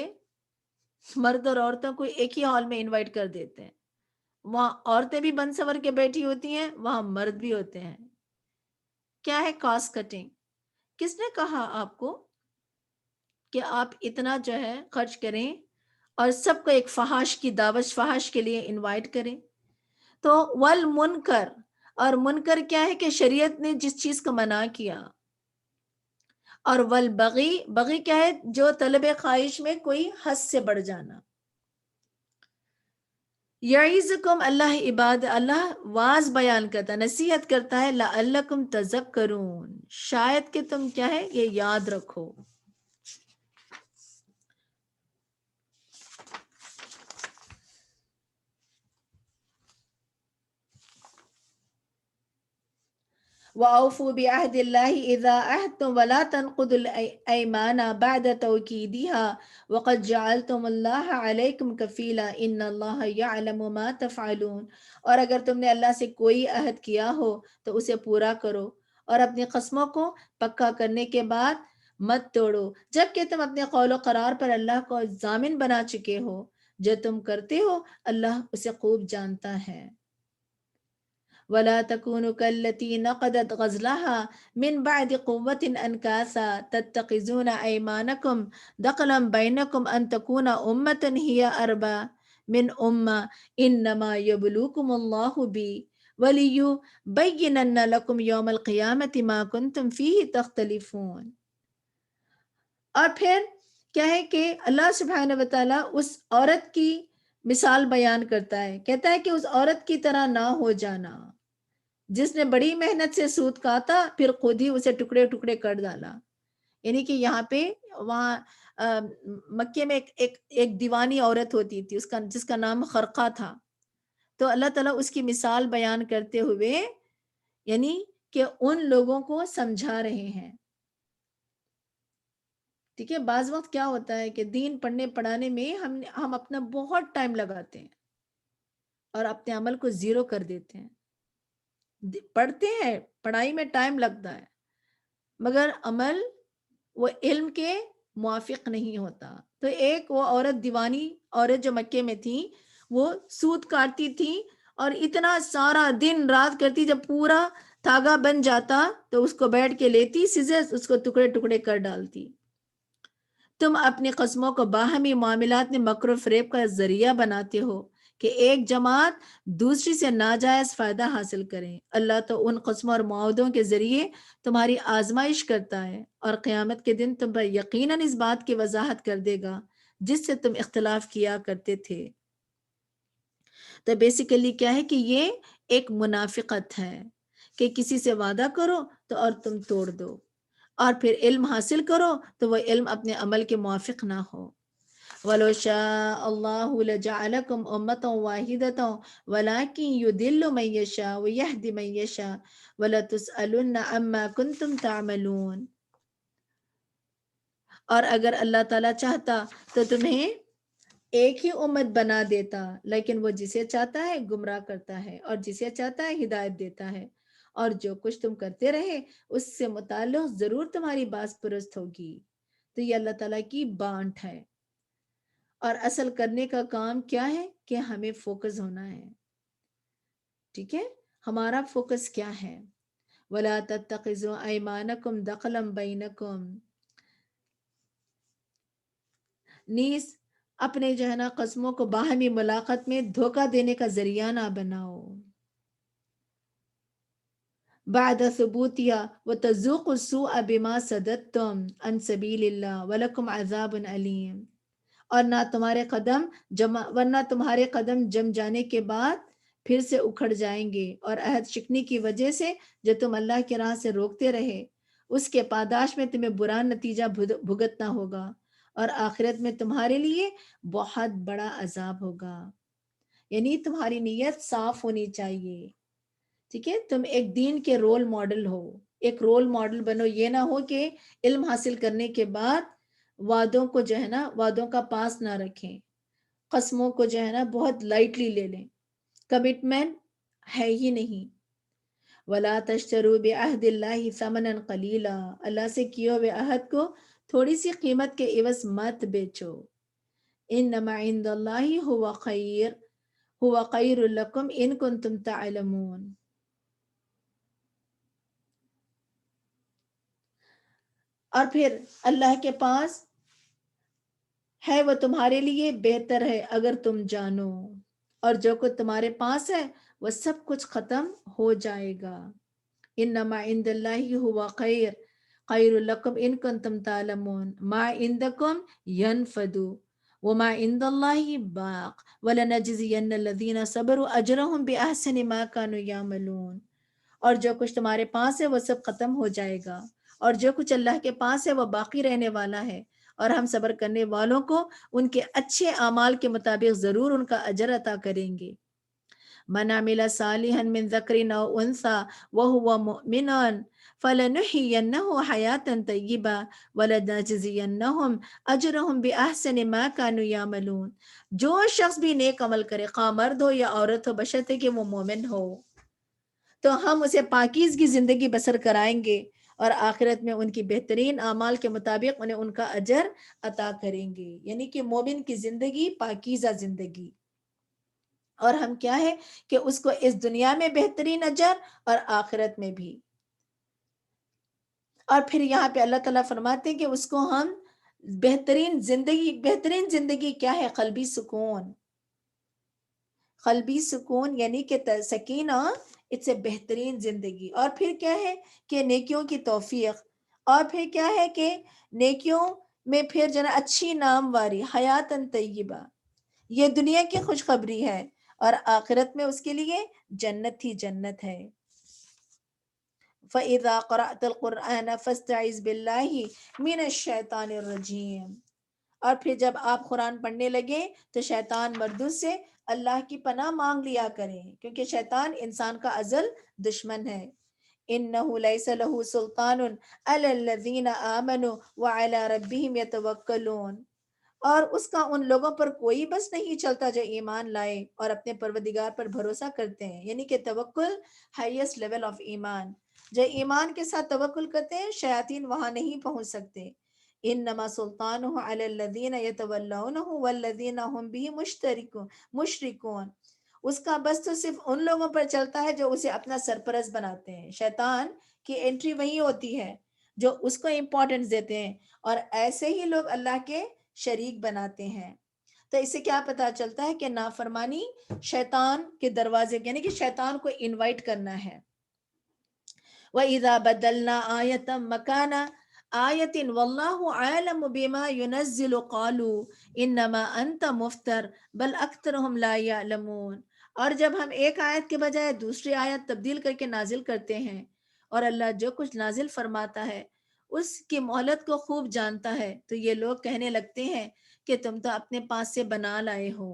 مرد اور عورتوں کو ایک ہی ہال میں انوائٹ کر دیتے ہیں. وہاں عورتیں بھی بن سور کے بیٹھی ہوتی ہیں، وہاں مرد بھی ہوتے ہیں. کیا ہے کاسٹ کٹنگ؟ کس نے کہا آپ کو کہ آپ اتنا جو ہے خرچ کریں اور سب کو ایک فحش کی دعوت، فحش کے لیے انوائٹ کریں؟ تو والمنکر، اور منکر کیا ہے کہ شریعت نے جس چیز کو منع کیا. اور والبغی، بغی کیا ہے جو طلب خواہش میں کوئی حد سے بڑھ جانا. یعظکم، اللہ عباد، اللہ واز بیان کرتا، نصیحت کرتا ہے، لعلکم تذکرون، شاید کہ تم کیا ہے یہ یاد رکھو. وَأَوْفُوا بِعَهْدِ اللَّهِ إِذَا عَهَدتُّمْ وَلَا تَنقُضُوا الْأَيْمَانَ بَعْدَ تَوْكِيدِهَا وَقَدْ جَعَلْتُمُ اللَّهَ عَلَيْكُمْ كَفِيلًا إِنَّ اللَّهَ يَعْلَمُ مَا تَفْعَلُونَ. اور اگر تم نے اللہ سے کوئی عہد کیا ہو تو اسے پورا کرو، اور اپنی قسموں کو پکا کرنے کے بعد مت توڑو، جبکہ تم اپنے قول و قرار پر اللہ کو ضامن بنا چکے ہو. جو تم کرتے ہو اللہ اسے خوب جانتا ہے. وَلَا تَكُونُوا كَالَّتِي نَقَضَتْ غَزْلَهَا مِنْ بَعْدِ قُوَّةٍ أَنْكَاثًا تَتَّخِذُونَ أَيْمَانَكُمْ دَخْلًا بَيْنَكُمْ أَنْ تَكُونَ أُمَّةً هِيَ أَرْبَى مِنْ أُمَّةٍ إِنَّمَا يَبْلُوكُمُ اللَّهُ بِهِ وَلِيُبَيِّنَنَّ لَكُمْ يَوْمَ الْقِيَامَةِ مَا كُنْتُمْ فِيهِ تَخْتَلِفُونَ. اور پھر کیا ہے کہ اللہ سبحانہ وتعالیٰ اس عورت کی مثال بیان کرتا ہے، کہتا ہے کہ اس عورت کی طرح نہ ہو جانا جس نے بڑی محنت سے سود کاتا پھر خود ہی اسے ٹکڑے ٹکڑے کر ڈالا. یعنی کہ یہاں پہ وہاں مکے میں ایک دیوانی عورت ہوتی تھی، جس کا نام خرقہ تھا. تو اللہ تعالیٰ اس کی مثال بیان کرتے ہوئے یعنی کہ ان لوگوں کو سمجھا رہے ہیں. ٹھیک ہے، بعض وقت کیا ہوتا ہے کہ دین پڑھنے پڑھانے میں ہم اپنا بہت ٹائم لگاتے ہیں اور اپنے عمل کو زیرو کر دیتے ہیں. پڑھتے ہیں، پڑھائی میں ٹائم لگتا ہے، مگر عمل وہ علم کے موافق نہیں ہوتا. تو ایک وہ عورت دیوانی عورت جو مکے میں تھی وہ سود کاٹتی تھی اور اتنا سارا دن رات کرتی، جب پورا دھاگا بن جاتا تو اس کو بیٹھ کے لیتی سیزرز، اس کو ٹکڑے ٹکڑے کر ڈالتی. تم اپنی قسموں کو باہمی معاملات میں مکر و فریب کا ذریعہ بناتے ہو کہ ایک جماعت دوسری سے ناجائز فائدہ حاصل کریں. اللہ تو ان قسموں اور معاہدوں کے ذریعے تمہاری آزمائش کرتا ہے اور قیامت کے دن تم پر یقیناً اس بات کی وضاحت کر دے گا جس سے تم اختلاف کیا کرتے تھے. تو بیسیکلی کیا ہے کہ یہ ایک منافقت ہے کہ کسی سے وعدہ کرو تو اور تم توڑ دو، اور پھر علم حاصل کرو تو وہ علم اپنے عمل کے موافق نہ ہو. وَلَوْ شَاءَ اللَّهُ لَجَعَلَكُمْ أُمَّةً وَاحِدَةً وَلَكِنْ يُضِلُّ مَن يَشَاءُ وَيَهْدِي مَن يَشَاءُ وَلَتُسْأَلُنَّ عَمَّا كُنتُمْ تَعْمَلُونَ. اور اگر اللہ تعالیٰ چاہتا تو تمہیں ایک ہی امت بنا دیتا، لیکن وہ جسے چاہتا ہے گمراہ کرتا ہے اور جسے چاہتا ہے ہدایت دیتا ہے. اور جو کچھ تم کرتے رہے اس سے متعلق ضرور تمہاری باز پرست ہوگی. تو یہ اللہ تعالیٰ کی بانٹ ہے، اور اصل کرنے کا کام کیا ہے کہ ہمیں فوکس ہونا ہے. ٹھیک ہے، ہمارا فوکس کیا ہے؟ وَلَا تَتَّخِذُوا أَيْمَانَكُمْ دَخَلًا بَيْنَكُمْ، نیز اپنے جو ہے نا قسموں کو باہمی ملاقات میں دھوکہ دینے کا ذریعہ نہ بناؤ. بعد ثبوتها وتذوقوا السوء بما صددتم عن سبیل اللہ ولکم عذاب علیم. اور نہ تمہارے قدم ورنہ تمہارے قدم جم جانے کے بعد پھر سے اکھڑ جائیں گے، اور عہد شکنی کی وجہ سے جو تم اللہ کی راہ سے روکتے رہے اس کے پاداش میں تمہیں برا نتیجہ بھگتنا ہوگا، اور آخرت میں تمہارے لیے بہت بڑا عذاب ہوگا. یعنی تمہاری نیت صاف ہونی چاہیے. ٹھیک ہے، تم ایک دین کے رول ماڈل ہو، ایک رول ماڈل بنو. یہ نہ ہو کہ علم حاصل کرنے کے بعد وعدوں کو جو ہے نا وعدوں کا پاس نہ رکھیں، قسموں کو جو ہے نا بہت لائٹلی لے لیں، کمٹمنٹ ہے ہی نہیں. وَلَا تَشْتَرُوا بِعَهْدِ اللَّهِ ثَمَنًا قَلِيلًا، اللہ سے کیے ہوئے عہد کو تھوڑی سی قیمت کے عوض مت بیچو. إِنَّمَا عِندَ اللَّهِ هُوَ خَيْرٌ لَكُمْ إِن كُنتُمْ تَعْلَمُونَ. اور پھر اللہ کے پاس ہے وہ تمہارے لیے بہتر ہے اگر تم جانو، اور جو کچھ تمہارے پاس ہے وہ سب کچھ ختم ہو جائے گا. انما عند اللہ ہوا خیر لکم ان کنتم تعلمون ما عندکم ینفد وما عند اللہ باق ولنجزین الذین صبروا اجرهم باحسن ما كانوا یعملون. اور جو کچھ تمہارے پاس ہے وہ سب ختم ہو جائے گا، اور جو کچھ اللہ کے پاس ہے وہ باقی رہنے والا ہے، اور ہم صبر کرنے والوں کو ان کے اچھے اعمال کے مطابق ضرور ان کا اجر عطا کریں گے. من عمل صالحا من ذکر او انثى وهو مؤمن فلنحيينه حياة طيبة ولنجزينهم اجرهم باحسن ما كانوا يعملون. جو شخص بھی نیک عمل کرے، خواہ مرد ہو یا عورت ہو، بشرطے کہ وہ مومن ہو، تو ہم اسے پاکیزگی زندگی بسر کرائیں گے، اور آخرت میں ان کی بہترین اعمال کے مطابق انہیں ان کا اجر عطا کریں گے. یعنی کہ مومن کی زندگی پاکیزہ زندگی، اور ہم کیا ہے کہ اس کو اس دنیا میں بہترین اجر اور آخرت میں بھی. اور پھر یہاں پہ اللہ تعالیٰ فرماتے ہیں کہ اس کو ہم بہترین زندگی کیا ہے؟ قلبی سکون. قلبی سکون یعنی کہ سکینہ، اس سے بہترین زندگی. اور پھر کیا ہے کہ نیکیوں کی توفیق، اور پھر کیا ہے کہ نیکیوں میں پھر جنا اچھی نامواری، حیاتن طیبہ، یہ دنیا کی خوشخبری ہے، اور آخرت میں اس کے لیے جنت ہی جنت ہے. فَإِذَا قَرَأْتَ الْقُرْآنَ فَاسْتَعِذْ بِاللَّهِ مِنَ الشَّيْطَانِ الرَّجِيمِ. اور پھر جب آپ قرآن پڑھنے لگے تو شیطان مردود سے اللہ کی پناہ مانگ لیا کریں، کیونکہ شیطان انسان کا ازل دشمن ہے. إِنَّهُ لَيْسَ لَهُ سُلْطَانٌ عَلَى الَّذِينَ آمَنُوا وَعَلَى رَبِّهِمْ يَتَوَكَّلُونَ. اور اس کا ان لوگوں پر کوئی بس نہیں چلتا جو ایمان لائے اور اپنے پروردگار پر بھروسہ کرتے ہیں. یعنی کہ توکل ہائیسٹ لیول آف ایمان. جو ایمان کے ساتھ توکل کرتے ہیں شیاطین وہاں نہیں پہنچ سکتے. انما سلطانہ علی الذین یتولونہ والذین هم به مشرکون، اس کا بس تو صرف ان لوگوں پر چلتا ہے جو اسے اپنا سرپرست بناتے ہیں. شیطان کی انٹری وہی ہوتی ہے جو اس کو امپورٹنس دیتے ہیں، اور ایسے ہی لوگ اللہ کے شریک بناتے ہیں. تو اس سے کیا پتا چلتا ہے کہ نافرمانی شیطان کے دروازے، یعنی کہ شیطان کو انوائٹ کرنا ہے. وَإِذَا بَدَّلْنَا آيَةً مَكَانَ آيَةٍ وَاللَّهُ عَالَمُ بِمَا يُنَزِّلُ قَالُوا إِنَّمَا أَنْتَ مُفْتَرٍ بَلْ أَكْثَرُهُمْ لَا يَعْلَمُونَ. اور جب ہم ایک آیت کے بجائے دوسری آیت تبدیل کر کے نازل کرتے ہیں، اور اللہ جو کچھ نازل فرماتا ہے اس کی مہلت کو خوب جانتا ہے، تو یہ لوگ کہنے لگتے ہیں کہ تم تو اپنے پاس سے بنا لائے ہو،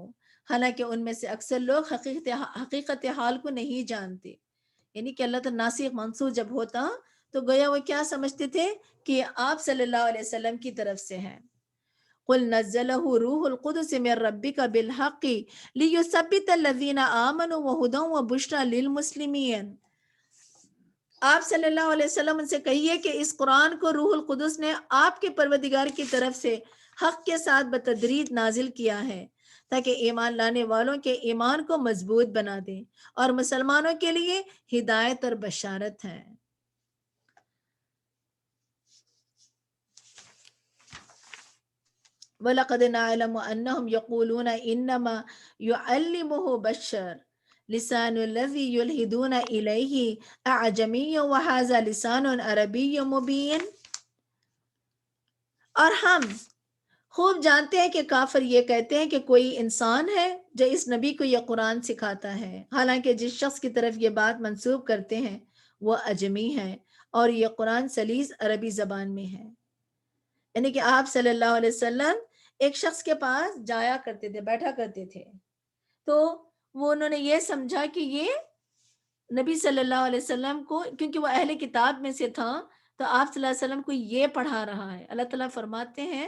حالانکہ ان میں سے اکثر لوگ حقیقت حال کو نہیں جانتے. یعنی کہ اللہ تعالیٰ ناسخ منسوخ جب ہوتا تو گویا وہ کیا سمجھتے تھے کہ یہ آپ صلی اللہ علیہ وسلم کی طرف سے ہے. قل نزلہ روح القدس من ربک بالحق لیثبت الذین آمنوا وہدی وبشری للمسلمین. آپ صلی اللہ علیہ وسلم ان سے کہیے کہ اس قرآن کو روح القدس نے آپ کے پروردگار کی طرف سے حق کے ساتھ بتدریج نازل کیا ہے تاکہ ایمان لانے والوں کے ایمان کو مضبوط بنا دیں اور مسلمانوں کے لیے ہدایت اور بشارت ہے. وَلَقَدْ نَعْلَمُ أَنَّهُمْ يَقُولُونَ إِنَّمَا يُعَلِّمُهُ بَشَرٌ لسان الذي يلحدون إليه أعجمي وهذا لسان عربي مبين. اور ہم خوب جانتے ہیں کہ کافر یہ کہتے ہیں کہ کوئی انسان ہے جو اس نبی کو یہ قرآن سکھاتا ہے، حالانکہ جس شخص کی طرف یہ بات منسوب کرتے ہیں وہ اجمی ہے اور یہ قرآن سلیس عربی زبان میں ہے. یعنی کہ آپ صلی اللہ علیہ وسلم ایک شخص کے پاس جایا کرتے تھے، بیٹھا کرتے تھے، تو وہ انہوں نے یہ سمجھا کہ یہ نبی صلی اللہ علیہ وسلم کو، کیونکہ وہ اہل کتاب میں سے تھا، تو آپ صلی اللہ علیہ وسلم کو یہ پڑھا رہا ہے. اللہ تعالیٰ فرماتے ہیں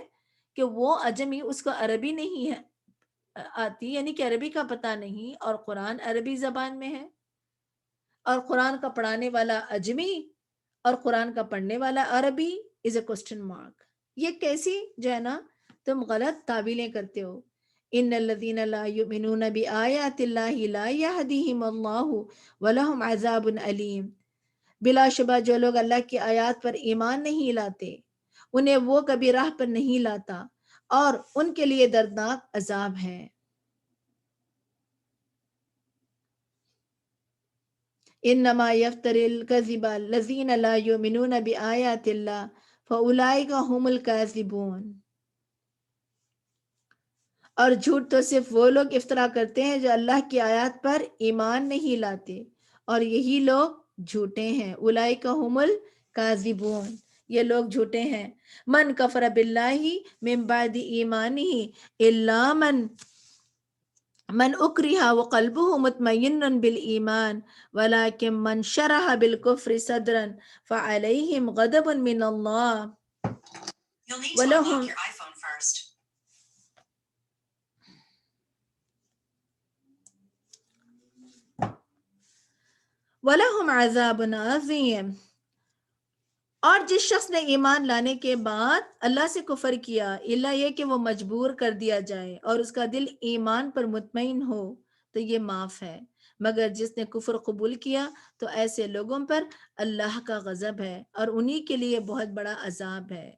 کہ وہ اجمی، اس کو عربی نہیں ہے آتی، یعنی کہ عربی کا پتہ نہیں، اور قرآن عربی زبان میں ہے، اور قرآن کا پڑھانے والا اجمی اور قرآن کا پڑھنے والا عربی از اے کوسچن مارک. یہ کیسی جو ہے نا تم غلط تعویلیں کرتے ہو. ان الذین لا یؤمنون بآیات اللہ لا یہدیہم اللہ ولہم عذاب علیم. بلا شبہ جو لوگ اللہ کی آیات پر ایمان نہیں لاتے انہیں وہ کبھی راہ پر نہیں لاتا اور ان کے لیے دردناک عذاب ہے. انما یفتری الکذب الذین لا یؤمنون بآیات اللہ فاولئک هم الکاذبون. اور جھوٹ تو صرف وہ لوگ افطرا کرتے ہیں جو اللہ کی آیات پر ایمان نہیں لاتے، اور یہی لوگ جھوٹے ہیں. اولئک هم الکاذبون، یہ لوگ جھوٹے ہیں. من کفر باللہ من بعد ایمانہ الا من اکرہ وقلبہ مطمئن بالایمان ولکن من شرح بالکفر صدرا فعلیہم غضب من اللہ ولہم وَلَهُمْ عَذَابٌ عَظِيمٌ. اور جس شخص نے ایمان لانے کے بعد اللہ سے کفر کیا، اللہ یہ کہ وہ مجبور کر دیا جائے اور اس کا دل ایمان پر مطمئن ہو، تو یہ معاف ہے. مگر جس نے کفر قبول کیا تو ایسے لوگوں پر اللہ کا غضب ہے اور انہی کے لیے بہت بڑا عذاب ہے.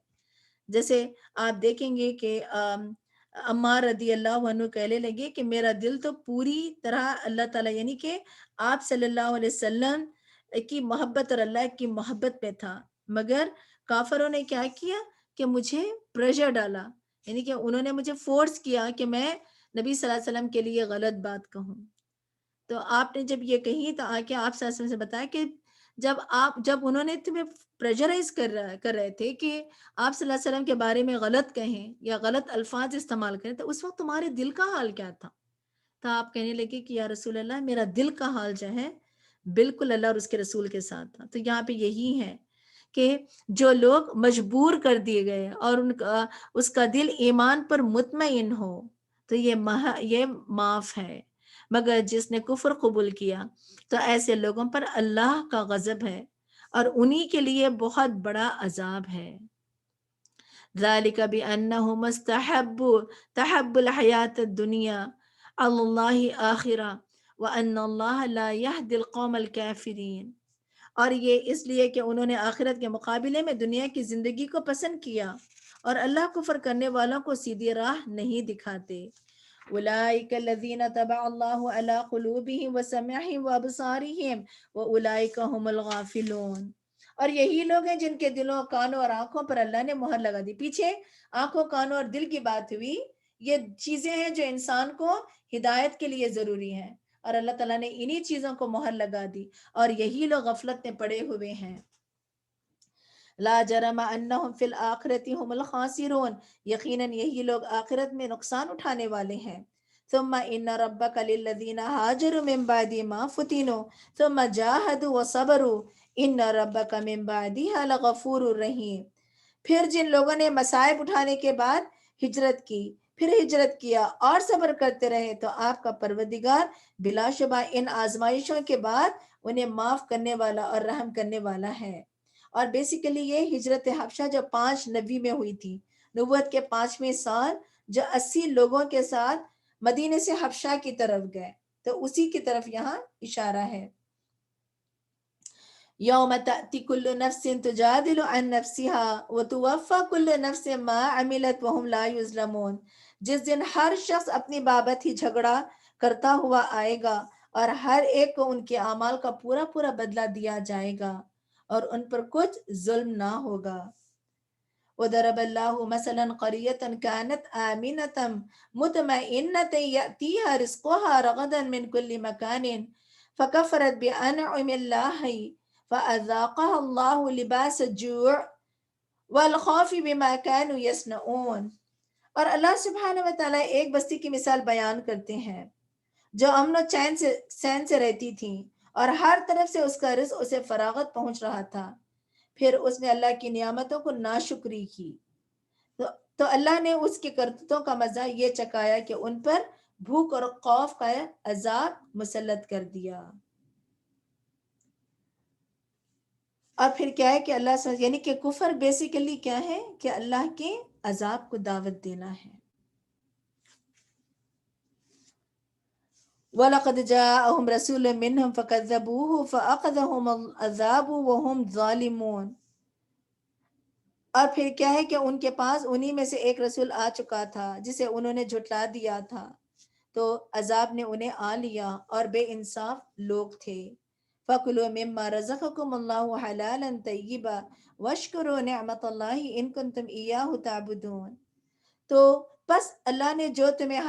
جیسے آپ دیکھیں گے کہ عمار رضی اللہ عنہ کہنے لگے کہ میرا دل تو پوری طرح اللہ تعالیٰ یعنی کہ آپ صلی اللہ علیہ وسلم کی محبت اور اللہ کی محبت پہ تھا، مگر کافروں نے کیا کیا کہ مجھے پریشر ڈالا، یعنی کہ انہوں نے مجھے فورس کیا کہ میں نبی صلی اللہ علیہ وسلم کے لیے غلط بات کہوں. تو آپ نے جب یہ کہی تو آ کے آپ صلی اللہ علیہ وسلم سے بتایا کہ جب انہوں نے تمہیں پریشرائز کر رہے تھے کہ آپ صلی اللہ علیہ وسلم کے بارے میں غلط کہیں یا غلط الفاظ استعمال کریں، تو اس وقت تمہارے دل کا حال کیا تھا؟ تو آپ کہنے لگے کہ یا رسول اللہ میرا دل کا حال جو ہے بالکل اللہ اور اس کے رسول کے ساتھ تھا. تو یہاں پہ یہی ہے کہ جو لوگ مجبور کر دیے گئے اور اس کا دل ایمان پر مطمئن ہو تو یہ معاف ہے. مگر جس نے کفر قبول کیا تو ایسے لوگوں پر اللہ کا غضب ہے اور انہی کے لیے بہت بڑا عذاب ہے. ذلك بأنه مستحب تحب الحياة الدنيا على الله آخرة وأن الله لا يهدي القوم الكافرين، اور یہ اس لیے کہ انہوں نے آخرت کے مقابلے میں دنیا کی زندگی کو پسند کیا اور اللہ کفر کرنے والوں کو سیدھی راہ نہیں دکھاتے۔ اولئک الذین طبع اللہ علی قلوبہم وسمعہم وابصارہم واولئک هم الغافلون، اور یہی لوگ ہیں جن کے دلوں، کانوں اور آنکھوں پر اللہ نے مہر لگا دی۔ پیچھے آنکھوں، کانوں اور دل کی بات ہوئی، یہ چیزیں ہیں جو انسان کو ہدایت کے لیے ضروری ہیں، اور اللہ تعالیٰ نے انہی چیزوں کو مہر لگا دی، اور یہی لوگ غفلت میں پڑے ہوئے ہیں۔ لا جرم انہم فی الآخرۃ هم الخاسرون، یقیناً یہی لوگ آخرت میں نقصان اٹھانے والے ہیں۔ ثم ان ربک للذین ہاجروا من بعد ما فتنوا ثم جاہدوا وصبروا ان ربک من بعدها لغفور رحیم، پھر جن لوگوں نے مصائب اٹھانے کے بعد ہجرت کی، پھر ہجرت کیا اور صبر کرتے رہے تو آپ کا پروردگار بلا شبہ ان آزمائشوں کے بعد انہیں معاف کرنے والا اور رحم کرنے والا ہے۔ اور بیسیکلی یہ ہجرت حبشہ جو 5 نبی میں ہوئی تھی، نبوت کے 5ویں سال، جو 80 لوگوں کے ساتھ مدینے سے حبشہ کی طرف گئے، تو اسی کی طرف یہاں اشارہ ہے۔ یوم تأتی کل نفس تجادل عن نفسها وتوفى کل نفس ما عملت وهم لا یظلمون، جس دن ہر شخص اپنی بابت ہی جھگڑا کرتا ہوا آئے گا اور ہر ایک کو ان کے اعمال کا پورا پورا بدلہ دیا جائے گا اور ان پر کچھ ظلم نہ ہوگا۔ وضرب الله مثلا قرية كانت آمنة مطمئنة يأتيها رزقها رغدا من كل مكان فكفرت بأنعم الله فأذاقها الله لباس الجوع والخوف بما كانوا يصنعون، اور اللہ سبحانہ و تعالیٰ ایک بستی کی مثال بیان کرتے ہیں جو امن و چین سے رہتی تھی اور ہر طرف سے اس کا رزق اسے فراغت پہنچ رہا تھا، پھر اس نے اللہ کی نعمتوں کو ناشکری کی تو اللہ نے اس کی کرتوتوں کا مزہ یہ چکایا کہ ان پر بھوک اور خوف کا عذاب مسلط کر دیا۔ اور پھر کیا ہے کہ اللہ یعنی کہ کفر بیسیکلی کیا ہے کہ اللہ کے عذاب کو دعوت دینا ہے۔ وَلَقَدْ جَاءَهُمْ رَسُولٌ مِّنْهُمْ فَكَذَّبُوهُ فَأَخَذَهُمُ الْعَذَابُ وَهُمْ ظَالِمُونَ، اور پھر کیا ہے کہ ان کے پاس انہی میں سے ایک رسول آ چکا تھا جسے انہوں نے جھٹلا دیا تھا، تو عذاب نے انہیں آ لیا اور بے انصاف لوگ تھے۔ فَكُلُوا مِمَّا رَزَقَكُمُ اللَّهُ حَلَالًا طَيِّبًا وَاشْكُرُوا نِعْمَتَ اللَّهِ إِن كُنتُمْ إِيَّاهُ تَعْبُدُونَ، تو بس اللہ نے جو تمہیں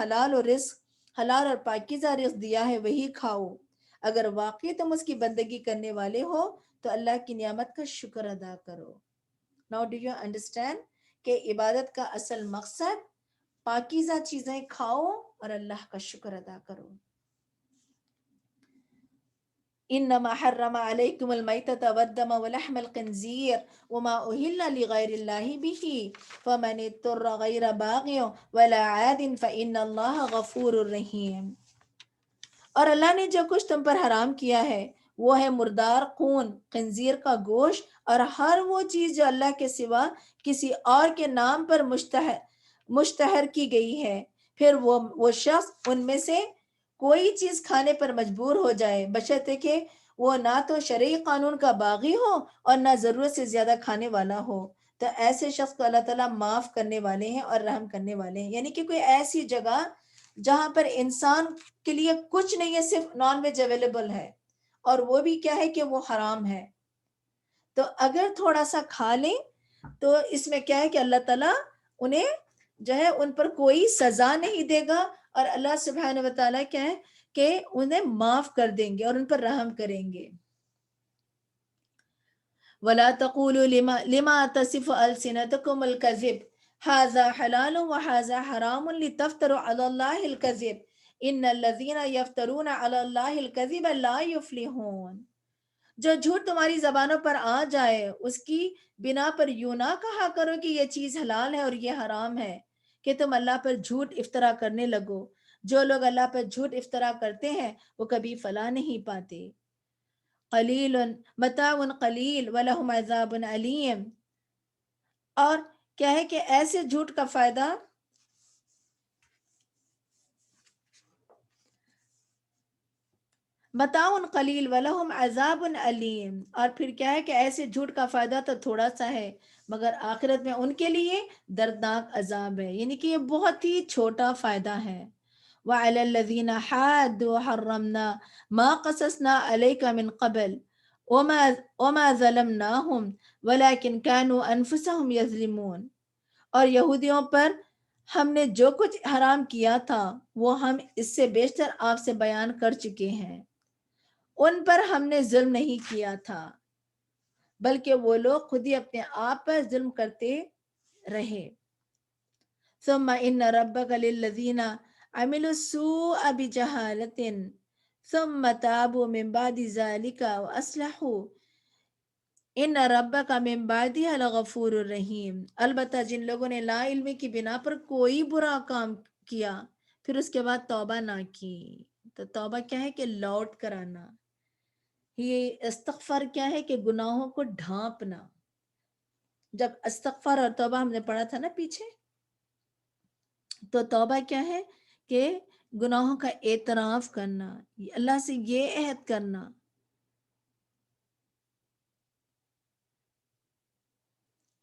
حلال اور پاکیزہ رزق دیا ہے وہی کھاؤ، اگر واقعی تم اس کی بندگی کرنے والے ہو تو اللہ کی نعمت کا شکر ادا کرو۔ Now do you understand کہ عبادت کا اصل مقصد پاکیزہ چیزیں کھاؤ اور اللہ کا شکر ادا کرو۔ انما حرم علیکم المیتۃ والدم ولحم الخنزیر وما اہل لغیر اللہ به فمن اضطر غیر باغ ولا عاد فإن اللہ غفور رحیم، اور اللہ نے جو کچھ تم پر حرام کیا ہے وہ ہے مردار خون، خنزیر کا گوشت اور ہر وہ چیز جو اللہ کے سوا کسی اور کے نام پر مشتہر کی گئی ہے، پھر وہ شخص ان میں سے کوئی چیز کھانے پر مجبور ہو جائے بشرطے کہ وہ نہ تو شرعی قانون کا باغی ہو اور نہ ضرورت سے زیادہ کھانے والا ہو، تو ایسے شخص کو اللہ تعالیٰ معاف کرنے والے ہیں اور رحم کرنے والے ہیں۔ یعنی کہ کوئی ایسی جگہ جہاں پر انسان کے لیے کچھ نہیں ہے، صرف نان ویج اویلیبل ہے اور وہ بھی کیا ہے کہ وہ حرام ہے، تو اگر تھوڑا سا کھا لیں تو اس میں کیا ہے کہ اللہ تعالیٰ انہیں جو ہے ان پر کوئی سزا نہیں دے گا، اور اللہ سبحانہ و تعالیٰ کیا ہے کہ انہیں معاف کر دیں گے اور ان پر رحم کریں گے۔ وَلَا تَقُولُوا لِمَا تَصِفُ أَلْسِنَتُكُمُ الْكَذِبَ هَذَا حَلَالٌ وَهَذَا حَرَامٌ لِتَفْتَرُوا عَلَى اللَّهِ الْكَذِبَ إِنَّ الَّذِينَ يَفْتَرُونَ عَلَى اللَّهِ الْكَذِبَ لَا يُفْلِحُونَ، جو جھوٹ تمہاری زبانوں پر آ جائے اس کی بنا پر یوں نہ کہا کرو کہ یہ چیز حلال ہے اور یہ حرام ہے کہ تم اللہ پر جھوٹ افطرا کرنے لگو، جو لوگ اللہ پر جھوٹ افطرا کرتے ہیں وہ کبھی فلاح نہیں پاتے۔ قلیل متاع قلیل ولہم عذاب علیم، اور کیا ہے کہ ایسے جھوٹ کا فائدہ متاع قلیل ولہم عذاب علیم، اور پھر کیا ہے کہ ایسے جھوٹ کا فائدہ تو تھوڑا سا ہے مگر آخرت میں ان کے لیے دردناک عذاب ہے، یعنی کہ یہ بہت ہی چھوٹا فائدہ ہے۔ وعلى الذين حادوا حرمنا ما قصصنا عليك من قبل وما ظلمناهم ولكن كانوا انفسهم يظلمون، اور یہودیوں پر ہم نے جو کچھ حرام کیا تھا وہ ہم اس سے بیشتر آپ سے بیان کر چکے ہیں، ان پر ہم نے ظلم نہیں کیا تھا بلکہ وہ لوگ خود ہی اپنے آپ پر ظلم کرتے رہے۔ ثم ان ربك للذین عملوا السوء بجہالة ثم تابوا من بعد ذلك واصلحوا ان ربك من بعدها لغفور الرحیم، البتہ جن لوگوں نے لا علمی کی بنا پر کوئی برا کام کیا پھر اس کے بعد توبہ نہ کی، تو توبہ کیا ہے کہ لوٹ کر آنا، یہ استغفار کیا ہے کہ گناہوں کو ڈھانپنا۔ جب استغفار اور توبہ ہم نے پڑھا تھا نا پیچھے، تو توبہ کیا ہے کہ گناہوں کا اعتراف کرنا، اللہ سے یہ عہد کرنا،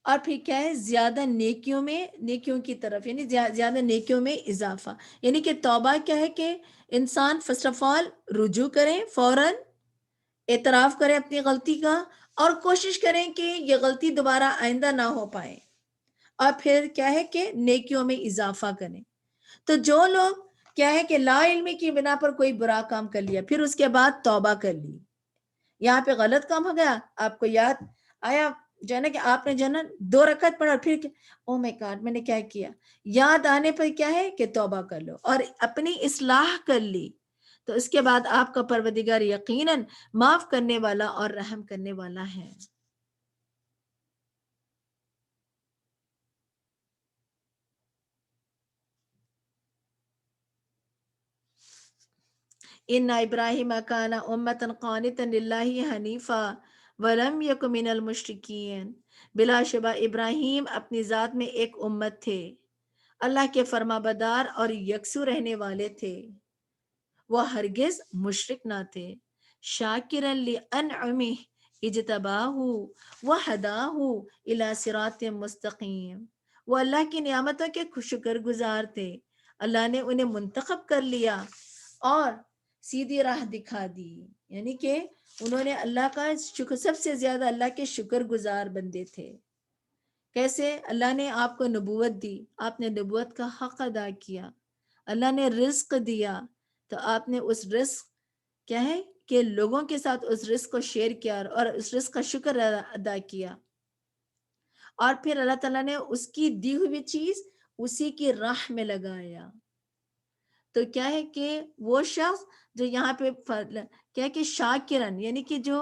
اور پھر کیا ہے زیادہ نیکیوں کی طرف، یعنی زیادہ نیکیوں میں اضافہ، یعنی کہ توبہ کیا ہے کہ انسان فرسٹ آف آل رجوع کریں، فوراً اعتراف کریں اپنی غلطی کا، اور کوشش کریں کہ یہ غلطی دوبارہ آئندہ نہ ہو پائے، اور پھر کیا ہے کہ نیکیوں میں اضافہ کریں۔ تو جو لوگ کیا ہے کہ لا علمی کی بنا پر کوئی برا کام کر لیا پھر اس کے بعد توبہ کر لی، یہاں پہ غلط کام ہو گیا، آپ کو یاد آیا جو ہے نا کہ آپ نے جو ہے نا 2 رکعت پڑھا، پھر او مائی گاڈ میں نے کیا کیا، یاد آنے پر کیا ہے کہ توبہ کر لو اور اپنی اصلاح کر لی، تو اس کے بعد آپ کا پروردگار یقیناً معاف کرنے والا اور رحم کرنے والا ہے۔ ان ابراہیم کان امۃ قانتا للہ حنیفا ولم یک من المشرکین، بلا شبہ ابراہیم اپنی ذات میں ایک امت تھے، اللہ کے فرما بدار اور یکسو رہنے والے تھے، وہ ہرگز مشرک نہ تھے۔ شاکرا لانعمہ اجتباہ وہداہ الی صراط مستقیم، وہ اللہ کی نعمتوں کے شکر گزار تھے، اللہ نے انہیں منتخب کر لیا اور سیدھی راہ دکھا دی، یعنی کہ انہوں نے اللہ کا شکر، سب سے زیادہ اللہ کے شکر گزار بندے تھے۔ کیسے؟ اللہ نے آپ کو نبوت دی، آپ نے نبوت کا حق ادا کیا، اللہ نے رزق دیا تو آپ نے اس رزق کیا ہے کہ لوگوں کے ساتھ اس رزق کو شیئر کیا اور اس رزق کا شکر ادا کیا، اور پھر اللہ تعالیٰ نے اس کی دی ہوئی چیز اسی کی راہ میں لگایا۔ تو کیا ہے کہ وہ شخص جو یہاں پہ کیا ہے کہ شاکرن، یعنی کہ جو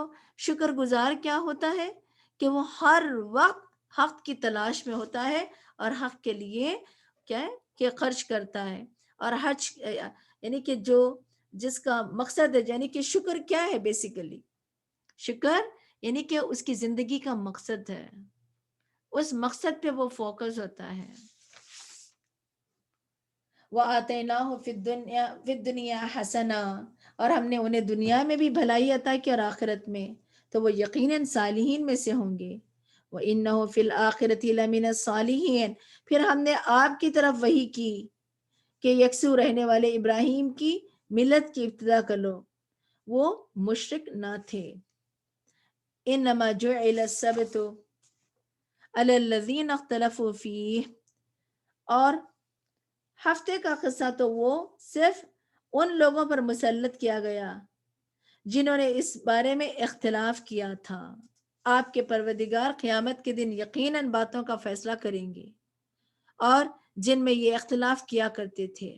شکر گزار کیا ہوتا ہے کہ وہ ہر وقت حق کی تلاش میں ہوتا ہے اور حق کے لیے کیا ہے کہ خرچ کرتا ہے، اور حج یعنی کہ جو جس کا مقصد ہے، یعنی کہ شکر کیا ہے بیسیکلی، شکر یعنی کہ اس کی زندگی کا مقصد ہے، اس مقصد پہ وہ فوکس ہوتا ہے۔ وَآتَيْنَاهُ فِي الدُّنْيَا حَسَنًا، اور ہم نے انہیں دنیا میں بھی بھلائی عطا کی اور آخرت میں، تو وہ یقیناً صالحین میں سے ہوں گے۔ وَإِنَّهُ فِي الْآخِرَةِ لَمِنَ الصَّالِحِينَ، پھر ہم نے آپ کی طرف وحی کی کہ یکسو رہنے والے ابراہیم کی ملت کی ابتدا کر لو، وہ مشرک نہ تھے۔ إِنَّمَا جُعِلَ السَّبْتُ عَلَى الَّذِينَ اخْتَلَفُوا فِيهِ، اور ہفتے کا قصہ تو وہ صرف ان لوگوں پر مسلط کیا گیا جنہوں نے اس بارے میں اختلاف کیا تھا۔ آپ کے پروردگار قیامت کے دن یقیناً باتوں کا فیصلہ کریں گے، اور جن میں یہ اختلاف کیا کرتے تھے۔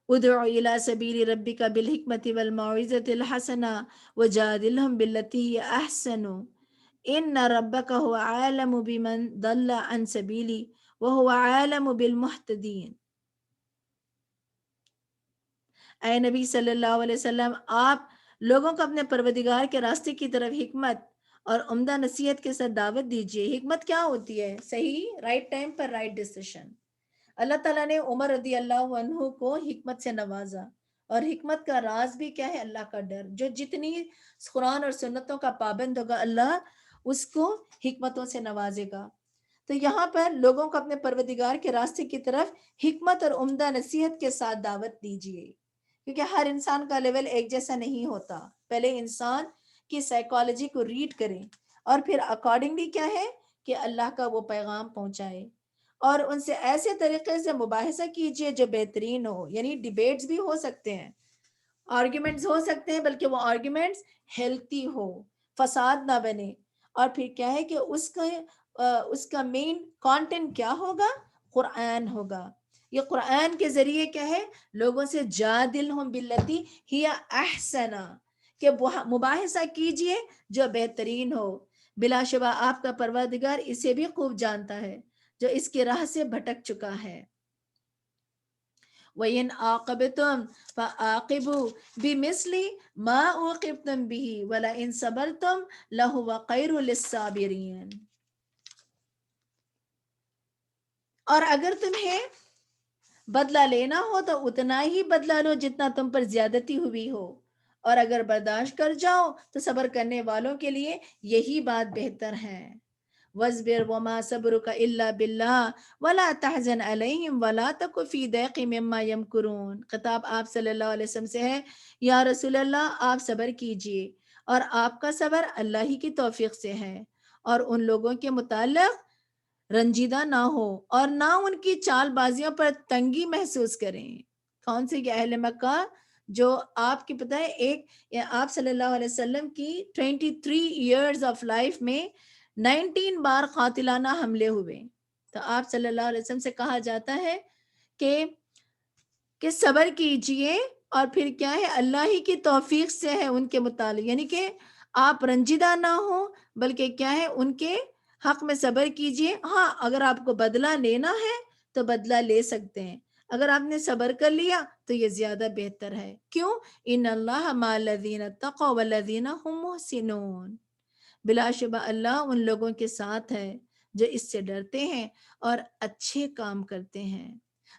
ادع الى سبیل ربک بالحکمت والموعظۃ الحسنہ وجادلہم باللتی ہی احسن ان ربک هو عالم بمن ضل عن سبیلی وهو عالم بالمہتدین۔ اے نبی صلی اللہ علیہ وسلم، آپ لوگوں کو اپنے پروردگار کے راستے کی طرف حکمت اور عمدہ نصیحت کے ساتھ دعوت دیجیے۔ حکمت کیا ہوتی ہے؟ صحیح رائٹ ٹائم پر رائٹ ڈیسیشن۔ اللہ تعالیٰ نے عمر رضی اللہ عنہ کو حکمت سے نوازا، اور حکمت کا راز بھی کیا ہے؟ اللہ کا ڈر۔ جو جتنی قرآن اور سنتوں کا پابند ہوگا اللہ اس کو حکمتوں سے نوازے گا۔ تو یہاں پر لوگوں کو اپنے پروردگار کے راستے کی طرف حکمت اور عمدہ نصیحت کے ساتھ دعوت دیجیے، کیونکہ ہر انسان کا لیول ایک جیسا نہیں ہوتا۔ پہلے انسان کی سائیکالوجی کو ریڈ کریں اور پھر اکارڈنگلی کیا ہے کہ اللہ کا وہ پیغام پہنچائے، اور ان سے ایسے طریقے سے مباحثہ کیجیے جو بہترین ہو۔ یعنی ڈیبیٹس بھی ہو سکتے ہیں، آرگیومنٹس ہو سکتے ہیں، بلکہ وہ آرگیومنٹس ہیلتھی ہو، فساد نہ بنے۔ اور پھر کیا ہے کہ اس کا مین کانٹینٹ کیا ہوگا؟ قرآن ہوگا۔ یہ قرآن کے ذریعے کیا ہے؟ لوگوں سے جادلہم باللتی ہی احسن، کہ مباحثہ کیجئے جو بہترین ہو۔ بلا شبہ آپ کا پروردگار اسے بھی خوب جانتا ہے جو اس کی راہ سے بھٹک چکا ہے۔ وَإِنْ عَاقَبْتُمْ فَعَاقِبُوا بِمِثْلِ مَا عُوقِبْتُمْ بِهِ وَلَئِنْ صَبَرْتُمْ لَهُوَ خَيْرٌ لِلصَّابِرِينَ۔ اور اگر تمہیں بدلہ لینا ہو تو اتنا ہی بدلہ لو جتنا تم پر زیادتی ہوئی ہو، اور اگر برداشت کر جاؤ تو صبر کرنے والوں کے لیے یہی بات بہتر ہے۔ وَاصْبِرْ وَمَا صَبْرُكَ إِلَّا بِاللَّهِ وَلَا تَحْزَنْ عَلَيْهِمْ وَلَا تَكُ فِي ضَيْقٍ مِّمَّا يَمْكُرُونَ۔ خطاب آپ صلی اللہ علیہ وسلم سے ہے، یا رسول اللہ آپ صبر کیجئے، اور آپ کا صبر اللہ ہی کی توفیق سے ہے، اور ان لوگوں کے متعلق رنجیدہ نہ ہو اور نہ ان کی چال بازیوں پر تنگی محسوس کریں۔ کون سے؟ اہل مکہ جو آپ کی پتہ ہے، ایک آپ صلی اللہ علیہ وسلم کی 23 ایئرز آف لائف میں 19 بار قاتلانہ حملے ہوئے، تو آپ صلی اللہ علیہ وسلم سے کہا جاتا ہے کہ صبر کیجئے، اور پھر کیا ہے؟ اللہ ہی کی توفیق سے ہے ان کے متعلق، یعنی کہ آپ رنجیدہ نہ ہو بلکہ کیا ہے؟ ان کے حق میں صبر کیجئے۔ ہاں اگر آپ کو بدلہ لینا ہے تو بدلہ لے سکتے ہیں، اگر آپ نے صبر کر لیا تو یہ زیادہ بہتر ہے۔ کیوں؟ ان اللہ مع الذین اتقوا والذین هم محسنون۔ بلا شبہ اللہ ان لوگوں کے ساتھ ہے جو اس سے ڈرتے ہیں اور اچھے کام کرتے ہیں۔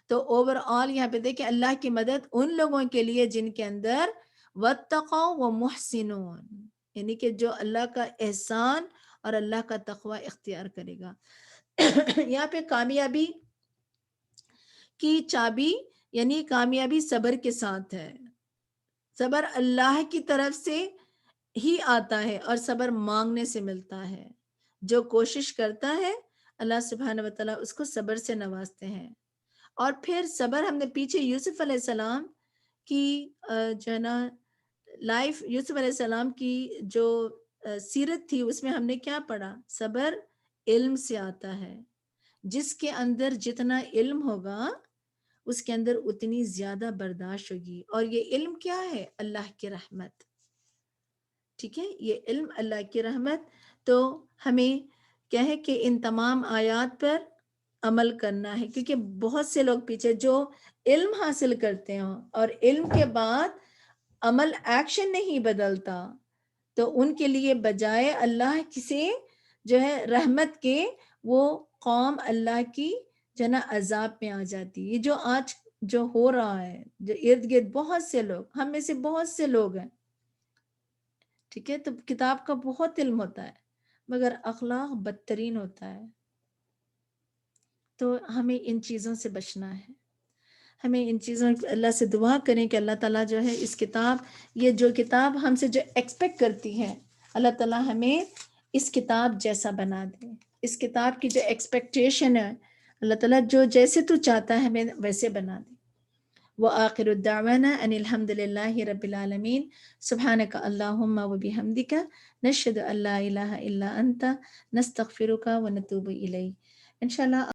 تو اوور آل یہاں پہ دیکھیں اللہ کی مدد ان لوگوں کے لیے جن کے اندر واتقوا ومحسنون، یعنی کہ جو اللہ کا احسان اور اللہ کا تقوی اختیار کرے گا۔ یہاں پہ کامیابی کی چابی یعنی کامیابی صبر کے ساتھ ہے۔ صبر اللہ کی طرف سے ہی آتا ہے اور صبر مانگنے سے ملتا ہے۔ جو کوشش کرتا ہے اللہ سبحانہ وتعالیٰ اس کو صبر سے نوازتے ہیں۔ اور پھر صبر ہم نے پیچھے یوسف علیہ السلام کی جو ہے نا لائف، یوسف علیہ السلام کی جو سیرت تھی اس میں ہم نے کیا پڑھا؟ صبر علم سے آتا ہے، جس کے اندر جتنا علم ہوگا اس کے اندر اتنی زیادہ برداشت ہوگی، اور یہ علم کیا ہے؟ اللہ کی رحمت۔ ٹھیک ہے، یہ علم اللہ کی رحمت۔ تو ہمیں کیا ہے کہ ان تمام آیات پر عمل کرنا ہے، کیونکہ بہت سے لوگ پیچھے جو علم حاصل کرتے ہیں اور علم کے بعد عمل ایکشن نہیں بدلتا، تو ان کے لیے بجائے اللہ سے جو ہے رحمت کے وہ قوم اللہ کی جو نا عذاب میں آ جاتی ہے۔ یہ جو آج جو ہو رہا ہے، جو ارد گرد بہت سے لوگ، ہم میں سے بہت سے لوگ ہیں، ٹھیک ہے، تو کتاب کا بہت علم ہوتا ہے مگر اخلاق بدترین ہوتا ہے۔ تو ہمیں ان چیزوں سے بچنا ہے، ہمیں ان چیزوں اللہ سے دعا کریں کہ اللہ تعالیٰ جو ہے اس کتاب، یہ جو کتاب ہم سے جو ایکسپیکٹ کرتی ہے، اللہ تعالیٰ ہمیں اس کتاب جیسا بنا دے۔ اس کتاب کی جو ایکسپیکٹیشن ہے اللہ تعالیٰ جو جیسے تو چاہتا ہے ہمیں ویسے بنا دے۔ وآخر الدعوانا ان الحمد للہ رب العالمین۔ سبحانک اللہم وبحمدک نشہد ان لا الہ الا انت نستغفرک ونتوب الیک۔ انشاءاللہ